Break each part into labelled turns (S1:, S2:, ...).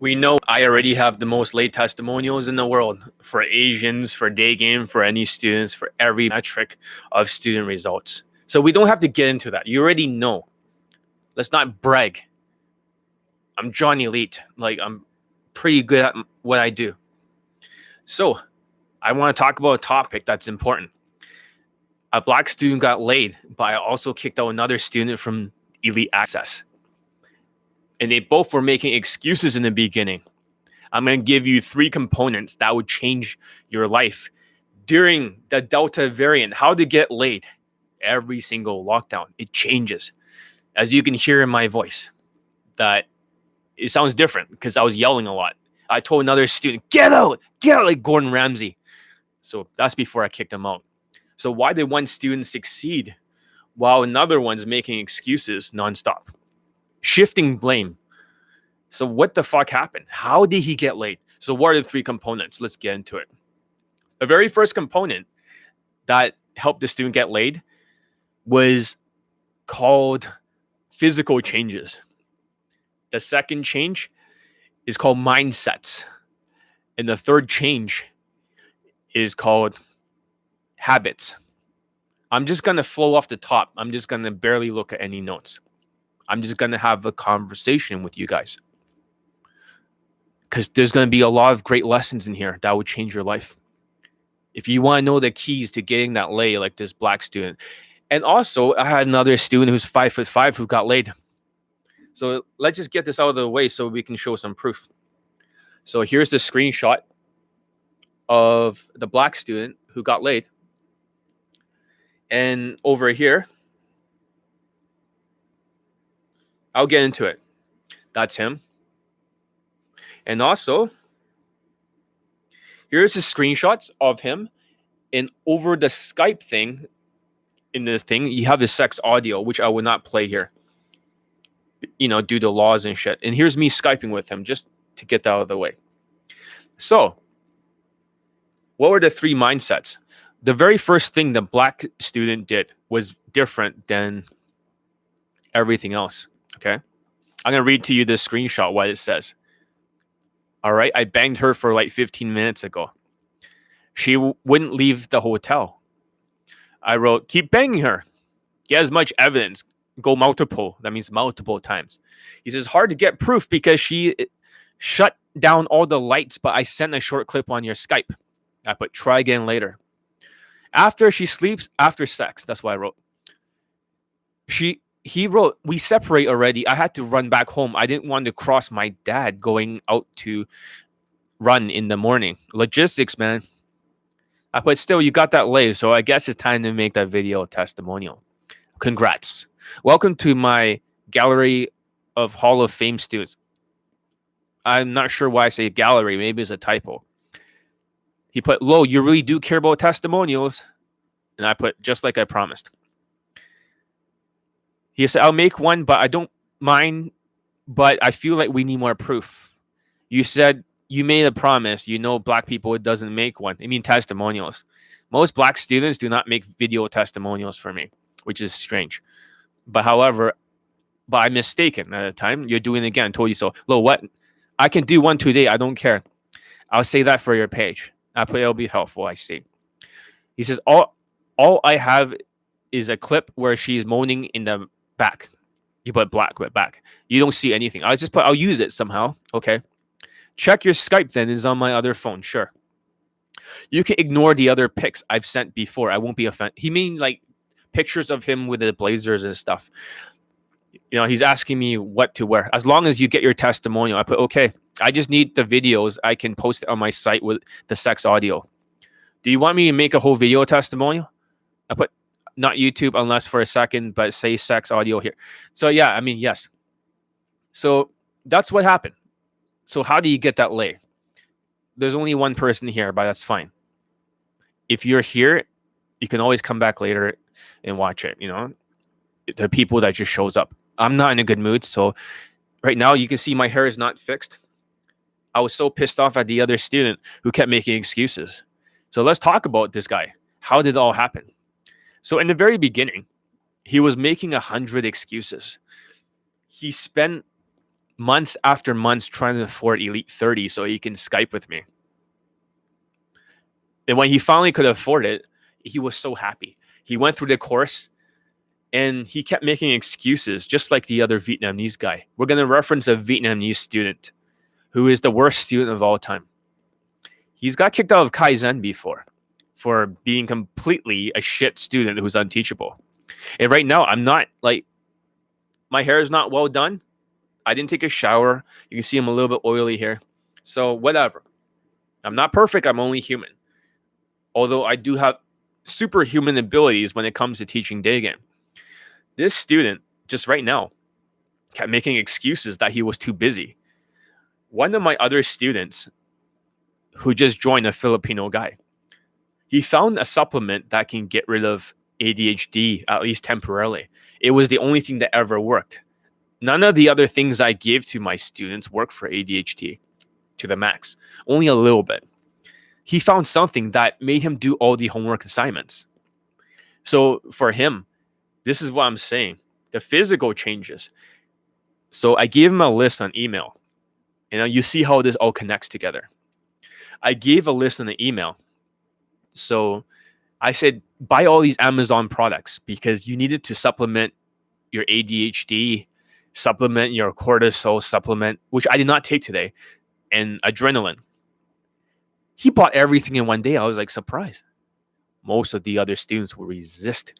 S1: We know I already have the most late testimonials in the world for Asians, for day game, for any students, for every metric of student results. So we don't have to get into that. You already know. Let's not brag. I'm Johnny Elite. Like, I'm pretty good at what I do. So I want to talk about a topic that's important. A black student got laid, but I also kicked out another student from elite access. And they both were making excuses in the beginning. I'm going to give you 3 components that would change your life during the Delta variant. How to get laid. Every single lockdown, it changes. As you can hear in my voice, that it sounds different because I was yelling a lot. I told another student, get out, like Gordon Ramsay. So that's before I kicked him out. So why did one student succeed while another one's making excuses nonstop? Shifting blame. So what the fuck happened? How did he get laid? So what are the 3 components? Let's get into it. The very first component that helped the student get laid was called physical changes. The second change is called mindsets. And the third change is called habits. I'm just going to flow off the top. I'm just going to barely look at any notes. I'm just going to have a conversation with you guys. Because there's going to be a lot of great lessons in here that would change your life. If you want to know the keys to getting that lay, like this black student. And also, I had another student who's 5'5" who got laid. So let's just get this out of the way so we can show some proof. So here's the screenshot of the black student who got laid. And over here, I'll get into it. That's him. And also, here's the screenshots of him. And over the Skype thing, in this thing, you have the sex audio, which I will not play here. You know, due to laws and shit. And here's me Skyping with him just to get that out of the way. So, what were the 3 mindsets? The very first thing the black student did was different than everything else. Okay? I'm going to read to you this screenshot, what it says. All right, I banged her for like 15 minutes ago. She wouldn't leave the hotel. I wrote, keep banging her. Get as much evidence. Go multiple. That means multiple times. He says, hard to get proof because she shut down all the lights, but I sent a short clip on your Skype. I put, try again later. After she sleeps, after sex. That's what I wrote. He wrote, we separate already. I had to run back home. I didn't want to cross my dad going out to run in the morning. Logistics, man. I put, still, you got that lay, so I guess it's time to make that video testimonial. Congrats. Welcome to my gallery of Hall of Fame students. I'm not sure why I say gallery. Maybe it's a typo. He put, Lo, you really do care about testimonials. And I put, just like I promised. He said, I'll make one, but I don't mind. But I feel like we need more proof. You said you made a promise. You know, black people, it doesn't make one. I mean, testimonials. Most black students do not make video testimonials for me, which is strange. But however, I'm mistaken at the time. You're doing it again. I told you so. Lo, what? I can do one today. I don't care. I'll say that for your page. I put it'll be helpful. I see. He says, all I have is a clip where she's moaning in the back. You put black, but back. You don't see anything. I'll use it somehow. Okay. Check your Skype then. It's on my other phone. Sure. You can ignore the other pics I've sent before. I won't be offended. He mean like pictures of him with the blazers and stuff. You know, he's asking me what to wear. As long as you get your testimonial, I put, okay. I just need the videos. I can post it on my site with the sex audio. Do you want me to make a whole video testimonial? I put, not YouTube unless for a second, but say sex audio here. So yeah, I mean, yes. So that's what happened. So how do you get that lay? There's only one person here, but that's fine. If you're here, you can always come back later and watch it, you know, the people that just shows up. I'm not in a good mood. So right now you can see my hair is not fixed. I was so pissed off at the other student who kept making excuses. So let's talk about this guy. How did it all happen? So in the very beginning, he was making 100 excuses. He spent months after months trying to afford Elite 30 so he can Skype with me. And when he finally could afford it, he was so happy. He went through the course and he kept making excuses, just like the other Vietnamese guy. We're going to reference a Vietnamese student who is the worst student of all time. He's got kicked out of Kaizen before for being completely a shit student who's unteachable. And right now, I'm not like, my hair is not well done. I didn't take a shower. You can see I'm a little bit oily here. So, whatever. I'm not perfect. I'm only human. Although I do have superhuman abilities when it comes to teaching day game. This student, just right now, kept making excuses that he was too busy. One of my other students, who just joined, a Filipino guy, he found a supplement that can get rid of ADHD, at least temporarily. It was the only thing that ever worked. None of the other things I gave to my students work for ADHD to the max, only a little bit. He found something that made him do all the homework assignments. So for him, this is what I'm saying. The physical changes. So I gave him a list on email. And you see how this all connects together. I gave a list on the email. So I said, buy all these Amazon products because you needed to supplement your ADHD, supplement your cortisol supplement, which I did not take today, and adrenaline. He bought everything in one day. I was like surprised. Most of the other students will resist.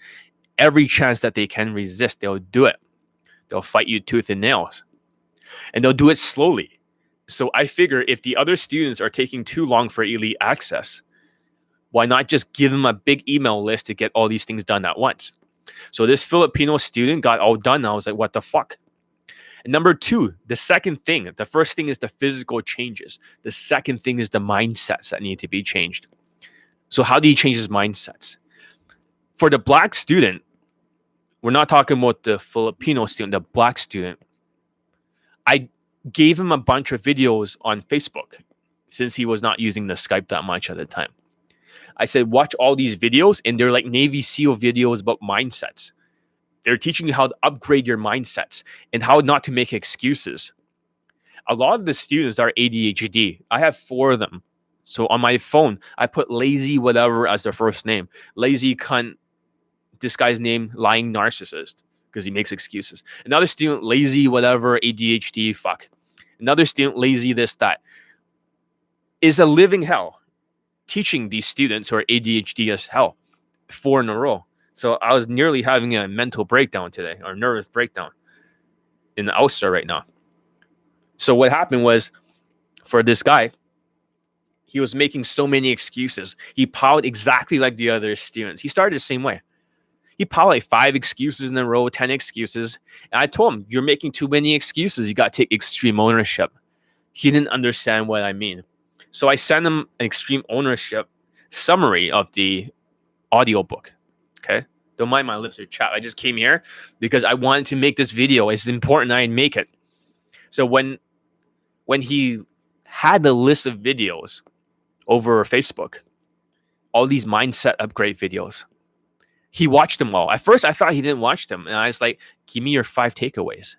S1: Every chance that they can resist, they'll do it. They'll fight you tooth and nails. And they'll do it slowly. So I figure if the other students are taking too long for elite access, why not just give them a big email list to get all these things done at once? So this Filipino student got all done. I was like, what the fuck? And number two, the second thing, the first thing is the physical changes. The second thing is the mindsets that need to be changed. So how do you change his mindsets? For the black student, we're not talking about the Filipino student, the black student. I gave him a bunch of videos on Facebook since he was not using the Skype that much at the time. I said, watch all these videos, and they're like Navy SEAL videos about mindsets. They're teaching you how to upgrade your mindsets and how not to make excuses. A lot of the students are ADHD. I have 4 of them. So on my phone, I put lazy whatever as their first name. Lazy cunt, this guy's name, lying narcissist, because he makes excuses. Another student, lazy whatever, ADHD, fuck. Another student, lazy this, that. Is a living hell teaching these students who are ADHD as hell 4 in a row. So I was nearly having a mental breakdown today, or nervous breakdown in the Ulster right now. So what happened was, for this guy, he was making so many excuses. He piled exactly like the other students. He started the same way. He piled like 5 excuses in a row, 10 excuses. And I told him, you're making too many excuses. You got to take extreme ownership. He didn't understand what I mean. So I sent him an extreme ownership summary of the audiobook. Okay? Don't mind my lips are chapped. I just came here because I wanted to make this video. It's important I make it. So when he had the list of videos over Facebook, all these mindset upgrade videos, he watched them all. At first, I thought he didn't watch them. And I was like, give me your 5 takeaways.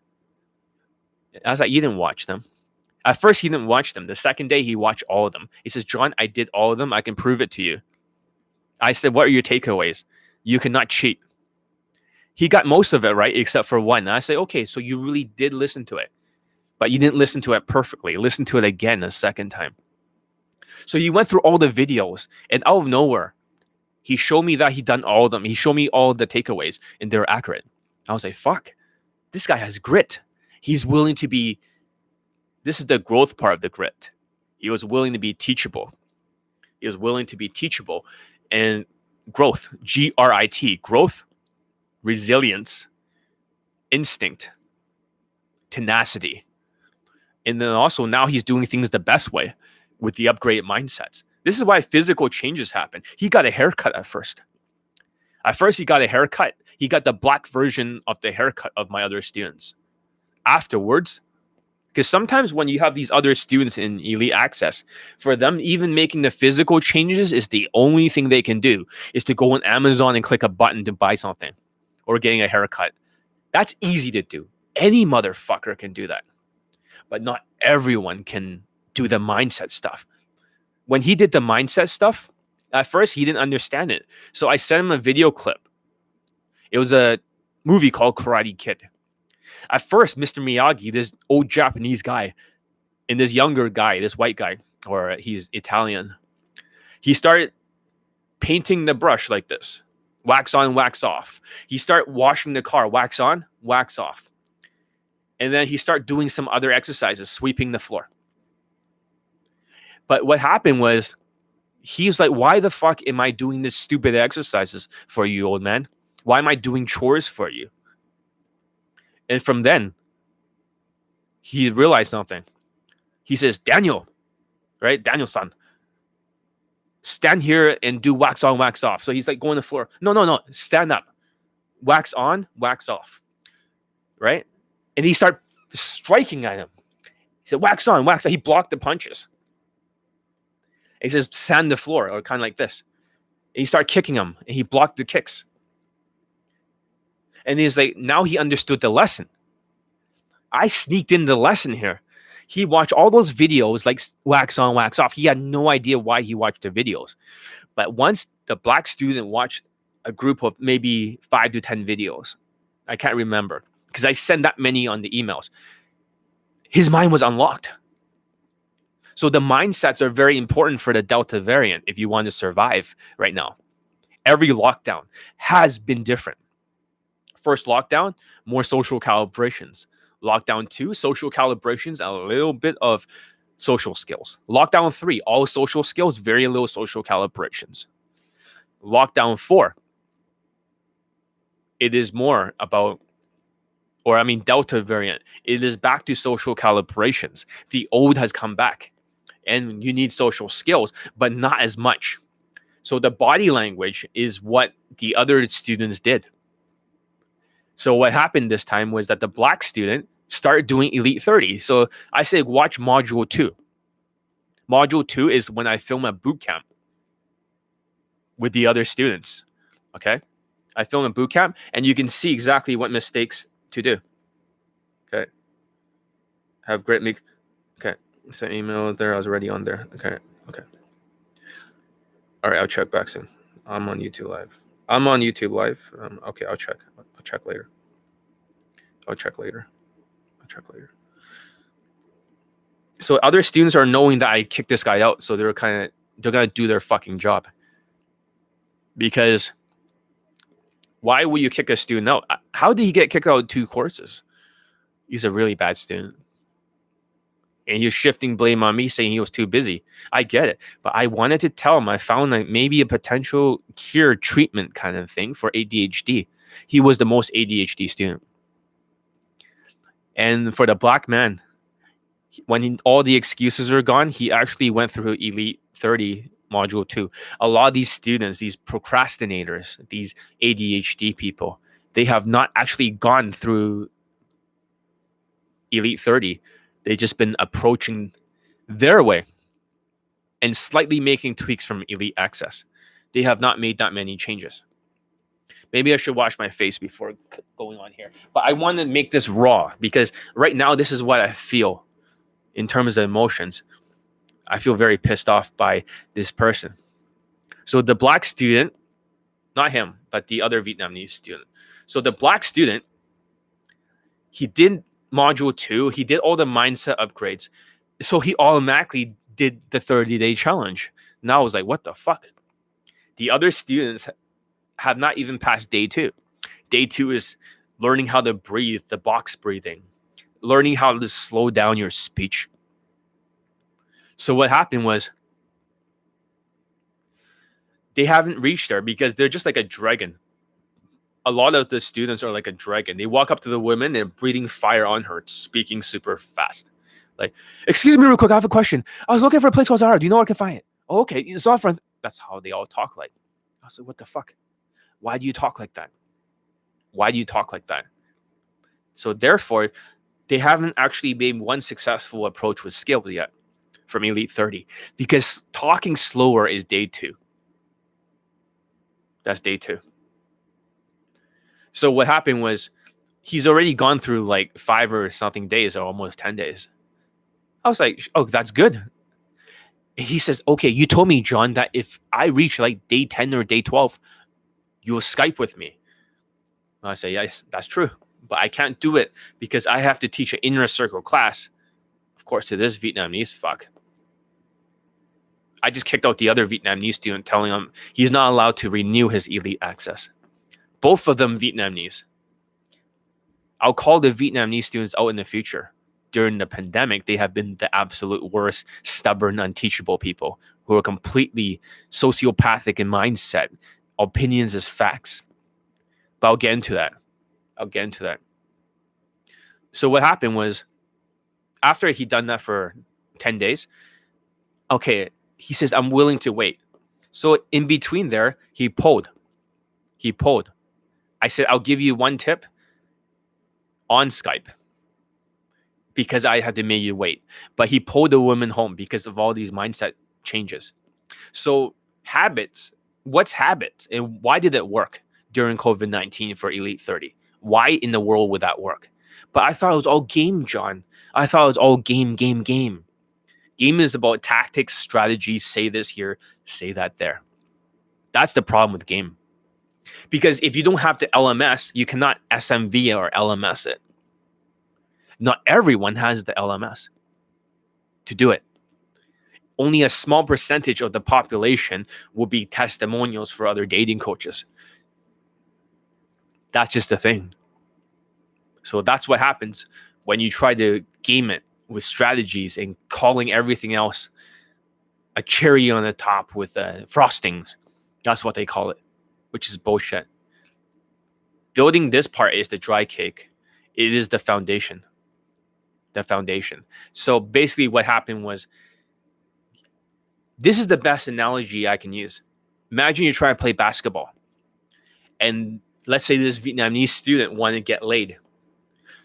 S1: I was like, you didn't watch them. At first, he didn't watch them. The second day, he watched all of them. He says, John, I did all of them. I can prove it to you. I said, what are your takeaways? You cannot cheat. He got most of it right, except for one. And I said, okay, so you really did listen to it. But you didn't listen to it perfectly. Listen to it again a second time. So he went through all the videos. And out of nowhere, he showed me that he done all of them. He showed me all the takeaways. And they're accurate. I was like, fuck. This guy has grit. He's willing to be... This is the growth part of the grit. He was willing to be teachable. He was willing to be teachable. And growth, G-R-I-T, growth, resilience, instinct, tenacity. And then also now he's doing things the best way with the upgraded mindsets. This is why physical changes happen. He got a haircut at first. At first, he got a haircut. He got the black version of the haircut of my other students. Afterwards, because sometimes when you have these other students in elite access, for them, even making the physical changes is the only thing they can do, is to go on Amazon and click a button to buy something or getting a haircut. That's easy to do. Any motherfucker can do that. but not everyone can do the mindset stuff. When he did the mindset stuff, at first he didn't understand it. So I sent him a video clip. It was a movie called Karate Kid. At first, Mr. Miyagi, this old Japanese guy, and this younger guy, this white guy, or he's Italian, he started painting the brush like this. Wax on, wax off. He started washing the car, wax on, wax off. And then he started doing some other exercises, sweeping the floor. But what happened was, he's like, why the fuck am I doing this stupid exercises for you, old man? Why am I doing chores for you? And from then, he realized something. He says, Daniel, right? Daniel-san, stand here and do wax on, wax off. So he's like going to the floor. No. Stand up. Wax on, wax off. Right? And he started striking at him. He said, wax on, wax off. He blocked the punches. He says, sand the floor, or kind of like this. And he started kicking him, and he blocked the kicks. And he's like, now he understood the lesson. I sneaked in the lesson here. He watched all those videos like wax on, wax off. He had no idea why he watched the videos. But once the black student watched a group of maybe 5 to 10 videos, I can't remember because I sent that many on the emails, his mind was unlocked. So the mindsets are very important for the Delta variant if you want to survive right now. Every lockdown has been different. First lockdown, more social calibrations. Lockdown 2, social calibrations, a little bit of social skills. Lockdown 3, all social skills, very little social calibrations. Lockdown 4, it is more about, Delta variant, it is back to social calibrations. The old has come back, and you need social skills, but not as much. So the body language is what the other students did. So what happened this time was that the black student started doing Elite 30. So I said, watch Module 2. Module 2 is when I film a boot camp with the other students. Okay? I film a boot camp, and you can see exactly what mistakes to do. Okay? Have great make. Okay. Sent email there. I was already on there. Okay. All right, I'll check back soon. I'm on YouTube Live. Okay, I'll check. I'll check later. So other students are knowing that I kicked this guy out, so they're gonna do their fucking job. Because why would you kick a student out? How did he get kicked out of 2 courses? He's a really bad student. And he was shifting blame on me, saying he was too busy. I get it. But I wanted to tell him I found like maybe a potential cure treatment kind of thing for ADHD. He was the most ADHD student. And for the black man, when all the excuses are gone, he actually went through Elite 30 Module 2. A lot of these students, these procrastinators, these ADHD people, they have not actually gone through Elite 30. They've just been approaching their way and slightly making tweaks from Elite Access. They have not made that many changes. Maybe I should wash my face before going on here. But I want to make this raw because right now this is what I feel in terms of emotions. I feel very pissed off by this person. So the black student, not him, but the other Vietnamese student. So the black student, he did Module 2. He did all the mindset upgrades. So he automatically did the 30-day challenge. Now I was like, what the fuck? The other students have not even passed day 2. Day 2 is learning how to breathe, the box breathing, learning how to slow down your speech. So what happened was they haven't reached there because they're just like a dragon. A lot of the students are like a dragon. They walk up to the women and breathing fire on her, speaking super fast. Like, excuse me real quick, I have a question. I was looking for a place called Zara. Do you know where I can find it? Oh, okay. It's not for... That's how they all talk like. I was like, what the fuck? Why do you talk like that? So therefore, they haven't actually made one successful approach with skills yet from Elite 30 because talking slower is day 2. That's day 2. So what happened was he's already gone through like 5 or something days or almost 10 days. I was like, oh, that's good. He says, okay, you told me, John, that if I reach like day 10 or day 12, you'll Skype with me. I say, yes, that's true. But I can't do it because I have to teach an inner circle class, of course, to this Vietnamese fuck. I just kicked out the other Vietnamese student, telling him he's not allowed to renew his elite access. Both of them Vietnamese. I'll call the Vietnamese students out in the future. During the pandemic, they have been the absolute worst, stubborn, unteachable people who are completely sociopathic in mindset, opinions as facts. But I'll get into that. So what happened was, after he'd done that for 10 days, okay, he says, I'm willing to wait. So in between there, he pulled. I said, I'll give you one tip on Skype because I had to make you wait. But he pulled the woman home because of all these mindset changes. So habits, what's habits and why did it work during COVID-19 for Elite 30? Why in the world would that work? But I thought it was all game, John. I thought it was all game. Game is about tactics, strategies, say this here, say that there. That's the problem with game. Because if you don't have the LMS, you cannot SMV or LMS it. Not everyone has the LMS to do it. Only a small percentage of the population will be testimonials for other dating coaches. That's just the thing. So that's what happens when you try to game it with strategies and calling everything else a cherry on the top with frostings. That's what they call it, which is bullshit. Building this part is the dry cake. It is the foundation. So basically what happened was, this is the best analogy I can use. Imagine you try to play basketball. And let's say this Vietnamese student wanted to get laid.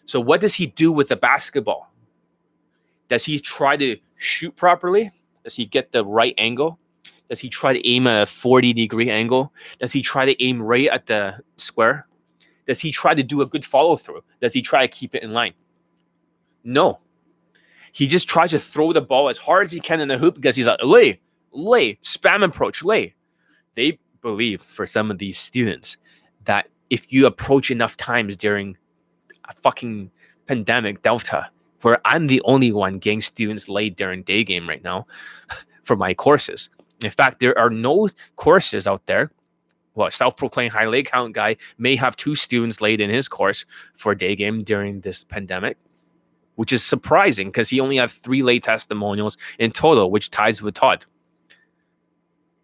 S1: So what does he do with the basketball? Does he try to shoot properly? Does he get the right angle? Does he try to aim at a 40-degree angle? Does he try to aim right at the square? Does he try to do a good follow through? Does he try to keep it in line? No. He just tries to throw the ball as hard as he can in the hoop because he's like, lay, spam approach, lay. They believe, for some of these students, that if you approach enough times during a fucking pandemic Delta, where I'm the only one getting students laid during day game right now for my courses. In fact, there are no courses out there. Well, self-proclaimed high lay count guy may have 2 students laid in his course for day game during this pandemic, which is surprising because he only had 3 lay testimonials in total, which ties with Todd.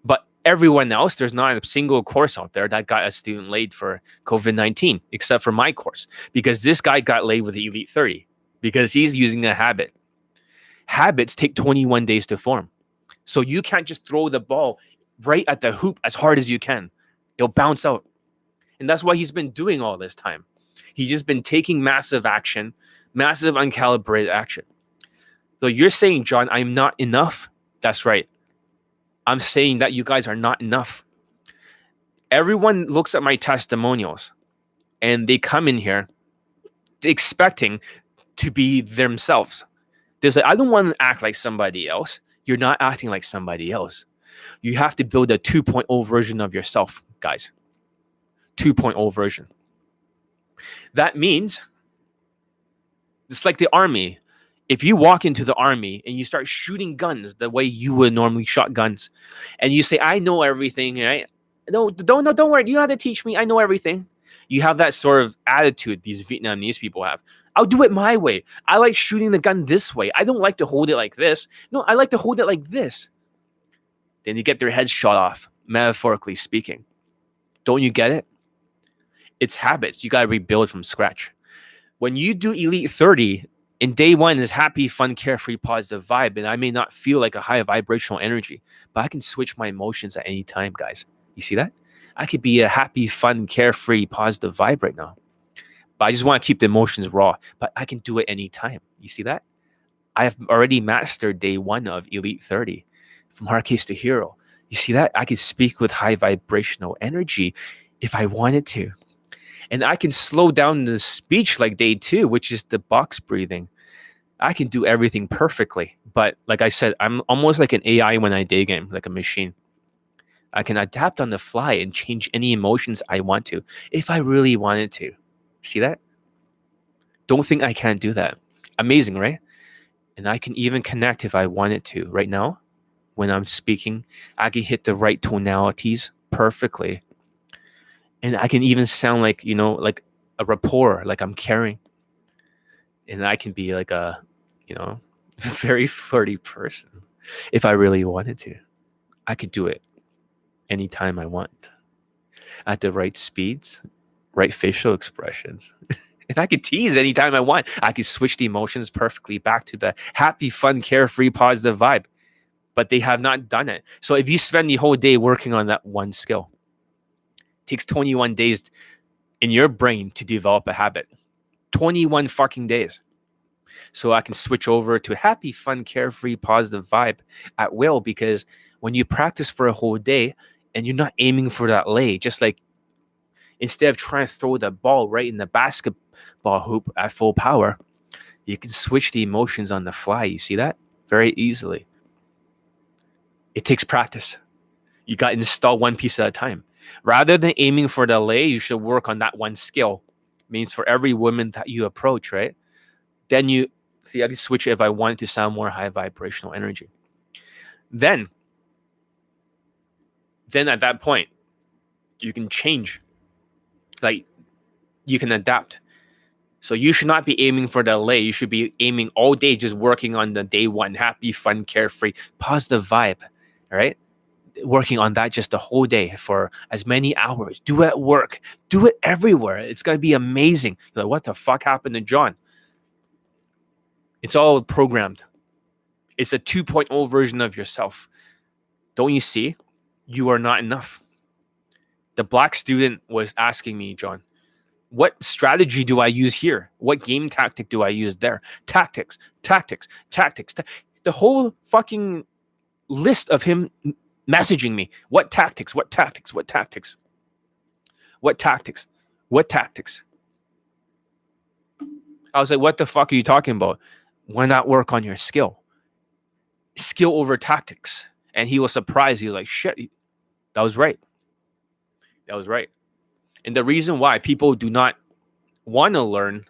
S1: But everyone else, there's not a single course out there that got a student laid for COVID-19, except for my course, because this guy got laid with the Elite 30 because he's using a habit. Habits take 21 days to form. So you can't just throw the ball right at the hoop as hard as you can. It'll bounce out. And that's what he's been doing all this time. He's just been taking massive action, massive uncalibrated action. So you're saying, John, I'm not enough? That's right. I'm saying that you guys are not enough. Everyone looks at my testimonials and they come in here expecting to be themselves. They're like, I don't want to act like somebody else. You're not acting like somebody else. You have to build a 2.0 version of yourself, guys. 2.0 version. That means it's like the army. If you walk into the army and you start shooting guns the way you would normally shot guns, and you say, I know everything, right? No, don't worry. You don't have to teach me. I know everything. You have that sort of attitude these Vietnamese people have. I'll do it my way. I like shooting the gun this way. I don't like to hold it like this. No, I like to hold it like this. Then you get their heads shot off, metaphorically speaking. Don't you get it? It's habits. You got to rebuild from scratch. When you do Elite 30, in day 1 is happy, fun, carefree, positive vibe, and I may not feel like a high vibrational energy, but I can switch my emotions at any time, guys. You see that? I could be a happy, fun, carefree, positive vibe right now, but I just want to keep the emotions raw, but I can do it anytime. You see that? I have already mastered day 1 of Elite 30, from hard case to hero. You see that? I can speak with high vibrational energy if I wanted to. And I can slow down the speech like day 2, which is the box breathing. I can do everything perfectly. But like I said, I'm almost like an AI when I day game, like a machine. I can adapt on the fly and change any emotions I want to if I really wanted to. See that? Don't think I can't do that. Amazing, right? And I can even connect if I wanted to. Right now, when I'm speaking, I can hit the right tonalities perfectly. And I can even sound like, like a rapport, like I'm caring. And I can be like a, very flirty person if I really wanted to. I could do it anytime I want at the right speeds, right facial expressions. And I could tease anytime I want. I could switch the emotions perfectly back to the happy, fun, carefree, positive vibe. But they have not done it. So if you spend the whole day working on that one skill, it takes 21 days in your brain to develop a habit. 21 fucking days. So I can switch over to happy, fun, carefree, positive vibe at will, because when you practice for a whole day and you're not aiming for that lay, just like instead of trying to throw the ball right in the basketball hoop at full power, you can switch the emotions on the fly. You see that? Very easily. It takes practice. You got to install one piece at a time. Rather than aiming for the lay, you should work on that one skill. Means for every woman that you approach, right? Then you see, I can switch it if I wanted to sound more high vibrational energy. Then at that point, you can change. Like, you can adapt. So you should not be aiming for the lay. You should be aiming all day, just working on the day one, happy, fun, carefree, positive vibe. All right? Working on that just the whole day for as many hours. Do it at work. Do it everywhere. It's going to be amazing. You're like, what the fuck happened to John? It's all programmed. It's a 2.0 version of yourself. Don't you see? You are not enough. The black student was asking me, John, what strategy do I use here? What game tactic do I use there? Tactics. The whole fucking list of him messaging me. What tactics? What tactics? What tactics? What tactics? What tactics? I was like, what the fuck are you talking about? Why not work on your skill? Skill over tactics. And he was surprised. He was like, shit, that was right. That was right. And the reason why people do not want to learn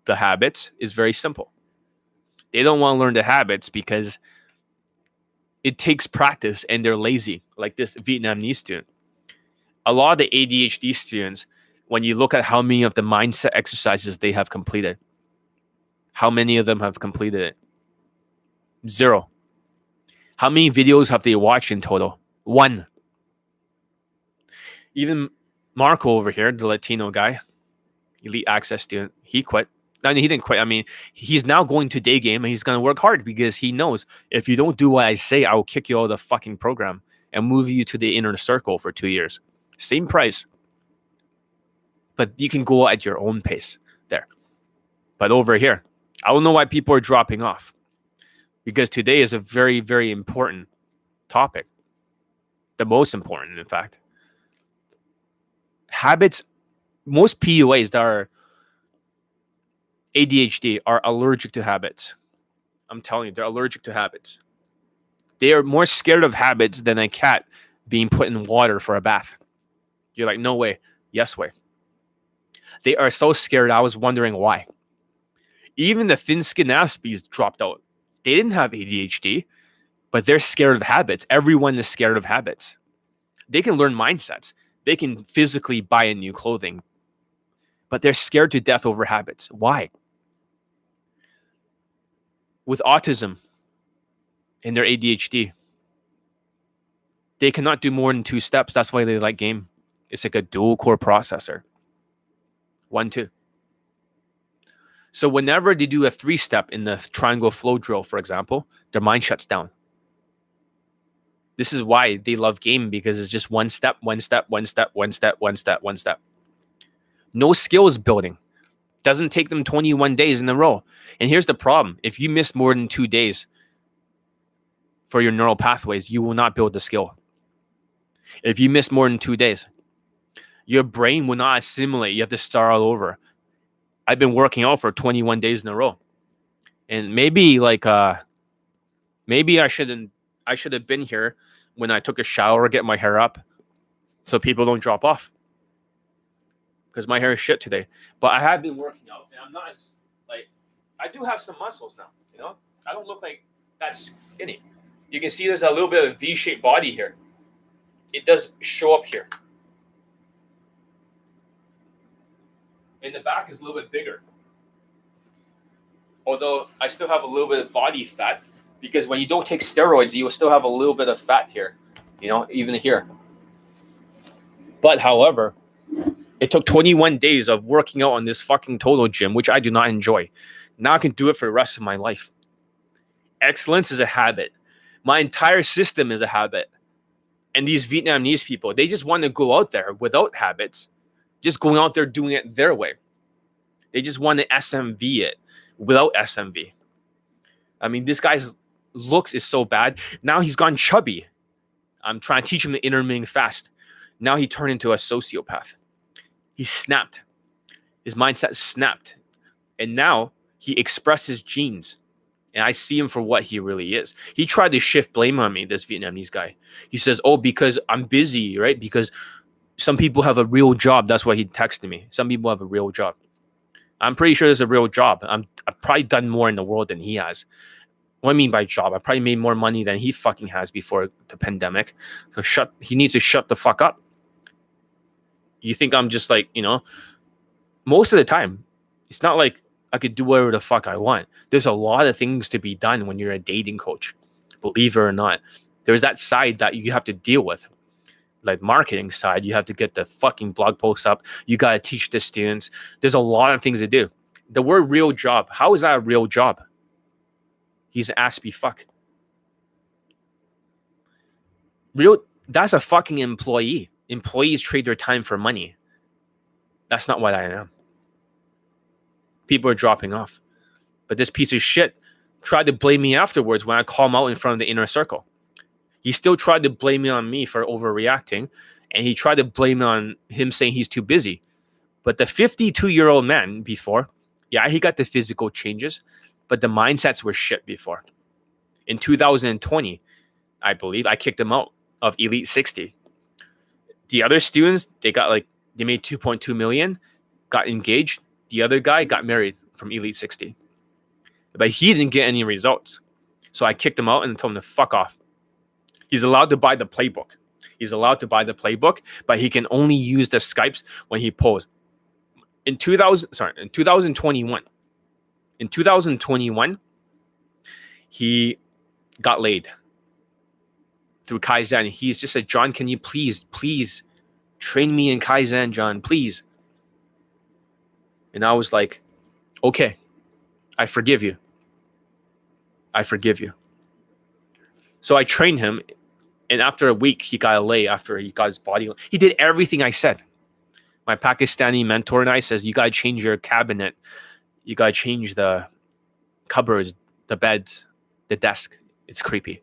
S1: the habits is very simple. They don't want to learn the habits because it takes practice and they're lazy, like this Vietnamese student. A lot of the ADHD students, when you look at how many of the mindset exercises they have completed, how many of them have completed it? 0. How many videos have they watched in total? 1. Even Marco over here, the Latino guy, elite access student, he quit. I mean, he didn't quit. I mean, he's now going to day game and he's going to work hard because he knows if you don't do what I say, I will kick you out of the fucking program and move you to the inner circle for 2 years. Same price. But you can go at your own pace there. But over here, I don't know why people are dropping off, because today is a very, very important topic. The most important, in fact. Habits, most PUAs that are ADHD are allergic to habits. I'm telling you, they're allergic to habits. They are more scared of habits than a cat being put in water for a bath. You're like, no way. Yes way. They are so scared. I was wondering why. Even the thin-skinned Aspies dropped out. They didn't have ADHD, but they're scared of habits. Everyone is scared of habits. They can learn mindsets. They can physically buy a new clothing, but they're scared to death over habits. Why? With autism and their ADHD, they cannot do more than 2 steps. That's why they like game. It's like a dual core processor. 1, 2. So whenever they do a 3-step in the triangle flow drill, for example, their mind shuts down. This is why they love game, because it's just one step. No skills building. Doesn't take them 21 days in a row. And here's the problem. If you miss more than 2 days for your neural pathways, you will not build the skill. If you miss more than 2 days, your brain will not assimilate. You have to start all over. I've been working out for 21 days in a row. And maybe like maybe I should have been here when I took a shower, get my hair up, so people don't drop off. Because my hair is shit today. But I have been working out, and I'm not as like I do have some muscles now. You know, I don't look like that skinny. You can see there's a little bit of V-shaped body here. It does show up here. And the back is a little bit bigger. Although I still have a little bit of body fat, because when you don't take steroids, you will still have a little bit of fat here. You know, even here. But however, it took 21 days of working out on this fucking Total gym, which I do not enjoy. Now I can do it for the rest of my life. Excellence is a habit. My entire system is a habit. And these Vietnamese people, they just want to go out there without habits, just going out there doing it their way. They just want to SMV it without SMV. I mean, this guy's looks is so bad. Now he's gone chubby. I'm trying to teach him the intermittent fast. Now he turned into a sociopath. He snapped. His mindset snapped. And now he expressed his genes. And I see him for what he really is. He tried to shift blame on me, this Vietnamese guy. He says, oh, because I'm busy, right? Because some people have a real job. That's why he texted me. Some people have a real job. I'm pretty sure there's a real job. I've probably done more in the world than he has. What I mean by job, I probably made more money than he fucking has before the pandemic. So he needs to shut the fuck up. You think I'm just like, you know, most of the time, it's not like I could do whatever the fuck I want. There's a lot of things to be done when you're a dating coach, believe it or not. There's that side that you have to deal with. Like marketing side, you have to get the fucking blog posts up. You got to teach the students. There's a lot of things to do. The word real job, how is that a real job? He's an aspie fuck. That's a fucking employee. Employees trade their time for money. That's not what I am. People are dropping off. But this piece of shit tried to blame me afterwards when I call him out in front of the inner circle. He still tried to blame me on me for overreacting, and he tried to blame me on him saying he's too busy. But the 52-year-old man before, yeah, he got the physical changes, but the mindsets were shit before. In 2020, I believe, I kicked him out of Elite 60. The other students, they made 2.2 million, got engaged. The other guy got married from Elite 60. But he didn't get any results. So I kicked him out and told him to fuck off. He's allowed to buy the playbook. But he can only use the Skypes when he pulls. In 2021, he got laid through Kaizen. He's just said, John, can you please train me in Kaizen, John, please? And I was like, okay, I forgive you. So I trained him, and after a week, he got a lay after he got his body. He did everything I said. My Pakistani mentor and I says, you got to change your cabinet. You got to change the cupboards, the bed, the desk. It's creepy.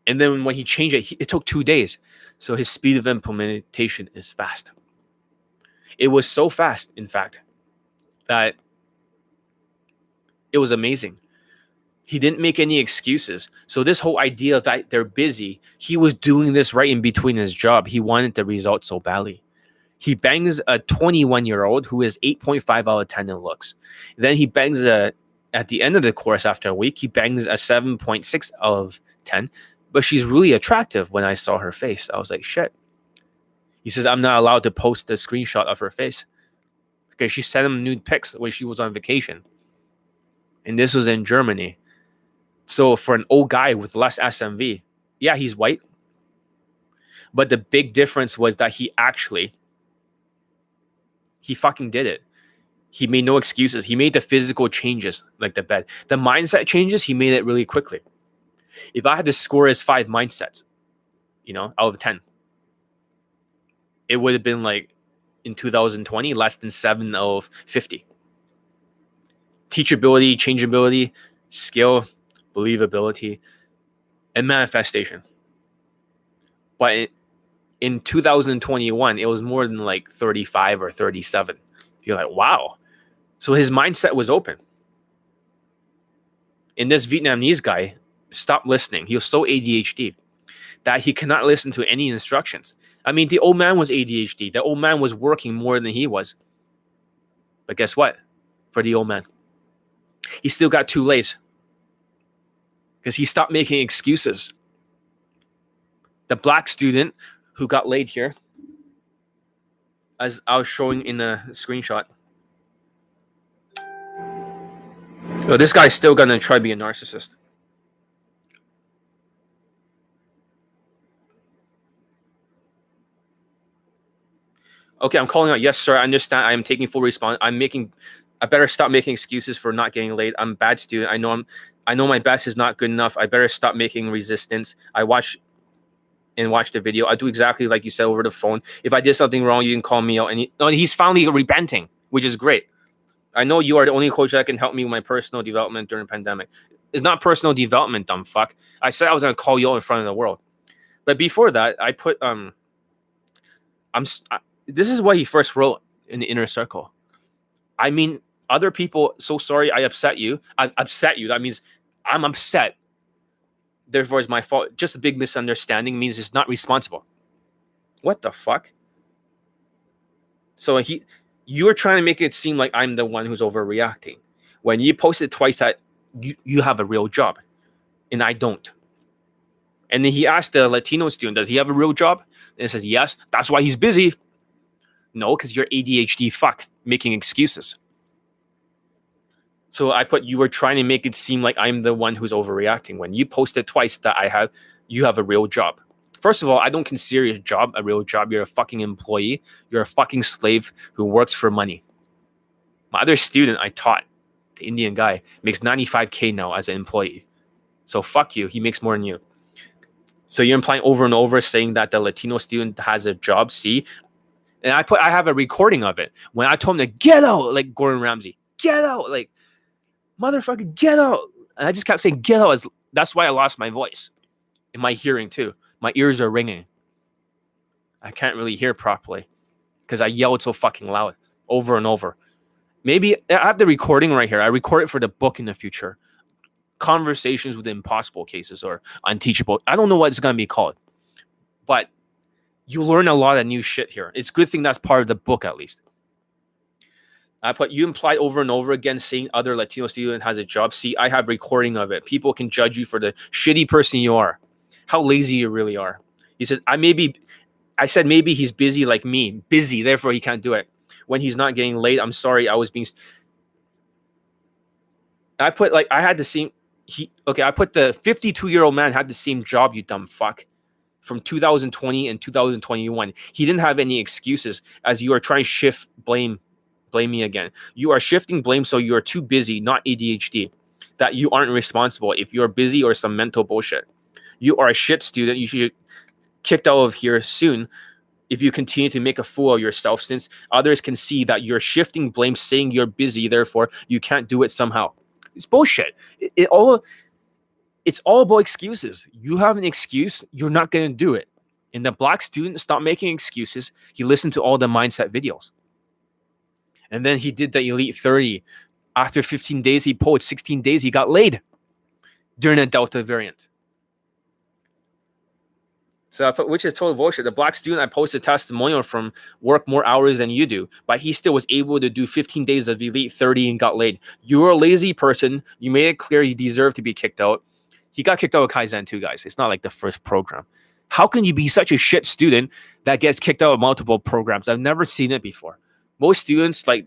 S1: And then when he changed it, it took 2 days. So his speed of implementation is fast. It was so fast, in fact, that it was amazing. He didn't make any excuses. So this whole idea that they're busy, he was doing this right in between his job. He wanted the result so badly. He bangs a 21-year-old who is 8.5 out of 10 in looks. Then he bangs at the end of the course after a week, he bangs a 7.6 out of 10. But she's really attractive when I saw her face. I was like, shit. He says, I'm not allowed to post the screenshot of her face because she sent him nude pics when she was on vacation. And this was in Germany. So for an old guy with less SMV, yeah, he's white. But the big difference was that he fucking did it. He made no excuses. He made the physical changes, like the bed. The mindset changes, he made it really quickly. If I had to score his 5 mindsets, out of 10, it would have been like in 2020, less than 7 out of 50. Teachability, changeability, skill, believability, and manifestation. But in 2021, it was more than like 35 or 37. You're like, wow. So his mindset was open. And this Vietnamese guy stopped listening. He was so ADHD that he cannot listen to any instructions. I mean, the old man was ADHD. The old man was working more than he was. But guess what? For the old man, he still got too late because he stopped making excuses. The black student who got laid here, as I was showing in the screenshot. Oh, this guy's still gonna try to be a narcissist. Okay, I'm calling out. Yes, sir. I understand. I am taking full response. I better stop making excuses for not getting laid. I'm a bad student. I know my best is not good enough. I better stop making resistance. I watch the video. I do exactly like you said over the phone. If I did something wrong, you can call me out. And he's finally repenting, which is great. I know you are the only coach that can help me with my personal development during the pandemic. It's not personal development, dumb fuck. I said I was gonna call you out in front of the world. But before that, I put this is what he first wrote in the inner circle. I mean, other people, so sorry I upset you. I upset you. That means I'm upset. Therefore, it's my fault. Just a big misunderstanding means it's not responsible. What the fuck? So you're trying to make it seem like I'm the one who's overreacting. When you posted twice that you have a real job, and I don't. And then he asked the Latino student, does he have a real job? And it says, yes. That's why he's busy. No, because you're ADHD fuck making excuses. So I put, you were trying to make it seem like I'm the one who's overreacting. When you posted twice that you have a real job. First of all, I don't consider your job a real job. You're a fucking employee. You're a fucking slave who works for money. My other student I taught, the Indian guy, makes $95K now as an employee. So fuck you. He makes more than you. So you're implying over and over saying that the Latino student has a job. See? And I have a recording of it. When I told him to get out, like Gordon Ramsay, get out, like, motherfucker, get out. And I just kept saying, get out. That's why I lost my voice. And my hearing too. My ears are ringing. I can't really hear properly because I yelled so fucking loud over and over. Maybe I have the recording right here. I record it for the book in the future. Conversations with Impossible Cases or Unteachable. I don't know what it's going to be called. But you learn a lot of new shit here. It's a good thing that's part of the book at least. I put, you implied over and over again saying other Latino student has a job. See, I have recording of it. People can judge you for the shitty person you are. How lazy you really are. He says, I said maybe he's busy like me. Busy, therefore he can't do it. When he's not getting late, I'm sorry, I was being... I put, like, I had the same... I put the 52-year-old man had the same job, you dumb fuck. From 2020 and 2021. He didn't have any excuses as you are trying to shift blame me again. You are shifting blame so you are too busy, not ADHD. That you aren't responsible if you're busy or some mental bullshit. You are a shit student. You should get kicked out of here soon if you continue to make a fool of yourself, since others can see that you're shifting blame saying you're busy, therefore you can't do it somehow. It's bullshit. It's all about excuses. You have an excuse, you're not going to do it. And the black student stopped making excuses. He listened to all the mindset videos. And then he did the Elite 30. After 15 days, he pulled 16 days, he got laid during a Delta variant. So, which is total bullshit. The black student I posted a testimonial from worked more hours than you do, but he still was able to do 15 days of Elite 30 and got laid. You're a lazy person. You made it clear you deserve to be kicked out. He got kicked out of Kaizen too, guys. It's not like the first program. How can you be such a shit student that gets kicked out of multiple programs? I've never seen it before. Most students, like,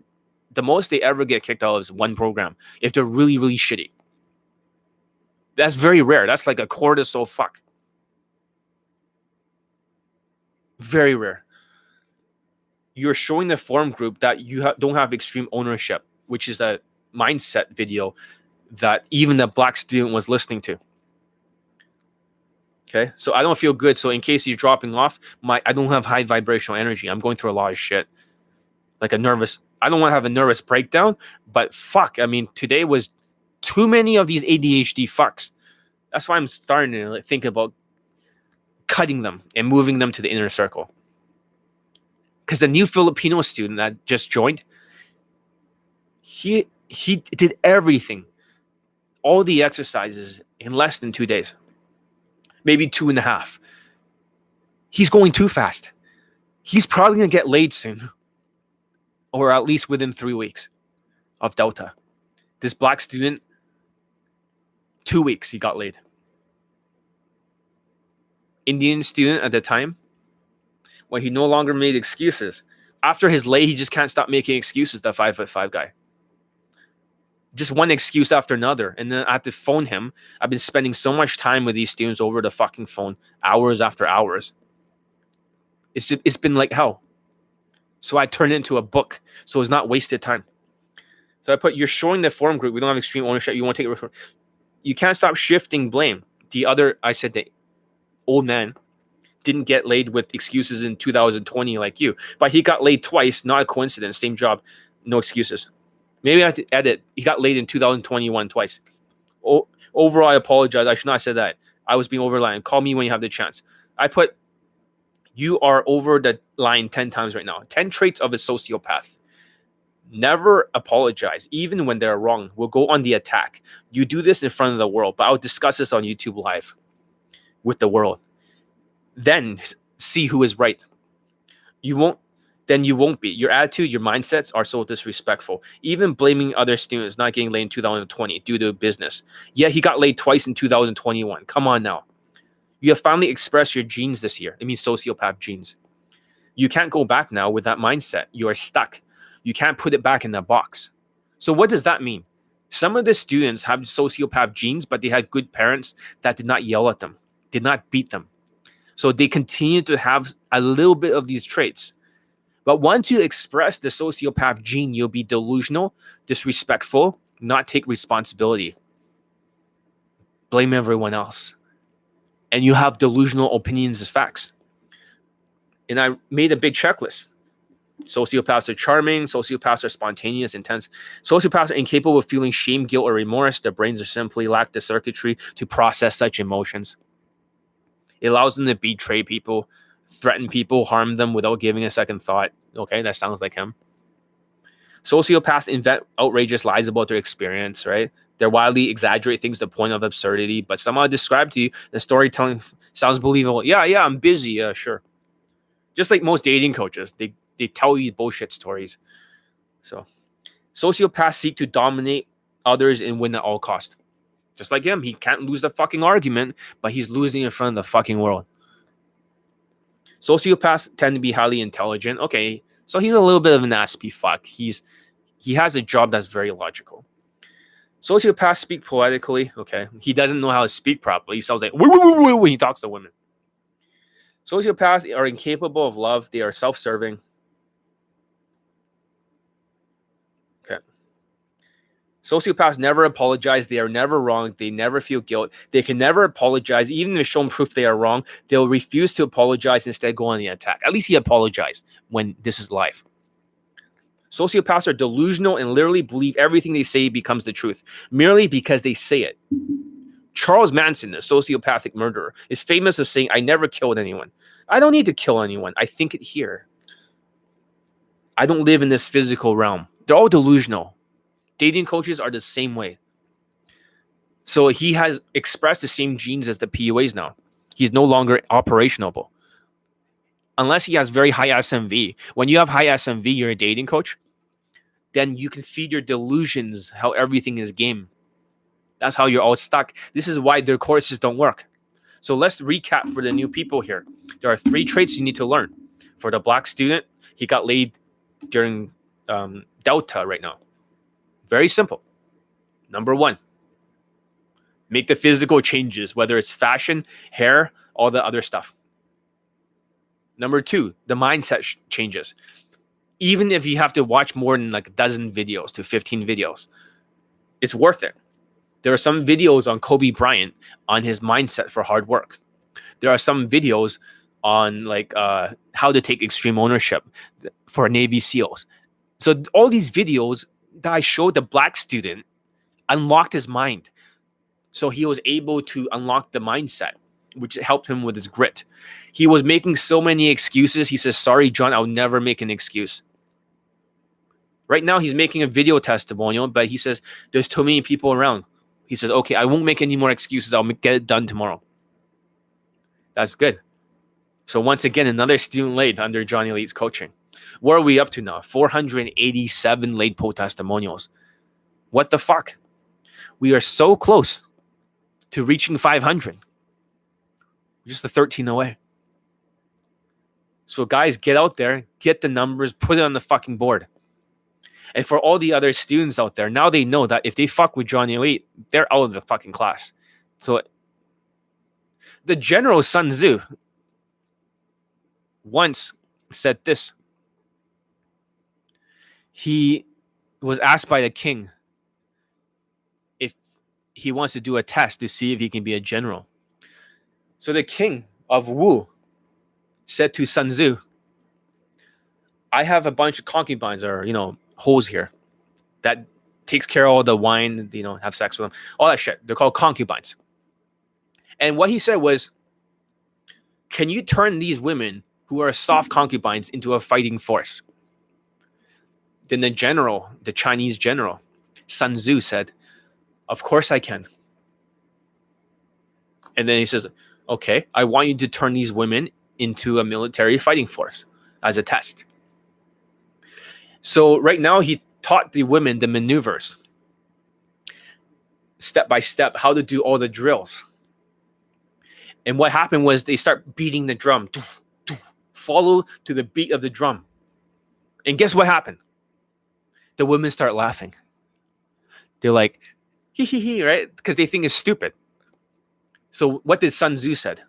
S1: the most they ever get kicked out is one program if they're really, really shitty. That's very rare. That's like a cortisol fuck. Very rare. You're showing the forum group that you don't have extreme ownership, which is a mindset video that even the black student was listening to. Okay, so I don't feel good. So in case you're dropping off, I don't have high vibrational energy. I'm going through a lot of shit. Like I don't want to have a nervous breakdown, but fuck, I mean, today was too many of these ADHD fucks. That's why I'm starting to think about cutting them and moving them to the inner circle. Because the new Filipino student that just joined, he did everything. all the exercises in less than 2 days, maybe 2.5. He's going too fast. He's probably going to get laid soon, or at least within 3 weeks of Delta. This black student, 2 weeks, he got laid. Indian student at the time, when he no longer made excuses. After his lay, he just can't stop making excuses, that 5'5" guy. Just one excuse after another. And then I have to phone him. I've been spending so much time with these students over the fucking phone, hours after hours. It's been like hell. So I turned it into a book. So it's not wasted time. So I put, you're showing the forum group, we don't have extreme ownership. You want to take it. You can't stop shifting blame. I said the old man didn't get laid with excuses in 2020 like you, but he got laid twice, not a coincidence, same job, no excuses. Maybe I have to edit. He got laid in 2021 twice. Overall, I apologize. I should not have said that. I was being over the line. Call me when you have the chance. I put, you are over the line 10 times right now. 10 traits of a sociopath. Never apologize, even when they're wrong. We'll go on the attack. You do this in front of the world, but I'll discuss this on YouTube Live with the world. Then see who is right. You won't be. Your attitude, your mindsets are so disrespectful. Even blaming other students not getting laid in 2020 due to business. Yeah, he got laid twice in 2021. Come on now. You have finally expressed your genes this year. I mean, sociopath genes. You can't go back now with that mindset. You are stuck. You can't put it back in that box. So what does that mean? Some of the students have sociopath genes, but they had good parents that did not yell at them, did not beat them. So they continue to have a little bit of these traits. But once you express the sociopath gene, you'll be delusional, disrespectful, not take responsibility, blame everyone else. And you have delusional opinions as facts. And I made a big checklist. Sociopaths are charming. Sociopaths are spontaneous, intense. Sociopaths are incapable of feeling shame, guilt, or remorse. Their brains are simply lack the circuitry to process such emotions. It allows them to betray people, threaten people, harm them without giving a second thought. Okay, that sounds like him. Sociopaths invent outrageous lies about their experience, right? They wildly exaggerate things to the point of absurdity, but somehow describe to you, the storytelling sounds believable. Yeah, I'm busy. Yeah, sure. Just like most dating coaches, they tell you bullshit stories. So, sociopaths seek to dominate others and win at all cost. Just like him, he can't lose the fucking argument, but he's losing in front of the fucking world. Sociopaths tend to be highly intelligent. Okay, so he's a little bit of an aspy fuck. He has a job that's very logical. Sociopaths speak poetically. Okay, he doesn't know how to speak properly. He sounds like when he talks to women. Sociopaths are incapable of love. They are self-serving. Okay. Sociopaths never apologize. They are never wrong. They never feel guilt. They can never apologize. Even if shown proof they are wrong, they'll refuse to apologize, instead go on the attack. At least he apologized when this is live. Sociopaths are delusional and literally believe everything they say becomes the truth, merely because they say it. Charles Manson, a sociopathic murderer, is famous for saying, "I never killed anyone. I don't need to kill anyone. I think it here. I don't live in this physical realm." They're all delusional. Dating coaches are the same way. So he has expressed the same genes as the PUAs now. He's no longer operationable. Unless he has very high SMV. When you have high SMV, you're a dating coach, then you can feed your delusions how everything is game. That's how you're all stuck. This is why their courses don't work. So let's recap for the new people here. There are 3 traits you need to learn. For the black student, he got laid during Delta right now. Very simple. Number 1, make the physical changes, whether it's fashion, hair, all the other stuff. Number 2, the mindset changes. Even if you have to watch more than like a dozen videos to 15 videos, it's worth it. There are some videos on Kobe Bryant on his mindset for hard work. There are some videos on like how to take extreme ownership for Navy SEALs. So all these videos that I showed the black student unlocked his mind. So he was able to unlock the mindset, which helped him with his grit. He was making so many excuses. He says, "Sorry, John, I'll never make an excuse." Right now, he's making a video testimonial, but he says, "There's too many people around. He says, okay, I won't make any more excuses. I'll get it done tomorrow. That's good. So once again, another student late under Johnny Elite's coaching. Where are we up to now? 487 late poll testimonials. What the fuck? We are so close to reaching 500. Just the 13 away. So guys, get out there, get the numbers, put it on the fucking board. And for all the other students out there, now they know that if they fuck with Johnny Elite, they're out of the fucking class. So the general Sun Tzu once said this. He was asked by the king if he wants to do a test to see if he can be a general. So the king of Wu said to Sun Tzu, I have a bunch of concubines or, hoes here that takes care of all the wine, have sex with them, all that shit. They're called concubines. And what he said was, can you turn these women who are soft concubines into a fighting force? Then the general, the Chinese general, Sun Tzu said, of course I can. And then he says, okay, I want you to turn these women into a military fighting force as a test. So right now he taught the women the maneuvers, step by step, how to do all the drills. And what happened was they start beating the drum, follow to the beat of the drum. And guess what happened? The women start laughing. They're like, hee hee hee, right? Because they think it's stupid. So what did Sun Tzu said?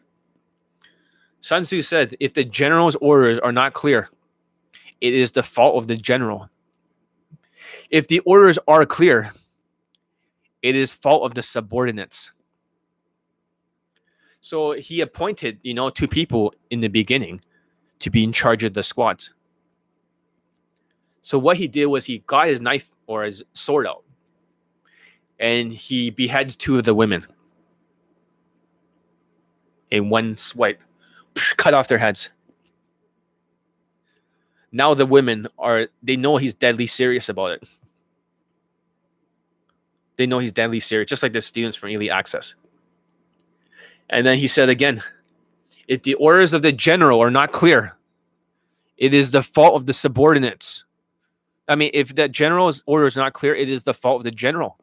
S1: Sun Tzu said, if the general's orders are not clear, it is the fault of the general. If the orders are clear, it is fault of the subordinates. So he appointed, 2 people in the beginning to be in charge of the squads. So what he did was he got his knife or his sword out and he beheads 2 of the women in one swipe, cut off their heads. Now the women they know he's deadly serious about it. They know he's deadly serious, just like the students from Elite Access. And then he said again, if the orders of the general are not clear, it is the fault of the subordinates. I mean, if the general's order is not clear, it is the fault of the general.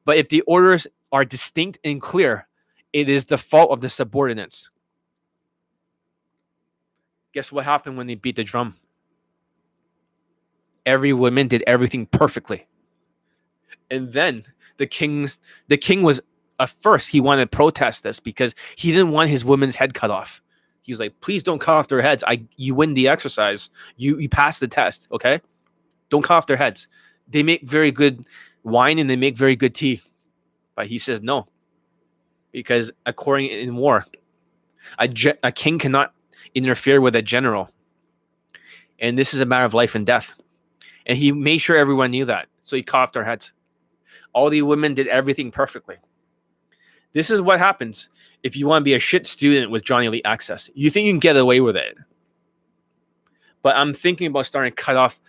S1: But if the orders are distinct and clear, it is the fault of the subordinates. Guess what happened when they beat the drum? Every woman did everything perfectly. And then the king was, at first, he wanted to protest this because he didn't want his woman's head cut off. He was like, please don't cut off their heads. You win the exercise. You pass the test, okay? Don't cut off their heads. They make very good wine and they make very good tea. But he says no. Because according in war, a king cannot interfere with a general. And this is a matter of life and death. And he made sure everyone knew that. So he cut off their heads. All the women did everything perfectly. This is what happens if you want to be a shit student with Johnny Elite Access. You think you can get away with it. But I'm thinking about starting to cut off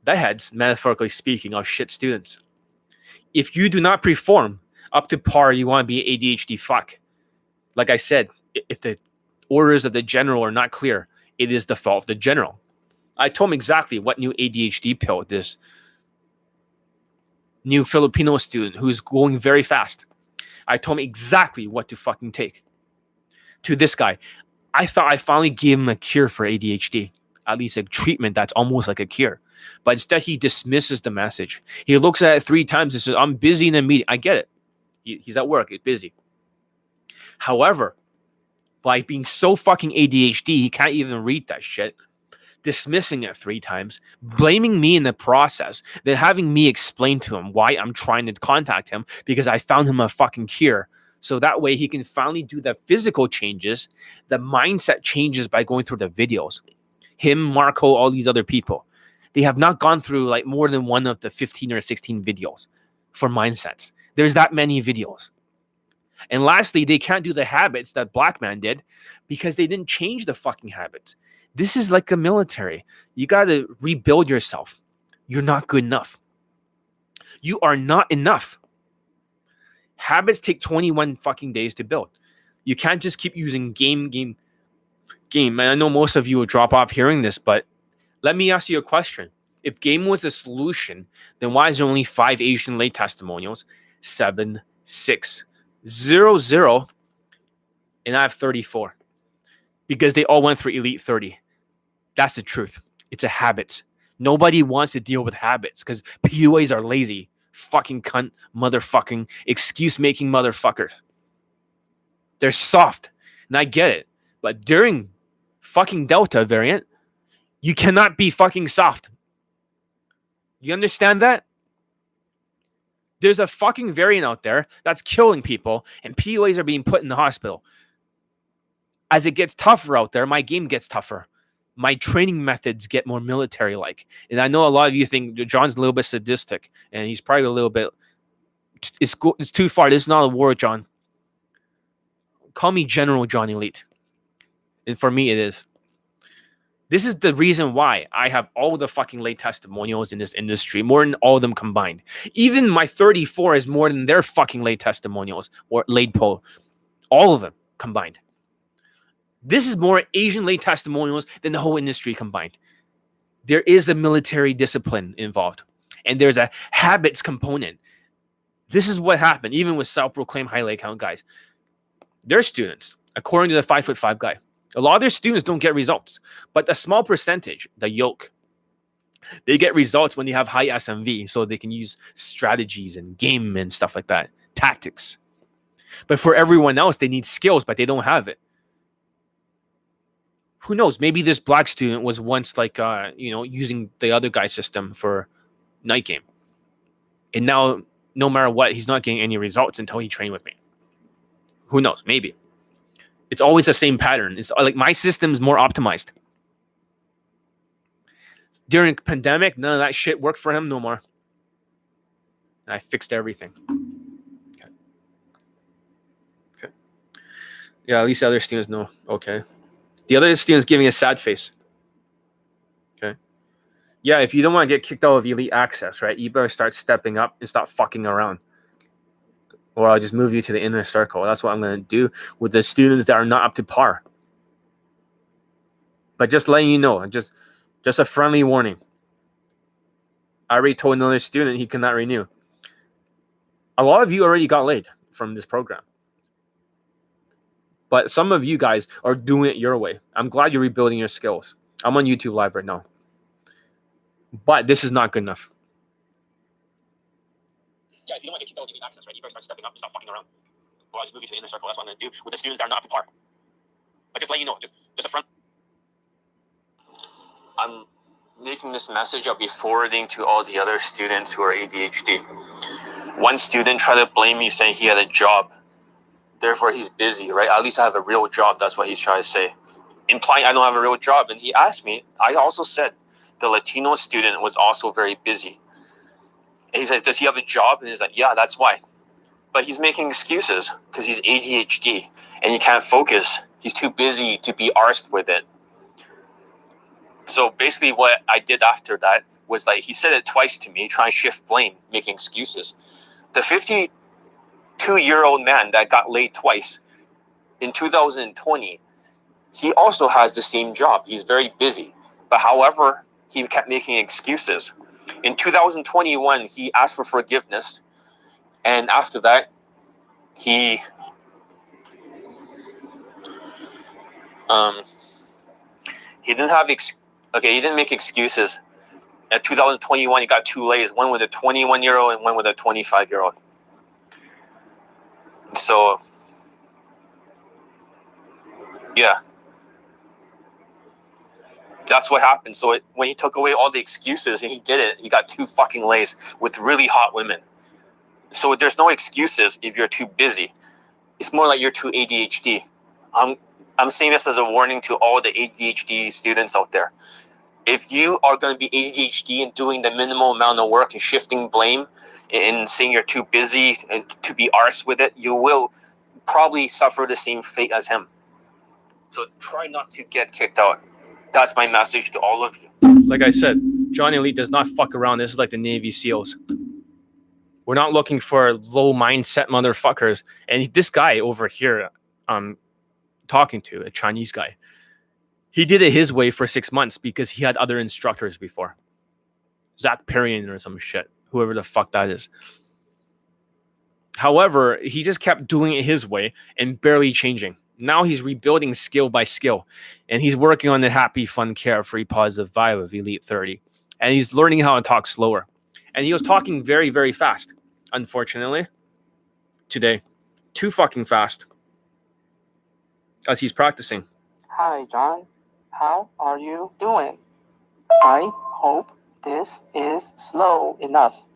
S1: the heads, metaphorically speaking, of shit students. If you do not perform up to par, you want to be an ADHD fuck. Like I said, if the orders of the general are not clear, it is the fault of the general. I told him exactly what new ADHD pill this new Filipino student who's going very fast. I told him exactly what to fucking take. To this guy, I thought I finally gave him a cure for ADHD, at least a treatment that's almost like a cure. But instead, he dismisses the message. He looks at it 3 times and says, I'm busy in a meeting. I get it. He's at work. He's busy. However, by being so fucking ADHD, he can't even read that shit. Dismissing it 3 times, blaming me in the process, then having me explain to him why I'm trying to contact him because I found him a fucking cure. So that way he can finally do the physical changes, the mindset changes by going through the videos. Him, Marco, all these other people. They have not gone through like more than one of the 15 or 16 videos for mindsets. There's that many videos. And lastly, they can't do the habits that Black Man did because they didn't change the fucking habits. This is like the military. You got to rebuild yourself. You're not good enough. You are not enough. Habits take 21 fucking days to build. You can't just keep using game. And I know most of you will drop off hearing this, but let me ask you a question. If game was a solution, then why is there only 5 Asian late testimonials? 7, 6, 0, 0, and I have 34. Because they all went through Elite 30. That's the truth. It's a habit. Nobody wants to deal with habits because PUAs are lazy. Fucking cunt, motherfucking, excuse-making motherfuckers. They're soft. And I get it. But during fucking Delta variant, you cannot be fucking soft. You understand that? There's a fucking variant out there that's killing people, and PUAs are being put in the hospital. As it gets tougher out there, my game gets tougher. My training methods get more military-like. And I know a lot of you think John's a little bit sadistic, and he's probably a little bit... It's too far. This is not a war, John. Call me General John Elite. And for me, it is. This is the reason why I have all the fucking late testimonials in this industry, more than all of them combined. Even my 34 is more than their fucking late testimonials or late poll. All of them combined. This is more Asian late testimonials than the whole industry combined. There is a military discipline involved, and there's a habits component. This is what happened, even with self-proclaimed high late count guys. Their students, according to the 5'5" guy, a lot of their students don't get results, but a small percentage, the yoke, they get results when they have high SMV, so they can use strategies and game and stuff like that, tactics. But for everyone else, they need skills, but they don't have it. Who knows? Maybe this black student was once like, using the other guy's system for night game. And now, no matter what, he's not getting any results until he trained with me. Who knows? Maybe. It's always the same pattern. It's like my system's more optimized. During the pandemic, none of that shit worked for him no more. I fixed everything. Okay. Yeah, at least the other students know. Okay. The other student's giving a sad face. Okay. Yeah, if you don't want to get kicked out of Elite Access, right, you better start stepping up and stop fucking around. Or I'll just move you to the inner circle. That's what I'm going to do with the students that are not up to par. But just letting you know, just a friendly warning. I already told another student he cannot renew. A lot of you already got laid from this program. But some of you guys are doing it your way. I'm glad you're rebuilding your skills. I'm on YouTube Live right now. But this is not good enough. Yeah, if you don't want to get kicked out of Elite Access, right, you better start stepping up and stop fucking around. Or I'll just move you to the inner circle. That's what I'm going to do with the students that are not up to par. But just let you know, just a front. I'm making this message I'll be forwarding to all the other students who are ADHD. One student tried to blame me saying he had a job. Therefore, he's busy, right? At least I have a real job. That's what he's trying to say. Implying I don't have a real job. And he asked me, I also said the Latino student was also very busy. And he said, does he have a job? And he's like, yeah, that's why. But he's making excuses because he's ADHD and he can't focus. He's too busy to be arsed with it. So basically what I did after that was like, he said it twice to me, trying to shift blame, making excuses. The 52-year-old man that got laid twice in 2020, he also has the same job. He's very busy. But however, he kept making excuses. In 2021, he asked for forgiveness. And after that, he didn't have he didn't make excuses. At 2021, he got 2 lays, one with a 21-year-old and one with a 25-year-old. So, yeah. That's what happened. So when he took away all the excuses and he did it, he got 2 fucking lays with really hot women. So there's no excuses if you're too busy. It's more like you're too ADHD. I'm saying this as a warning to all the ADHD students out there. If you are going to be ADHD and doing the minimal amount of work and shifting blame and saying you're too busy and to be arsed with it, you will probably suffer the same fate as him. So try not to get kicked out. That's my message to all of you. Like I said, John Elite does not fuck around. This is like the Navy SEALs. We're not looking for low mindset motherfuckers. And this guy over here, talking to a Chinese guy, he did it his way for 6 months because he had other instructors before. Zach Perrion or some shit, whoever the fuck that is. However, he just kept doing it his way and barely changing. Now he's rebuilding skill by skill, and he's working on the happy, fun, carefree, positive vibe of Elite 30. And he's learning how to talk slower. And he was talking very, very fast, unfortunately, today. Too fucking fast. As he's practicing.
S2: Hi, John. How are you doing? I hope this is slow enough.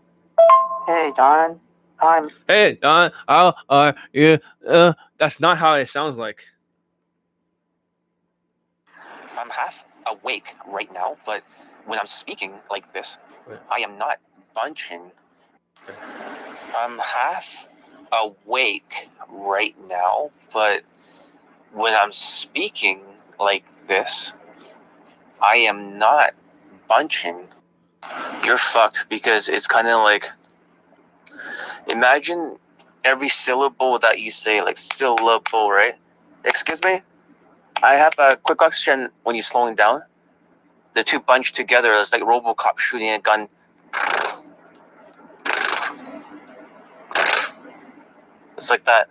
S2: Hey, John.
S1: Hey, that's not how it sounds like.
S2: I'm half awake right now, but when I'm speaking like this, I am not bunching. I'm half awake right now, but when I'm speaking like this, I am not bunching. You're fucked because it's kind of like, imagine every syllable that you say, like syllable, right? Excuse me? I have a quick question. When you're slowing down, the two bunch together, it's like RoboCop shooting a gun. It's like that.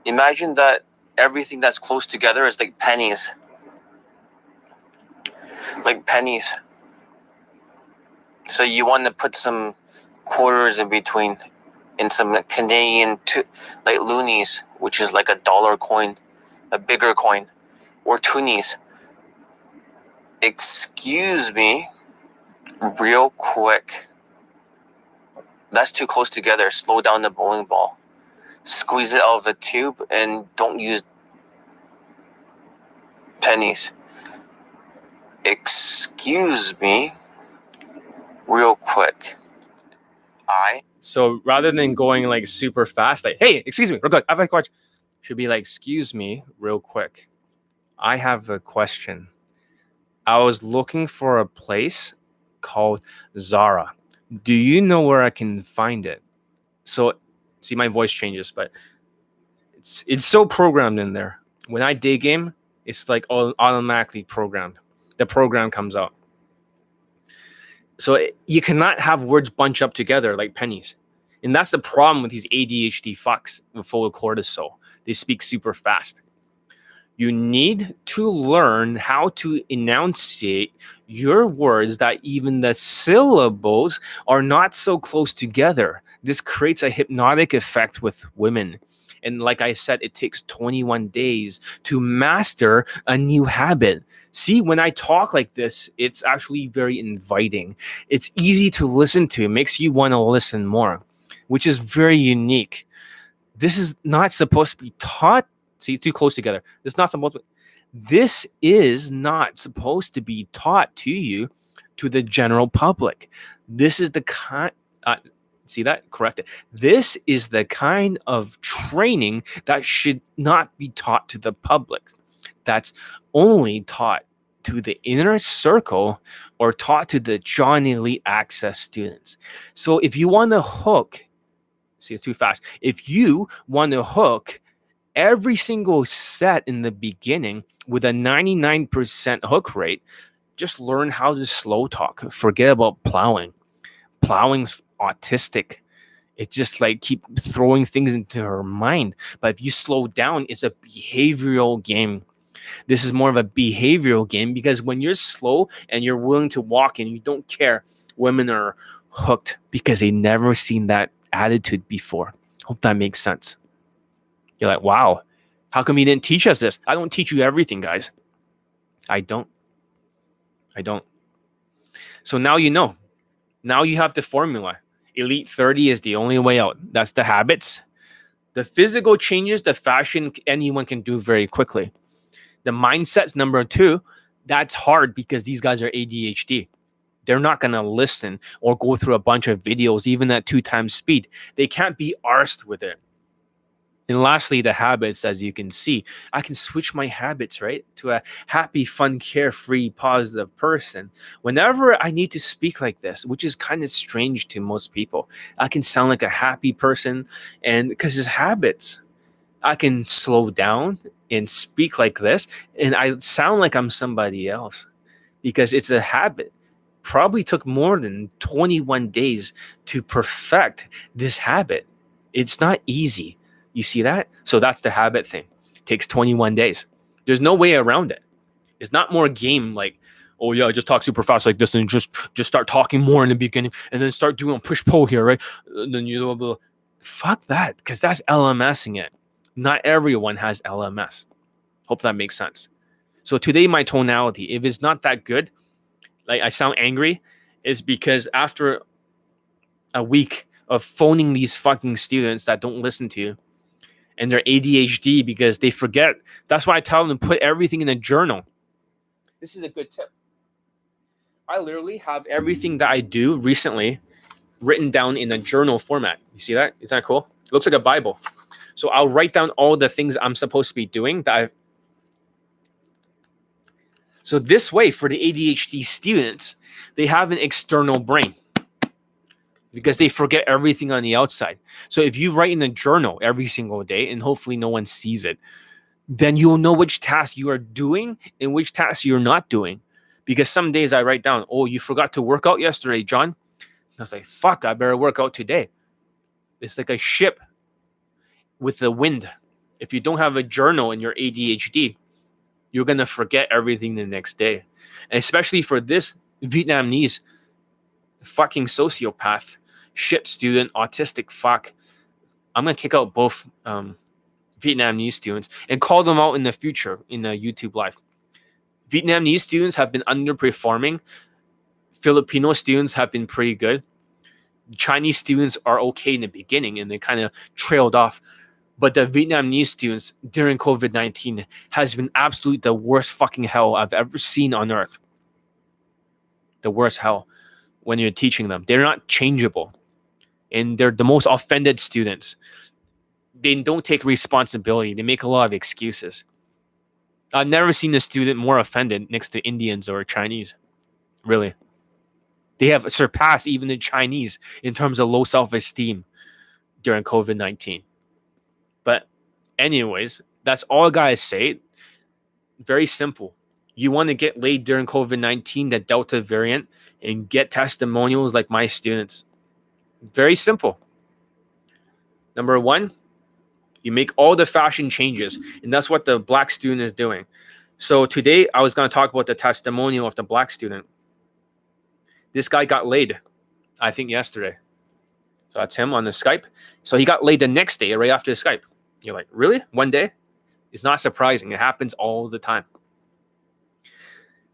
S2: Imagine that everything that's close together is like pennies. Like pennies. So you want to put some quarters in between, in some Canadian like loonies, which is like a dollar coin, a bigger coin, or toonies. Excuse me, real quick. That's too close together. Slow down the bowling ball. Squeeze it out of a tube and don't use pennies. Excuse me, real quick.
S1: So rather than going like super fast, like, hey, excuse me, real quick, I have a question. Should be like, excuse me, real quick. I have a question. I was looking for a place called Zara. Do you know where I can find it? So, see, my voice changes, but it's so programmed in there. When I day game, it's like automatically programmed. The program comes out. So you cannot have words bunch up together like pennies. And that's the problem with these ADHD fucks with full of cortisol. They speak super fast. You need to learn how to enunciate your words that even the syllables are not so close together. This creates a hypnotic effect with women. And like I said, it takes 21 days to master a new habit. See, when I talk like this, it's actually very inviting. It's easy to listen to. It makes you want to listen more, which is very unique. This is not supposed to be taught. See, too close together. This is not supposed to be taught to you, to the general public. This is the kind. See that? Correct it. This is the kind of training that should not be taught to the public. That's only taught to the inner circle or taught to the John Elite Access students. So if you want to hook, see, it's too fast. If you want to hook every single set in the beginning with a 99% hook rate, just learn how to slow talk. Forget about plowing. Plowing's autistic. It just like keep throwing things into her mind. But if you slow down, it's a behavioral game. This is more of a behavioral game because when you're slow and you're willing to walk and you don't care, women are hooked because they never seen that attitude before. Hope that makes sense. You're like, wow, how come you didn't teach us this? I don't teach you everything, guys. I don't. So now you know. Now you have the formula. Elite 30 is the only way out. That's the habits. The physical changes, the fashion, anyone can do very quickly. The mindset's number 2. That's hard because these guys are ADHD. They're not going to listen or go through a bunch of videos, even at 2 times speed. They can't be arsed with it. And lastly, the habits, as you can see, I can switch my habits, right, to a happy, fun, carefree, positive person. Whenever I need to speak like this, which is kind of strange to most people, I can sound like a happy person. And because it's habits, I can slow down and speak like this, and I sound like I'm somebody else because it's a habit. Probably took more than 21 days to perfect this habit. It's not easy. You see that? So that's the habit thing. Takes 21 days. There's no way around it. It's not more game like, oh yeah, just talk super fast like this, and just start talking more in the beginning, and then start doing push pull here, right? Then you know, fuck that, because that's LMSing it. Not everyone has LMS. Hope that makes sense. So today, my tonality, if it's not that good, like I sound angry, is because after a week of phoning these fucking students that don't listen to you, and they're ADHD because they forget. That's why I tell them to put everything in a journal. This is a good tip. I literally have everything that I do recently written down in a journal format. You see that? Isn't that cool? It looks like a Bible. So I'll write down all the things I'm supposed to be doing that I've. So this way, for the ADHD students, they have an external brain because they forget everything on the outside. So if you write in a journal every single day, and hopefully no one sees it, then you'll know which tasks you are doing and which tasks you're not doing. Because some days I write down, oh, you forgot to work out yesterday, John. I was like, fuck, I better work out today. It's like a ship with the wind. If you don't have a journal in your ADHD, you're going to forget everything the next day. And especially for this Vietnamese fucking sociopath, shit student, autistic fuck, I'm going to kick out both Vietnamese students and call them out in the future in a YouTube live. Vietnamese students have been underperforming. Filipino students have been pretty good. Chinese students are okay in the beginning and they kind of trailed off. But the Vietnamese students during COVID-19 has been absolutely the worst fucking hell I've ever seen on earth. The worst hell when you're teaching them. They're not changeable. And they're the most offended students. They don't take responsibility. They make a lot of excuses. I've never seen a student more offended next to Indians or Chinese. Really. They have surpassed even the Chinese in terms of low self-esteem during COVID-19. But anyways, that's all I gotta say. Very simple. You want to get laid during COVID-19, the Delta variant, and get testimonials like my students. Very simple. Number one, you make all the fashion changes, and that's what the black student is doing. So today, I was going to talk about the testimonial of the black student. This guy got laid, I think yesterday. So that's him on the Skype. So he got laid the next day, right after the Skype. You're like, really? One day? It's not surprising. It happens all the time.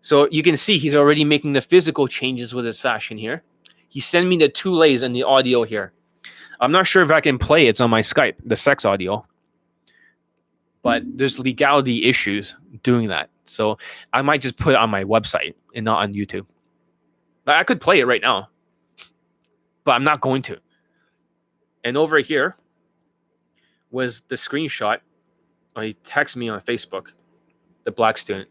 S1: So you can see he's already making the physical changes with his fashion here. He sent me the two lays and the audio here. I'm not sure if I can play it. It's on my Skype, the sex audio. But there's legality issues doing that. So I might just put it on my website and not on YouTube. I could play it right now, but I'm not going to. And over here was the screenshot. He texted me on Facebook, the black student.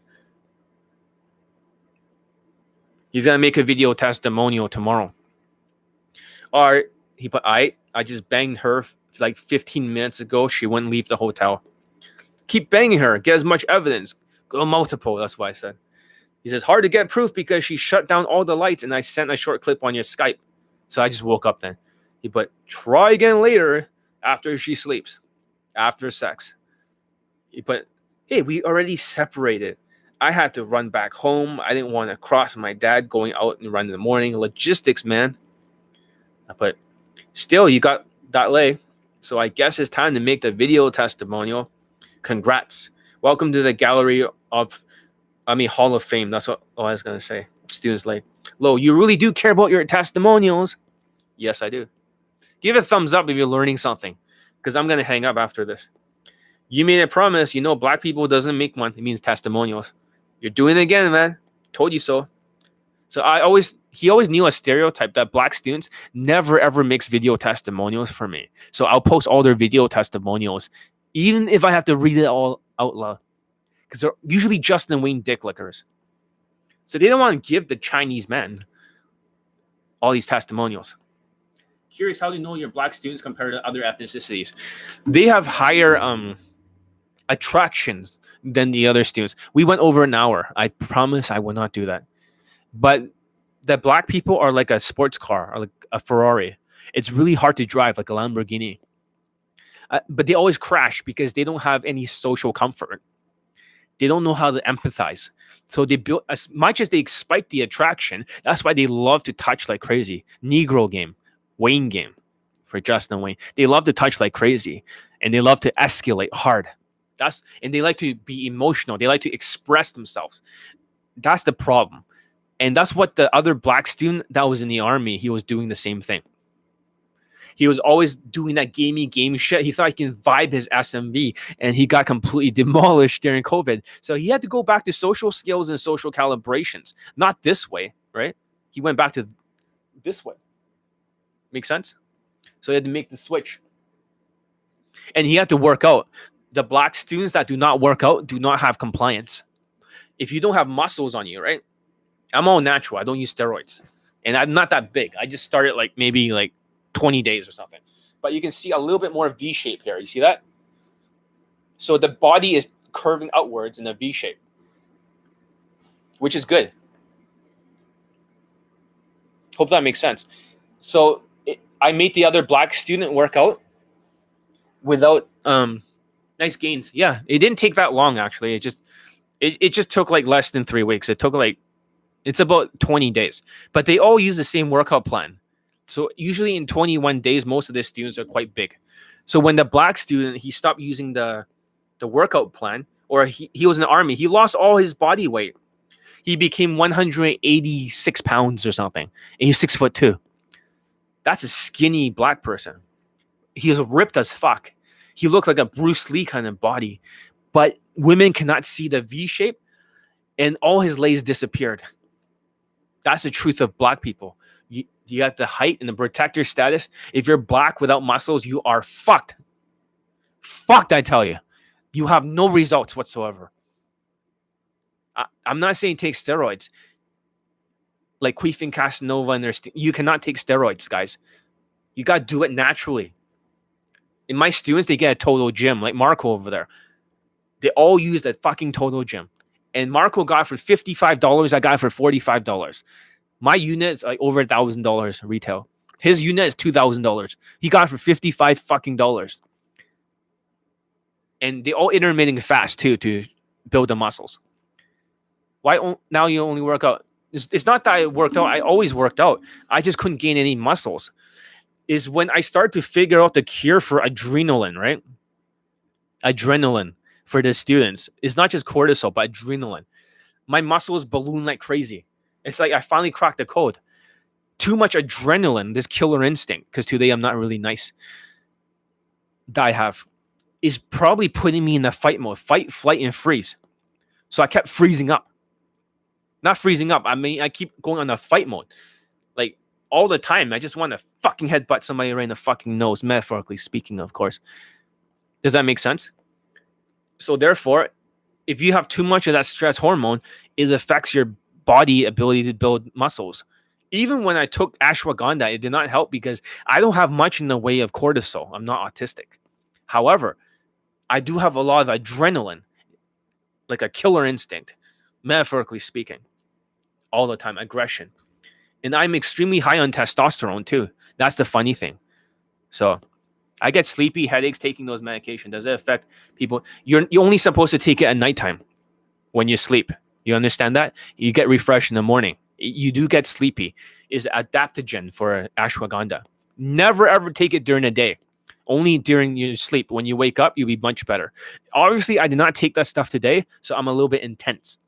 S1: He's going to make a video testimonial tomorrow. Or he put, I just banged her like 15 minutes ago. She wouldn't leave the hotel. Keep banging her. Get as much evidence. Go multiple. That's what I said. He says, hard to get proof because she shut down all the lights and I sent a short clip on your Skype. So I just woke up then. He put, try again later after she sleeps. After sex. He put, hey, we already separated. I had to run back home. I didn't want to cross my dad going out and run in the morning. Logistics, man. I put, still, you got that lay. So I guess it's time to make the video testimonial. Congrats. Welcome to the gallery of, Hall of Fame. That's what I was going to say. Students like, Lo, you really do care about your testimonials. Yes, I do. Give a thumbs up if you're learning something. Because I'm going to hang up after this. You made a promise. You know, black people doesn't make one. It means testimonials. You're doing it again, man. Told you so. So I always he always knew a stereotype that black students never ever makes video testimonials for me. So I'll post all their video testimonials, even if I have to read it all out loud, because they're usually Justin Wayne dick lickers. So they don't want to give the Chinese men all these testimonials. Curious how to know your black students compared to other ethnicities. They have higher attractions than the other students. We went over an hour. I promise I will not do that. But the black people are like a sports car or like a Ferrari. It's really hard to drive like a Lamborghini. But they always crash because they don't have any social comfort. They don't know how to empathize. So they build, as much as they expect the attraction, that's why they love to touch like crazy. Negro game, Wayne game for Justin Wayne. They love to touch like crazy and they love to escalate hard. And they like to be emotional. They like to express themselves. That's the problem. And that's what the other black student that was in the army, he was doing the same thing. He was always doing that gamey game shit. He thought he can vibe his SMV, and he got completely demolished during COVID. So he had to go back to social skills and social calibrations. Not this way, right? He went back to this way. Make sense? So he had to make the switch. And he had to work out. The black students that do not work out do not have compliance. If you don't have muscles on you, right? I'm all natural. I don't use steroids. And I'm not that big. I just started maybe 20 days or something. But you can see a little bit more V shape here. You see that? So the body is curving outwards in a V shape, which is good. Hope that makes sense. So I made the other black student work out without nice gains. Yeah, it didn't take that long actually. It just took less than 3 weeks. It took it's about 20 days. But they all use the same workout plan. So usually in 21 days, most of the students are quite big. So when the black student, he stopped using the workout plan, or he was in the army, he lost all his body weight. He became 186 pounds or something. And he's 6'2". That's a skinny black person. He was ripped as fuck. He looked like a Bruce Lee kind of body. But women cannot see the V shape, and all his legs disappeared. That's the truth of black people. You got the height and the protector status. If you're black without muscles, you are fucked. Fucked, I tell you. You have no results whatsoever. I'm not saying take steroids. Like Queef and Casanova and you cannot take steroids, guys. You got to do it naturally. In my students, they get a total gym, like Marco over there. They all use that fucking total gym. And Marco got it for $55. I got it for $45. My unit is over $1,000 retail. His unit is $2,000. He got it for $55 fucking dollars. And they all intermittent fast too to build the muscles. Why now you only work out? It's not that I worked out. I always worked out. I just couldn't gain any muscles. Is when I start to figure out the cure for adrenaline, right? Adrenaline for the students. It's not just cortisol, but adrenaline. My muscles balloon like crazy. It's like I finally cracked the code. Too much adrenaline, this killer instinct, because today I'm not really nice, that I have, is probably putting me in the fight mode. Fight, flight, and freeze. So I kept freezing up. Not freezing up. I mean, I keep going on the fight mode. All the time. I just want to fucking headbutt somebody right in the fucking nose, metaphorically speaking, of course. Does that make sense? So therefore, if you have too much of that stress hormone, it affects your body ability to build muscles. Even when I took ashwagandha, it did not help because I don't have much in the way of cortisol. I'm not autistic. However, I do have a lot of adrenaline, like a killer instinct, metaphorically speaking, all the time, aggression. And I'm extremely high on testosterone too. That's the funny thing. So I get sleepy, headaches taking those medications. Does it affect people? You're only supposed to take it at nighttime when you sleep. You understand that? You get refreshed in the morning. You do get sleepy. Is adaptogen for ashwagandha. Never ever take it during the day. Only during your sleep. When you wake up, you'll be much better. Obviously, I did not take that stuff today, so I'm a little bit intense.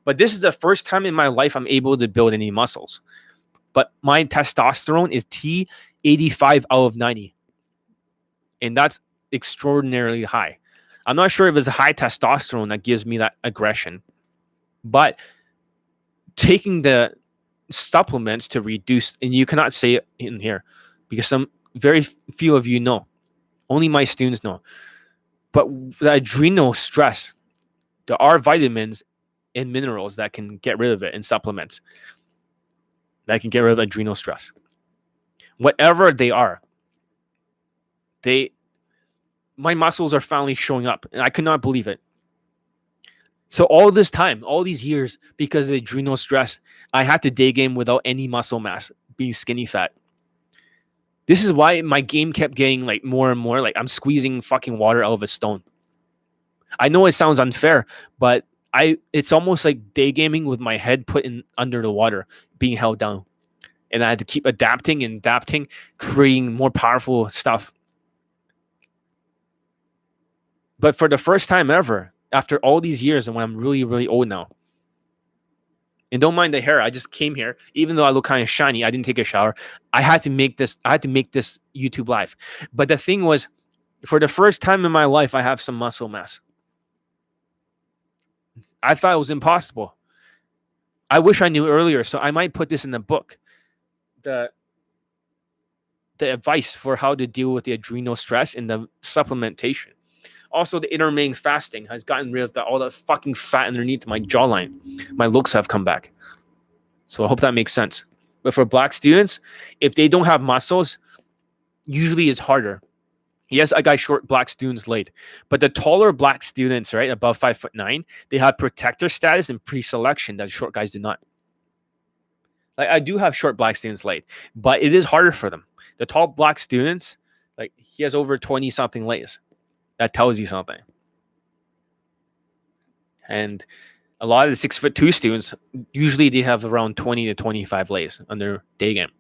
S1: But this is the first time in my life I'm able to build any muscles. But my testosterone is T85 out of 90. And that's extraordinarily high. I'm not sure if it's a high testosterone that gives me that aggression. But taking the supplements to reduce, and you cannot say it in here because some very few of you know. Only my students know. But the adrenal stress, there are vitamins and minerals that can get rid of it in supplements that can get rid of adrenal stress. Whatever they are, my muscles are finally showing up, and I could not believe it. So all this time, all these years, because of the adrenal stress, I had to day game without any muscle mass, being skinny fat. This is why my game kept getting like more and more like I'm squeezing fucking water out of a stone. I know it sounds unfair, but it's almost like day gaming with my head put in under the water, being held down. And I had to keep adapting, creating more powerful stuff. But for the first time ever, after all these years, and when I'm really, really old now, and don't mind the hair, I just came here, even though I look kind of shiny, I didn't take a shower. I had to make this YouTube live. But the thing was, for the first time in my life, I have some muscle mass. I thought it was impossible. I wish I knew earlier, so I might put this in the book. The advice for how to deal with the adrenal stress and the supplementation. Also, the intermittent fasting has gotten rid of all that fucking fat underneath my jawline. My looks have come back. So I hope that makes sense. But for black students, if they don't have muscles, usually it's harder. Yes, I got short black students late, but the taller black students, right, above 5'9", they have protector status and pre-selection that short guys do not. Like I do have short black students late, but it is harder for them. The tall black students, like he has over 20 something lays. That tells you something. And a lot of the 6'2" students, usually they have around 20 to 25 lays on their day game.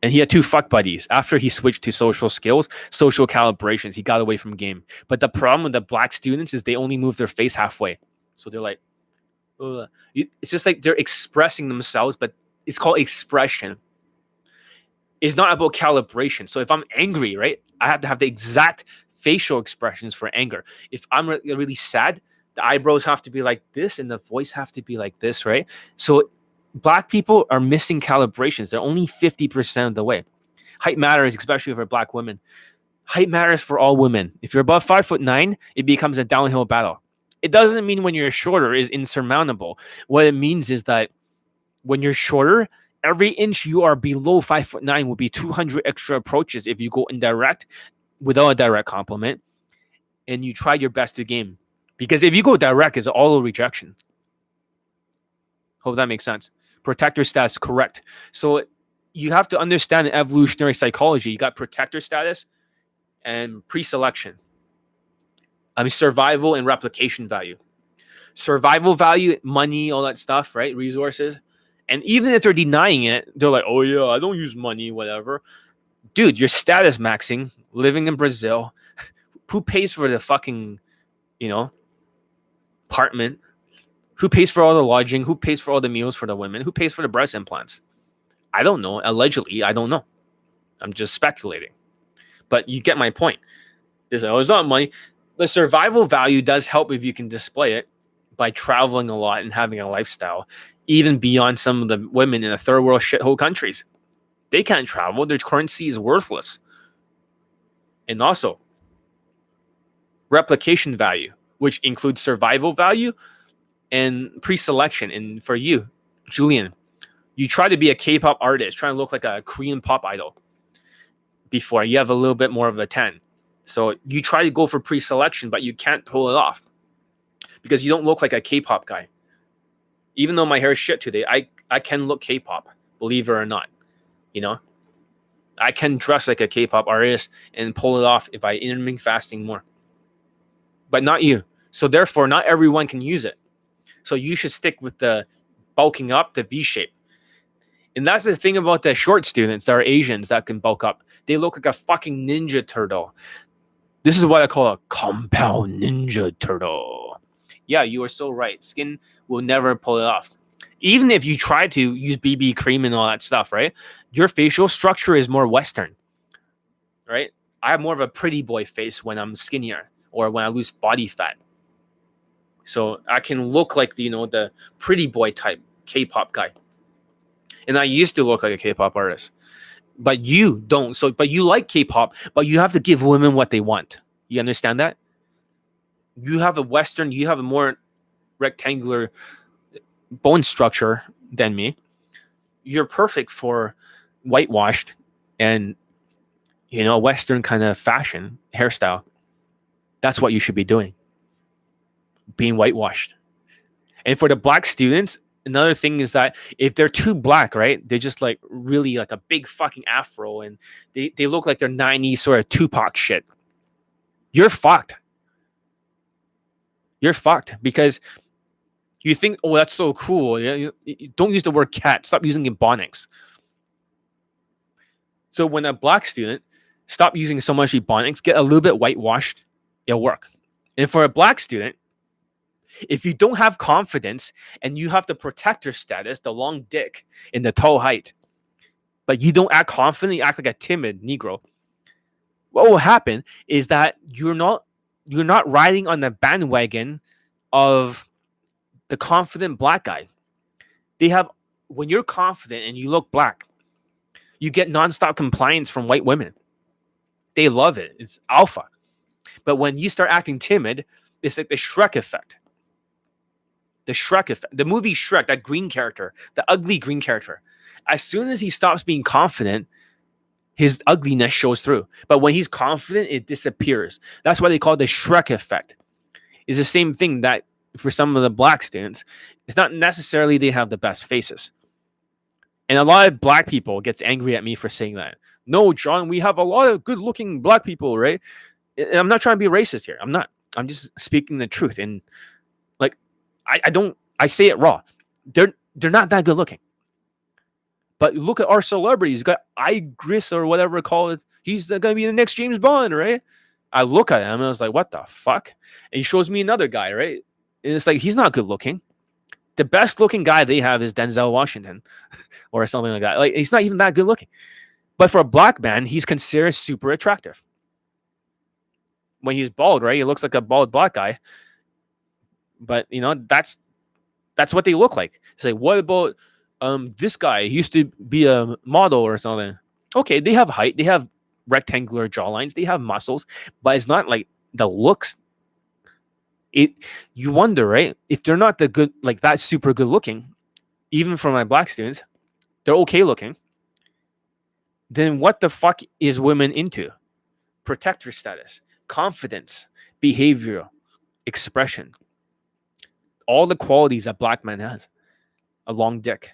S1: And he had 2 fuck buddies. After he switched to social skills, social calibrations, he got away from game. But the problem with the black students is they only move their face halfway. So they're like, ugh. It's just like they're expressing themselves, but it's called expression. It's not about calibration. So if I'm angry, right, I have to have the exact facial expressions for anger. If I'm really sad, the eyebrows have to be like this and the voice have to be like this, right? So black people are missing calibrations. They're only 50% of the way. Height matters, especially for black women. Height matters for all women. If you're above 5'9", it becomes a downhill battle. It doesn't mean when you're shorter is insurmountable. What it means is that when you're shorter, every inch you are below 5'9" will be 200 extra approaches if you go indirect without a direct compliment and you try your best to game. Because if you go direct, it's all rejection. Hope that makes sense. Protector status, correct. So you have to understand evolutionary psychology. You got protector status and pre-selection. Survival and replication value. Survival value, money, all that stuff, right? Resources. And even if they're denying it, they're like, oh yeah, I don't use money, whatever. Dude, you're status maxing, living in Brazil. Who pays for the fucking, apartment? Who pays for all the lodging? Who pays for all the meals for the women? Who pays for the breast implants? I don't know. Allegedly, I don't know. I'm just speculating. But you get my point. It's not money. The survival value does help if you can display it by traveling a lot and having a lifestyle, even beyond some of the women in the third world shithole countries. They can't travel. Their currency is worthless. And also, replication value, which includes survival value and pre-selection. And for you, Julian, you try to be a K-pop artist, trying to look like a Korean pop idol before. You have a little bit more of a 10. So you try to go for pre-selection, but you can't pull it off because you don't look like a K-pop guy. Even though my hair is shit today, I can look K-pop, believe it or not. I can dress like a K-pop artist and pull it off if I intermittent fasting more. But not you. So therefore, not everyone can use it. So you should stick with the bulking up, the V shape. And that's the thing about the short students that are Asians that can bulk up. They look like a fucking ninja turtle. This is what I call a compound ninja turtle. Yeah, you are so right. Skin will never pull it off. Even if you try to use BB cream and all that stuff, right? Your facial structure is more Western, right? I have more of a pretty boy face when I'm skinnier or when I lose body fat. So I can look like the pretty boy type K-pop guy, and I used to look like a K-pop artist. But you don't. So, but you like K-pop, but you have to give women what they want. You understand that? You have a more rectangular bone structure than me. You're perfect for whitewashed and Western kind of fashion hairstyle. That's what you should be doing. Being whitewashed. And for the black students, another thing is that if they're too black, right, they're just like really like a big fucking afro and they look like they're 90s sort of Tupac shit. You're fucked. You're fucked because you think, oh, that's so cool. You don't use the word cat. Stop using ebonics. So when a black student stop using so much ebonics, get a little bit whitewashed, it'll work. And for a black student, if you don't have confidence and you have the protector status, the long dick and the tall height, but you don't act confident, you act like a timid Negro, what will happen is that you're not riding on the bandwagon of the confident black guy. When you're confident and you look black, you get nonstop compliance from white women. They love it. It's alpha. But when you start acting timid, it's like the Shrek effect. The Shrek effect. The movie Shrek, that green character, the ugly green character. As soon as he stops being confident, his ugliness shows through. But when he's confident, it disappears. That's why they call it the Shrek effect. It's the same thing that for some of the black students, it's not necessarily they have the best faces. And a lot of black people gets angry at me for saying that. No, John, we have a lot of good-looking black people, right? And I'm not trying to be racist here. I'm not. I'm just speaking the truth. And like, I say it raw. They're not that good looking. But look at our celebrities. You got Igris or whatever call it. He's going to be the next James Bond, right? I look at him and I was like, what the fuck? And he shows me another guy, right? And it's like, he's not good looking. The best looking guy they have is Denzel Washington or something like that. Like, he's not even that good looking. But for a black man, he's considered super attractive. When he's bald, right? He looks like a bald black guy. But, that's what they look like. It's like, what about this guy? He used to be a model or something. Okay, they have height. They have rectangular jawlines. They have muscles. But it's not like the looks. You wonder, right? If they're not the good, like that super good looking, even for my black students, they're okay looking. Then what the fuck is women into? Protector status, confidence, behavioral, expression. All the qualities that black man has. A long dick.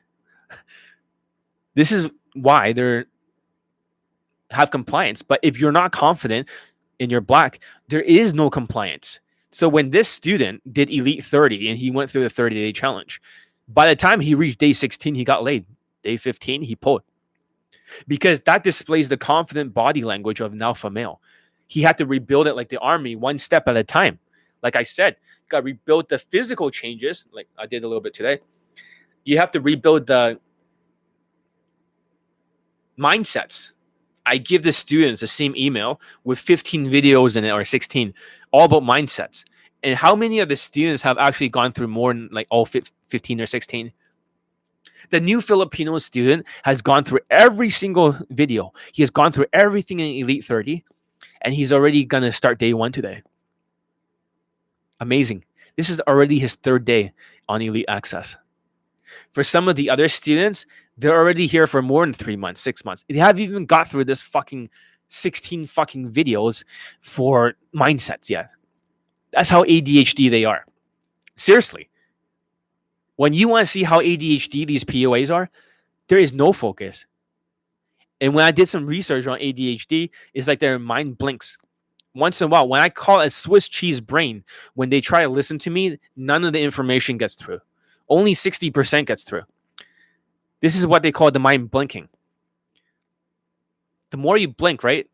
S1: This is why they have compliance. But if you're not confident and you're black, there is no compliance. So when this student did Elite 30 and he went through the 30-day challenge, by the time he reached day 16, he got laid. Day 15, he pulled. Because that displays the confident body language of an alpha male. He had to rebuild it like the army, one step at a time. Like I said, you got to rebuild the physical changes, like I did a little bit today. You have to rebuild the mindsets. I give the students the same email with 15 videos in it or 16, all about mindsets. And how many of the students have actually gone through more than like all 15 or 16? The new Filipino student has gone through every single video. He has gone through everything in Elite 30, and he's already going to start day 1 today. Amazing. This is already his 3rd day on Elite Access. For some of the other students, they're already here for more than 3 months, 6 months. They haven't even got through this fucking 16 fucking videos for mindsets yet. That's how ADHD they are. Seriously. When you want to see how ADHD these POAs are, there is no focus. And when I did some research on ADHD, it's like their mind blinks. Once in a while, when I call it a Swiss cheese brain, when they try to listen to me, none of the information gets through. Only 60% gets through. This is what they call the mind blinking. The more you blink, right?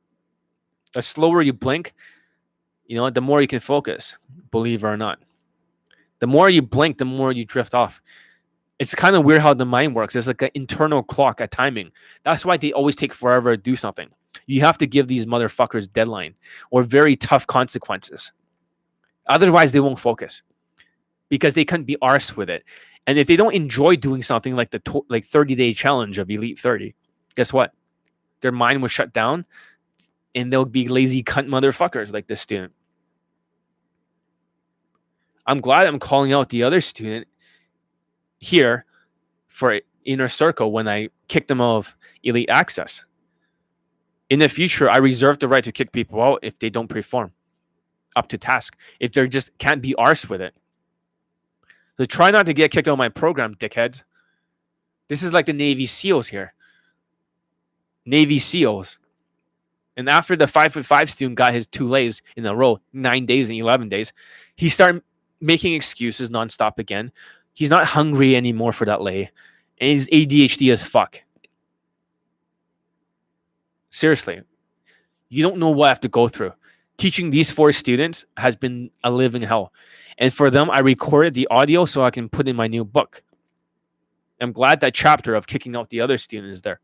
S1: The slower you blink, the more you can focus, believe it or not. The more you blink, the more you drift off. It's kind of weird how the mind works. It's like an internal clock, a timing. That's why they always take forever to do something. You have to give these motherfuckers deadline or very tough consequences. Otherwise, they won't focus. because they couldn't be arsed with it. And if they don't enjoy doing something like the 30-day challenge of Elite 30, guess what? Their mind will shut down and they'll be lazy cunt motherfuckers like this student. I'm glad I'm calling out the other student here for inner circle when I kick them out of Elite Access. In the future, I reserve the right to kick people out if they don't perform up to task, if they just can't be arsed with it. So try not to get kicked out of my program, dickheads. This is like the Navy SEALs here. Navy SEALs. And after the 5'5" student got his 2 lays in a row, 9 days and 11 days, he started making excuses nonstop again. He's not hungry anymore for that lay. And he's ADHD as fuck. Seriously. You don't know what I have to go through. Teaching these 4 students has been a living hell. And for them, I recorded the audio so I can put in my new book. I'm glad that chapter of kicking out the other student is there.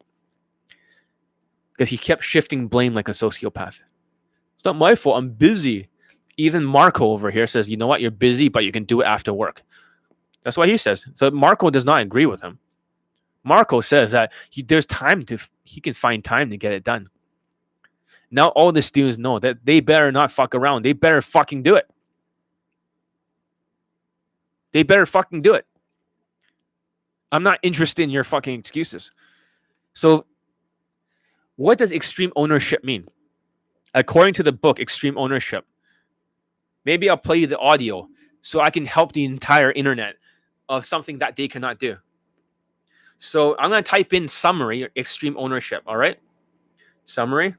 S1: Because he kept shifting blame like a sociopath. It's not my fault. I'm busy. Even Marco over here says, you know what? You're busy, but you can do it after work. That's what he says. So Marco does not agree with him. Marco says that there's time he can find time to get it done. Now all the students know that they better not fuck around. They better fucking do it. They better fucking do it. I'm not interested in your fucking excuses. So what does extreme ownership mean? According to the book, Extreme Ownership, maybe I'll play you the audio so I can help the entire internet of something that they cannot do. So I'm going to type in summary, extreme ownership, all right? Summary.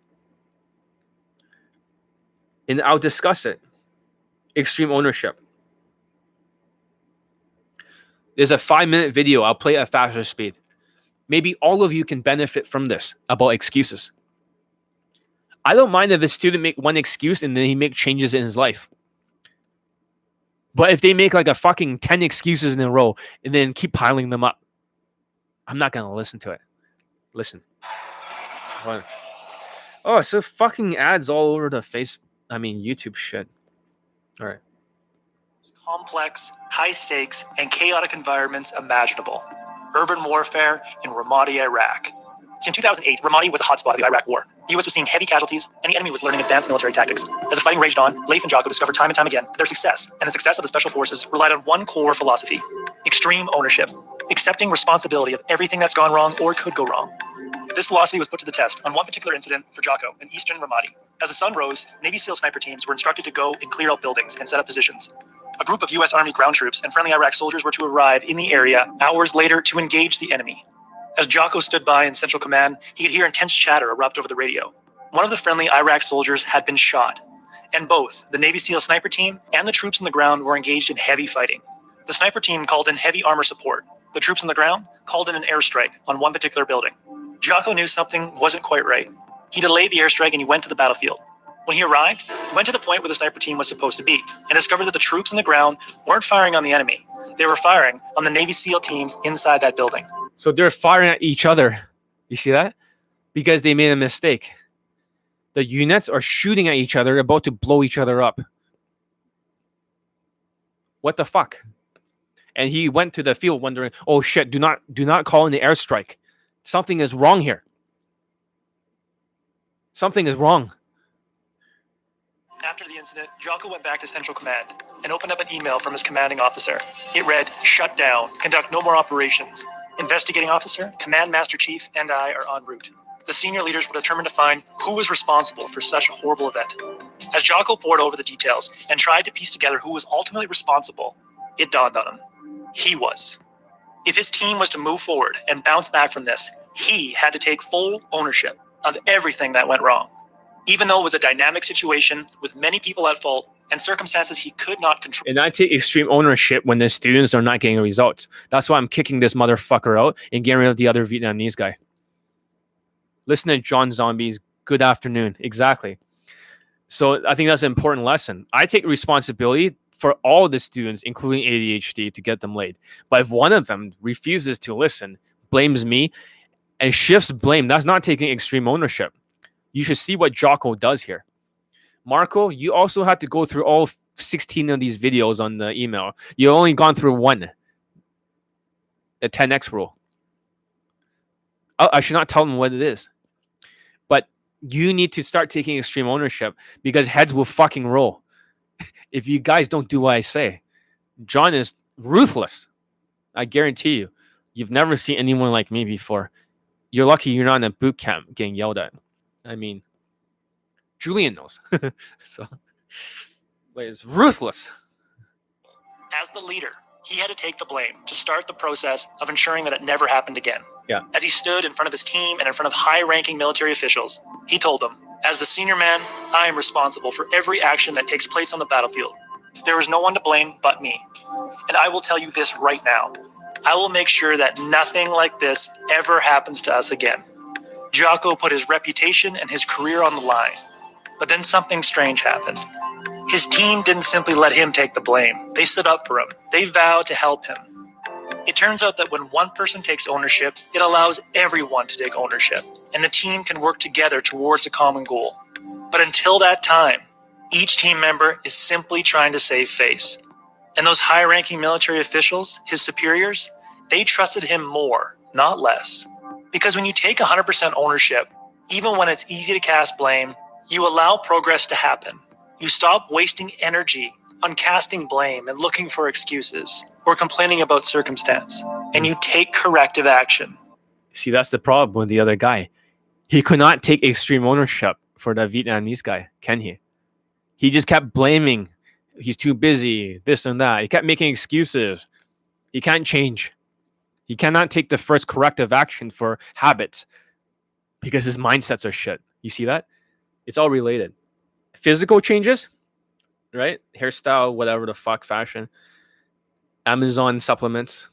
S1: And I'll discuss it. Extreme ownership. There's a 5-minute video. I'll play at faster speed. Maybe all of you can benefit from this about excuses. I don't mind if a student make one excuse and then he make changes in his life. But if they make like a fucking 10 excuses in a row and then keep piling them up, I'm not going to listen to it. Listen. Oh, so fucking ads all over the YouTube shit. All right.
S3: Complex, high stakes, and chaotic environments imaginable. Urban warfare in Ramadi, Iraq. In 2008, Ramadi was a hotspot of the Iraq War. The U.S. was seeing heavy casualties, and the enemy was learning advanced military tactics. As the fighting raged on, Leif and Jocko discovered time and time again that their success and the success of the special forces relied on one core philosophy: extreme ownership, accepting responsibility of everything that's gone wrong or could go wrong. This philosophy was put to the test on one particular incident for Jocko in eastern Ramadi. As the sun rose, Navy SEAL sniper teams were instructed to go and clear out buildings and set up positions. A group of U.S. Army ground troops and friendly Iraq soldiers were to arrive in the area hours later to engage the enemy. As Jocko stood by in Central Command, he could hear intense chatter erupt over the radio. One of the friendly Iraq soldiers had been shot, and both the Navy SEAL sniper team and the troops on the ground were engaged in heavy fighting. The sniper team called in heavy armor support. The troops on the ground called in an airstrike on one particular building. Jocko knew something wasn't quite right. He delayed the airstrike and he went to the battlefield. When he arrived, he went to the point where the sniper team was supposed to be and discovered that the troops on the ground weren't firing on the enemy. They were firing on the Navy SEAL team inside that building.
S1: So they're firing at each other. You see that? Because they made a mistake. The units are shooting at each other, about to blow each other up. What the fuck? And he went to the field wondering, oh shit, do not call in the airstrike. Something is wrong here. Something is wrong.
S3: After the incident, Jocko went back to Central Command and opened up an email from his commanding officer. It read, "Shut down. Conduct no more operations. Investigating officer, Command Master Chief, and I are en route." The senior leaders were determined to find who was responsible for such a horrible event. As Jocko pored over the details and tried to piece together who was ultimately responsible, it dawned on him. He was. If his team was to move forward and bounce back from this, he had to take full ownership of everything that went wrong. Even though it was a dynamic situation with many people at fault and circumstances he could not control.
S1: And I take extreme ownership when the students are not getting results. That's why I'm kicking this motherfucker out and getting rid of the other Vietnamese guy. Listen to John Zombie's Good Afternoon. Exactly. So I think that's an important lesson. I take responsibility for all the students, including ADHD, to get them laid. But if one of them refuses to listen, blames me, and shifts blame, that's not taking extreme ownership. You should see what Jocko does here. Marco, you also have to go through all 16 of these videos on the email. You've only gone through one, the 10x rule. I should not tell them what it is. But you need to start taking extreme ownership because heads will fucking roll if you guys don't do what I say. John is ruthless. I guarantee you. You've never seen anyone like me before. You're lucky you're not in a boot camp getting yelled at. I mean, Julian knows. So, but it's ruthless.
S3: As the leader, he had to take the blame to start the process of ensuring that it never happened again.
S1: Yeah.
S3: As he stood in front of his team and in front of high-ranking military officials, he told them, "As the senior man, I am responsible for every action that takes place on the battlefield. There is no one to blame but me. And I will tell you this right now. I will make sure that nothing like this ever happens to us again." Jocko put his reputation and his career on the line. But then something strange happened. His team didn't simply let him take the blame. They stood up for him. They vowed to help him. It turns out that when one person takes ownership, it allows everyone to take ownership, and the team can work together towards a common goal. But until that time, each team member is simply trying to save face. And those high-ranking military officials, his superiors, they trusted him more, not less. Because when you take 100% ownership, even when it's easy to cast blame, you allow progress to happen. You stop wasting energy on casting blame and looking for excuses or complaining about circumstance, and you take corrective action.
S1: See, that's the problem with the other guy. He could not take extreme ownership for the Vietnamese guy, can he? He just kept blaming. He's too busy, this and that. He kept making excuses. He can't change. He cannot take the first corrective action for habits because his mindsets are shit. You see that? It's all related. Physical changes, right? Hairstyle, whatever the fuck, fashion. Amazon supplements.